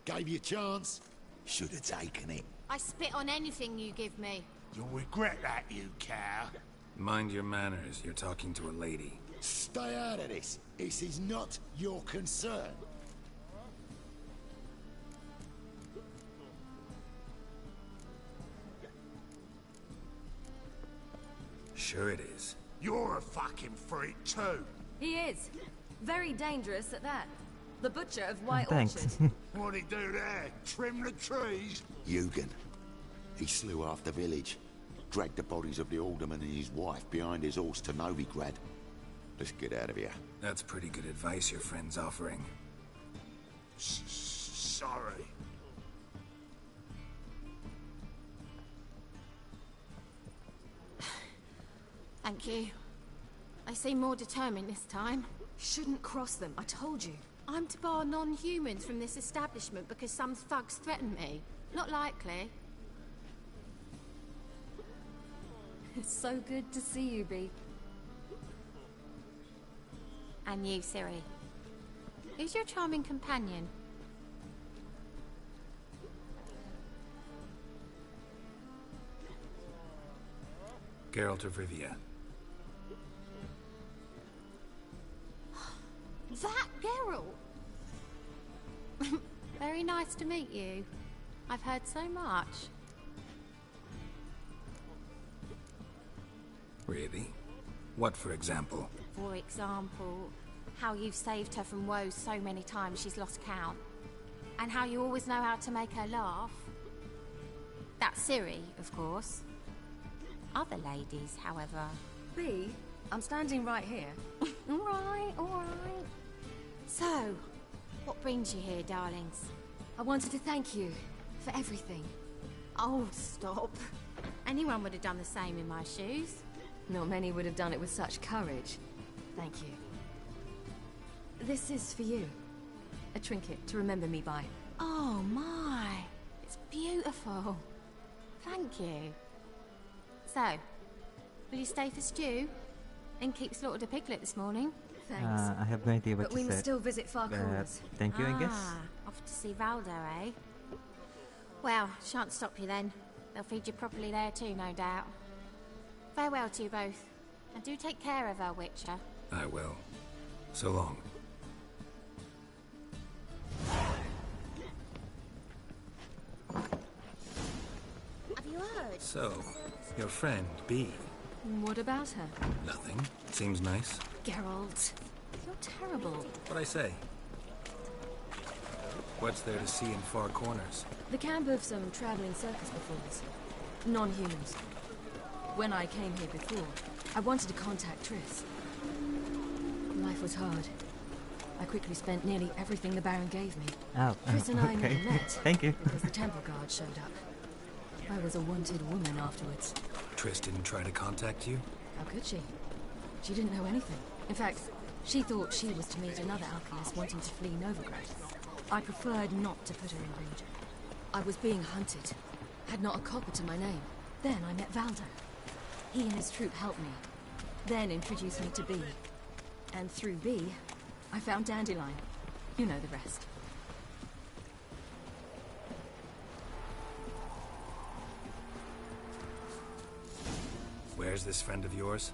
Gave you a chance. Should have taken it. I spit on anything you give me. You'll regret that, you cow. Mind your manners. You're talking to a lady. Stay out of this. This is not your concern. Sure it is. You're a fucking freak too. He is. Very dangerous at that. The butcher of White Thanks. Orchard. What'd he do there? Trim the trees? Eugen. He slew half the village. Dragged the bodies of the alderman and his wife behind his horse to Novigrad. Let's get out of here. That's pretty good advice your friend's offering. Sorry. Thank you. I seem more determined this time. Shouldn't cross them, I told you. I'm to bar non-humans from this establishment because some thugs threaten me. Not likely. It's so good to see you, Bee. And you, Ciri. Who's your charming companion? Geralt of Rivia. That Geralt! Very nice to meet you. I've heard so much. Really? What, for example? For example, how you've saved her from woes so many times she's lost count. And how you always know how to make her laugh. That's Ciri, of course. Other ladies, however... Bee, I'm standing right here. Alright, alright. So, what brings you here, darlings? I wanted to thank you for everything. Oh, stop. Anyone would have done the same in my shoes. Not many would have done it with such courage. Thank you. This is for you. A trinket to remember me by. Oh my, it's beautiful. Thank you. So, will you stay for stew? And keep slaughtered a piglet this morning? Thanks. I have no idea what but we you must said. still visit Far Corners. Thank you, I guess. Off to see Valdo, eh? Well, shan't stop you then. They'll feed you properly there too, no doubt. Farewell to you both. And do take care of her, Witcher. I will. So long. Have you heard? So, your friend, Bee. What about her? Nothing. Seems nice. Geralt, you're terrible. What'd I say? What's there to see in Far Corners? The camp of some traveling circus performers. Non-humans. When I came here before, I wanted to contact Triss. Life was hard. I quickly spent nearly everything the Baron gave me. Oh, Triss and I okay. never met. Thank you. Because the temple guard showed up. I was a wanted woman afterwards. Triss didn't try to contact you? How could she? She didn't know anything. In fact, she thought she was to meet another alchemist wanting to flee Novigrad. I preferred not to put her in danger. I was being hunted. Had not a copper to my name. Then I met Valdo. He and his troop helped me. Then introduced me to Bee. And through Bee, I found Dandelion. You know the rest. Where's this friend of yours?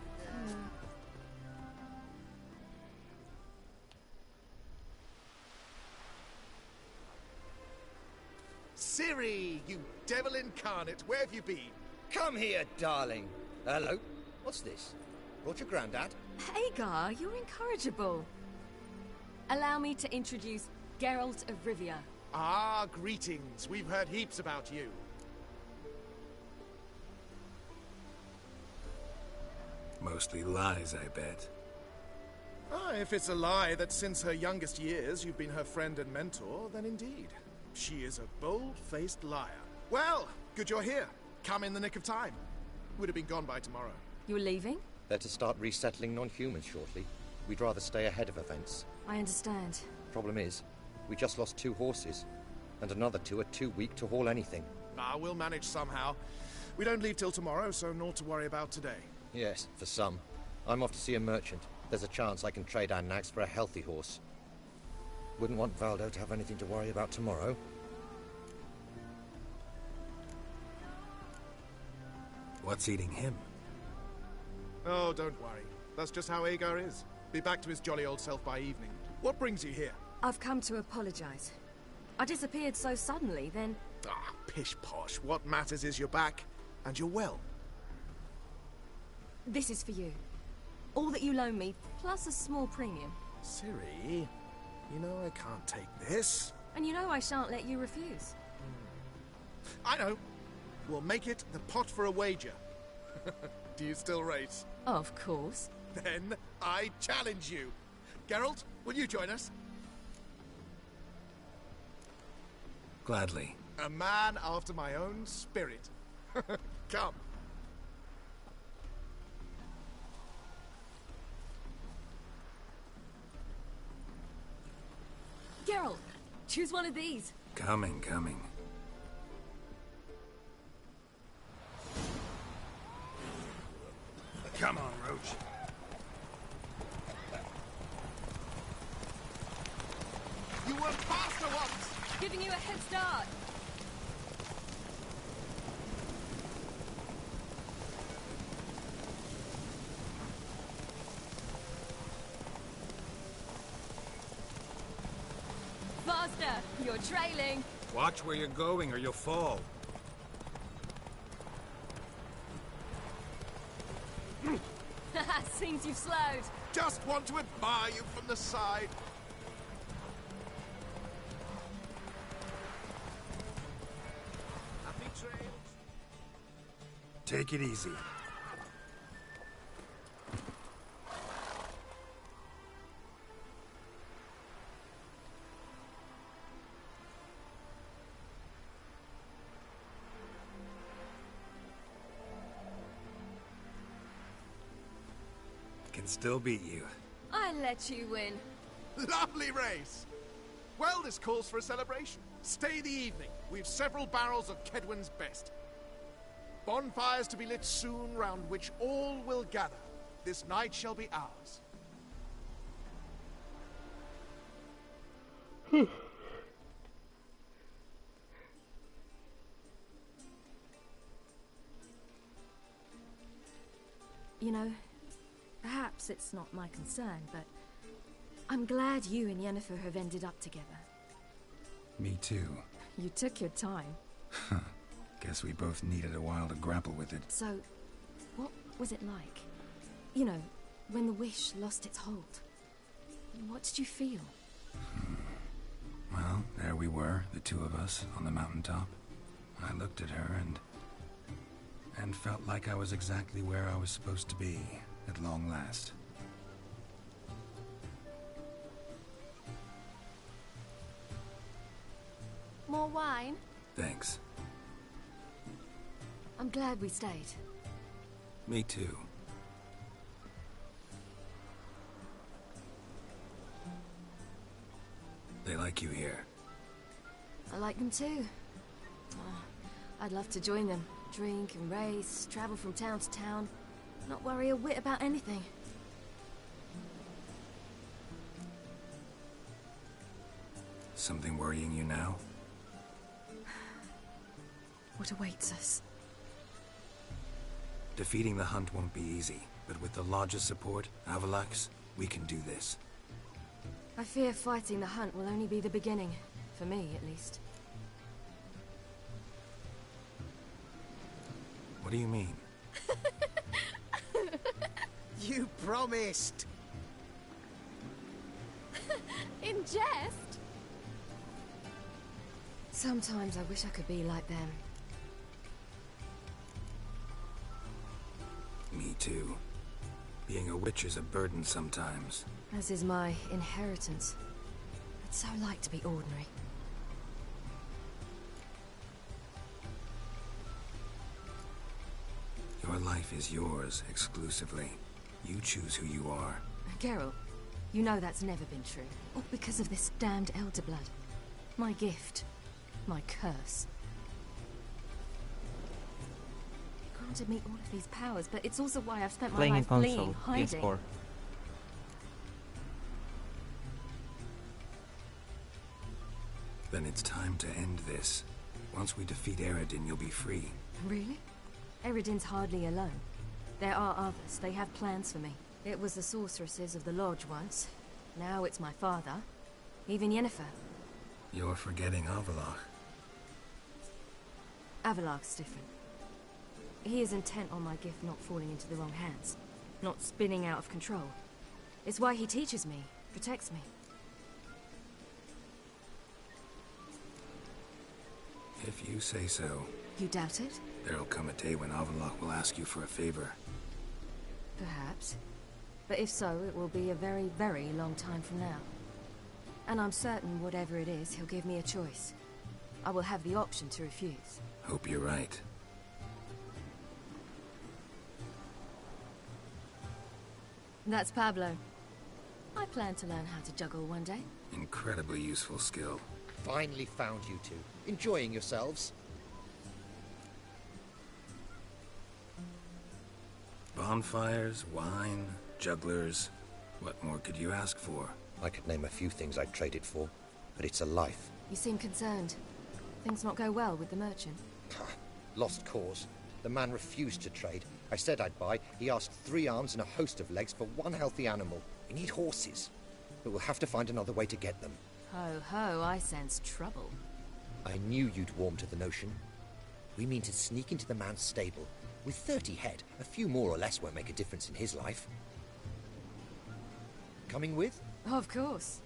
Ciri, you devil incarnate, where have you been? Come here, darling. Hello. What's this? Brought your granddad? Hagar, you're incorrigible. Allow me to introduce Geralt of Rivia. Ah, greetings. We've heard heaps about you. Mostly lies, I bet. Ah, if it's a lie that since her youngest years you've been her friend and mentor, then indeed. She is a bold-faced liar. Well, good you're here. Come in the nick of time. Would have been gone by tomorrow. You're leaving? They're to start resettling non-humans shortly. We'd rather stay ahead of events. I understand. Problem is, we just lost 2 horses. And another 2 are too weak to haul anything. Ah, we'll manage somehow. We don't leave till tomorrow, so naught to worry about today. Yes, for some. I'm off to see a merchant. There's a chance I can trade our nags for a healthy horse. Wouldn't want Valdo to have anything to worry about tomorrow. What's eating him? Oh, don't worry. That's just how Agar is. Be back to his jolly old self by evening. What brings you here? I've come to apologize. I disappeared so suddenly, then... Ah, pish-posh. What matters is you're back, and you're well. This is for you. All that you loan me, plus a small premium. Ciri, you know I can't take this. And you know I shan't let you refuse. I know. We'll make it the pot for a wager. Do you still race? Of course. Then I challenge you. Geralt, will you join us? Gladly. A man after my own spirit. Come. Geralt, choose one of these. Coming. Giving you a head start. Faster! You're trailing. Watch where you're going or you'll fall. Seems you've slowed. Just want to admire you from the side. Happy trails. Take it easy. Can still beat you. I let you win. Lovely race. Well, this calls for a celebration. Stay the evening. We've several barrels of Kedwin's best. Bonfires to be lit soon, round which all will gather. This night shall be ours. You know, perhaps it's not my concern, but I'm glad you and Yennefer have ended up together. Me too. You took your time. Guess we both needed a while to grapple with it. So, what was it like? You know, when the wish lost its hold. What did you feel? Well, there we were, the two of us, on the mountaintop. I looked at her and felt like I was exactly where I was supposed to be, at long last. More wine? Thanks. I'm glad we stayed. Me too. They like you here. I like them too. I'd love to join them. Drink and race, travel from town to town. Not worry a whit about anything. Something worrying you now? What awaits us? Defeating the hunt won't be easy, but with the Lodge's support, Avalax, we can do this. I fear fighting the hunt will only be the beginning. For me, at least. What do you mean? You promised! In jest? Sometimes I wish I could be like them. Me too. Being a witch is a burden sometimes. As is my inheritance. I'd so like to be ordinary. Your life is yours, exclusively. You choose who you are. Geralt, you know that's never been true. All because of this damned elder blood. My gift. My curse. It granted me all of these powers, but it's also why I've spent my Playing in life console, fleeing, hiding. PS4. Then it's time to end this. Once we defeat Eredin, you'll be free. Really? Eredin's hardly alone. There are others. They have plans for me. It was the sorceresses of the Lodge once. Now it's my father. Even Yennefer. You're forgetting Avalach. Avalach's different. He is intent on my gift not falling into the wrong hands. Not spinning out of control. It's why he teaches me, protects me. If you say so. You doubt it? There'll come a day when Avalach will ask you for a favor. Perhaps. But if so, it will be a very, very long time from now. And I'm certain whatever it is, he'll give me a choice. I will have the option to refuse. Hope you're right. That's Pablo. I plan to learn how to juggle one day. Incredibly useful skill. Finally found you two. Enjoying yourselves? Bonfires, wine, jugglers. What more could you ask for? I could name a few things I'd trade it for, but it's a life, You seem concerned. Things not go well with the merchant. Lost cause. The man refused to trade. I said I'd buy. He asked 3 arms and a host of legs for 1 healthy animal. We need horses. But we'll have to find another way to get them. Ho ho, I sense trouble. I knew you'd warm to the notion. We mean to sneak into the man's stable. With 30 head, a few more or less won't make a difference in his life. Coming with? Of course.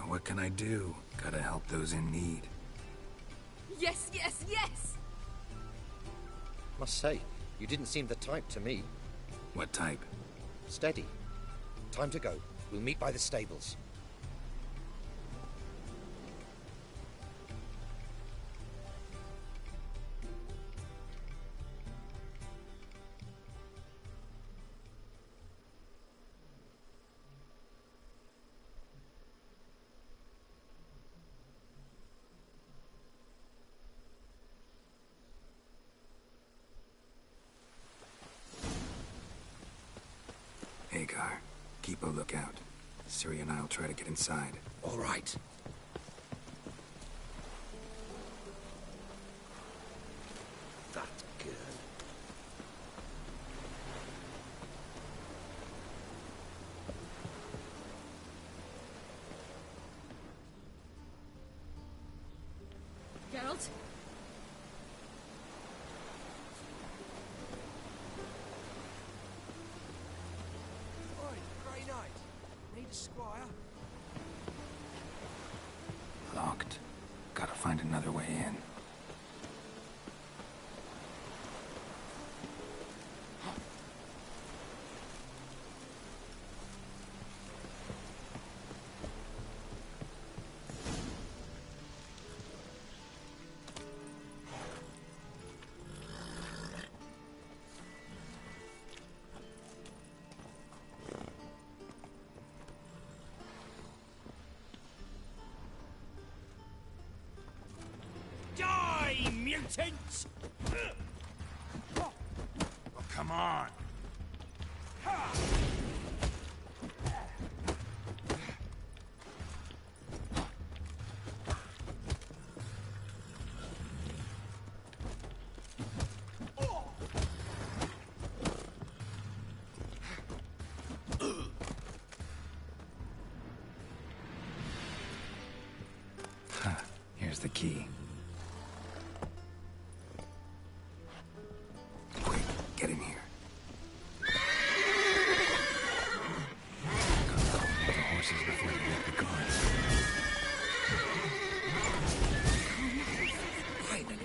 What can I do? Gotta help those in need. Yes, yes, yes! Must say, you didn't seem the type to me. What type? Steady. Time to go. We'll meet by the stables. Hagar, keep a lookout. Ciri and I'll try to get inside. All right. That's good. Geralt? Oi, Grey Knight. Need a squire? Locked. Gotta find another way in. Die, mutants! Oh, come on! Here's the key. Quick, get in here. Gotta call the horses before they make the guards. Finally.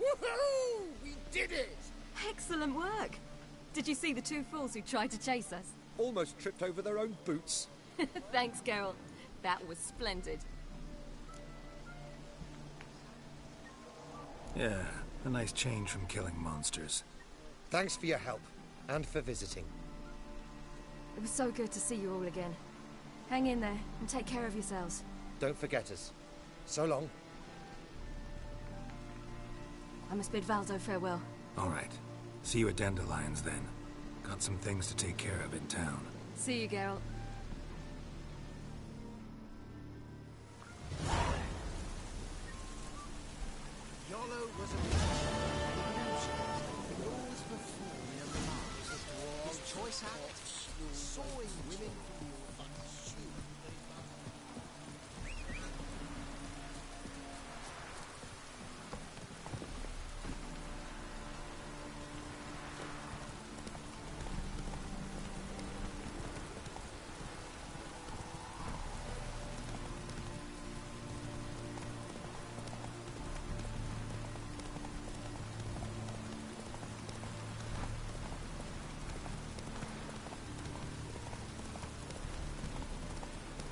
Woohoo! We did it! Excellent work! Did you see the 2 fools who tried to chase us? Almost tripped over their own boots. Thanks, Geralt. That was splendid. Yeah, a nice change from killing monsters. Thanks for your help, and for visiting. It was so good to see you all again. Hang in there, and take care of yourselves. Don't forget us. So long. I must bid Valdo farewell. All right. See you at Dandelions, then. Got some things to take care of in town. See you, Geralt. Yolo was a illusion. Yours before me and Mars of dwarves. His choice act, sawing women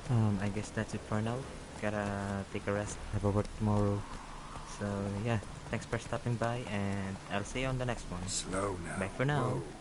I guess that's it for now. Gotta take a rest, have a work tomorrow. So yeah, thanks for stopping by, and I'll see you on the next one. Slow now. Bye for now. Whoa.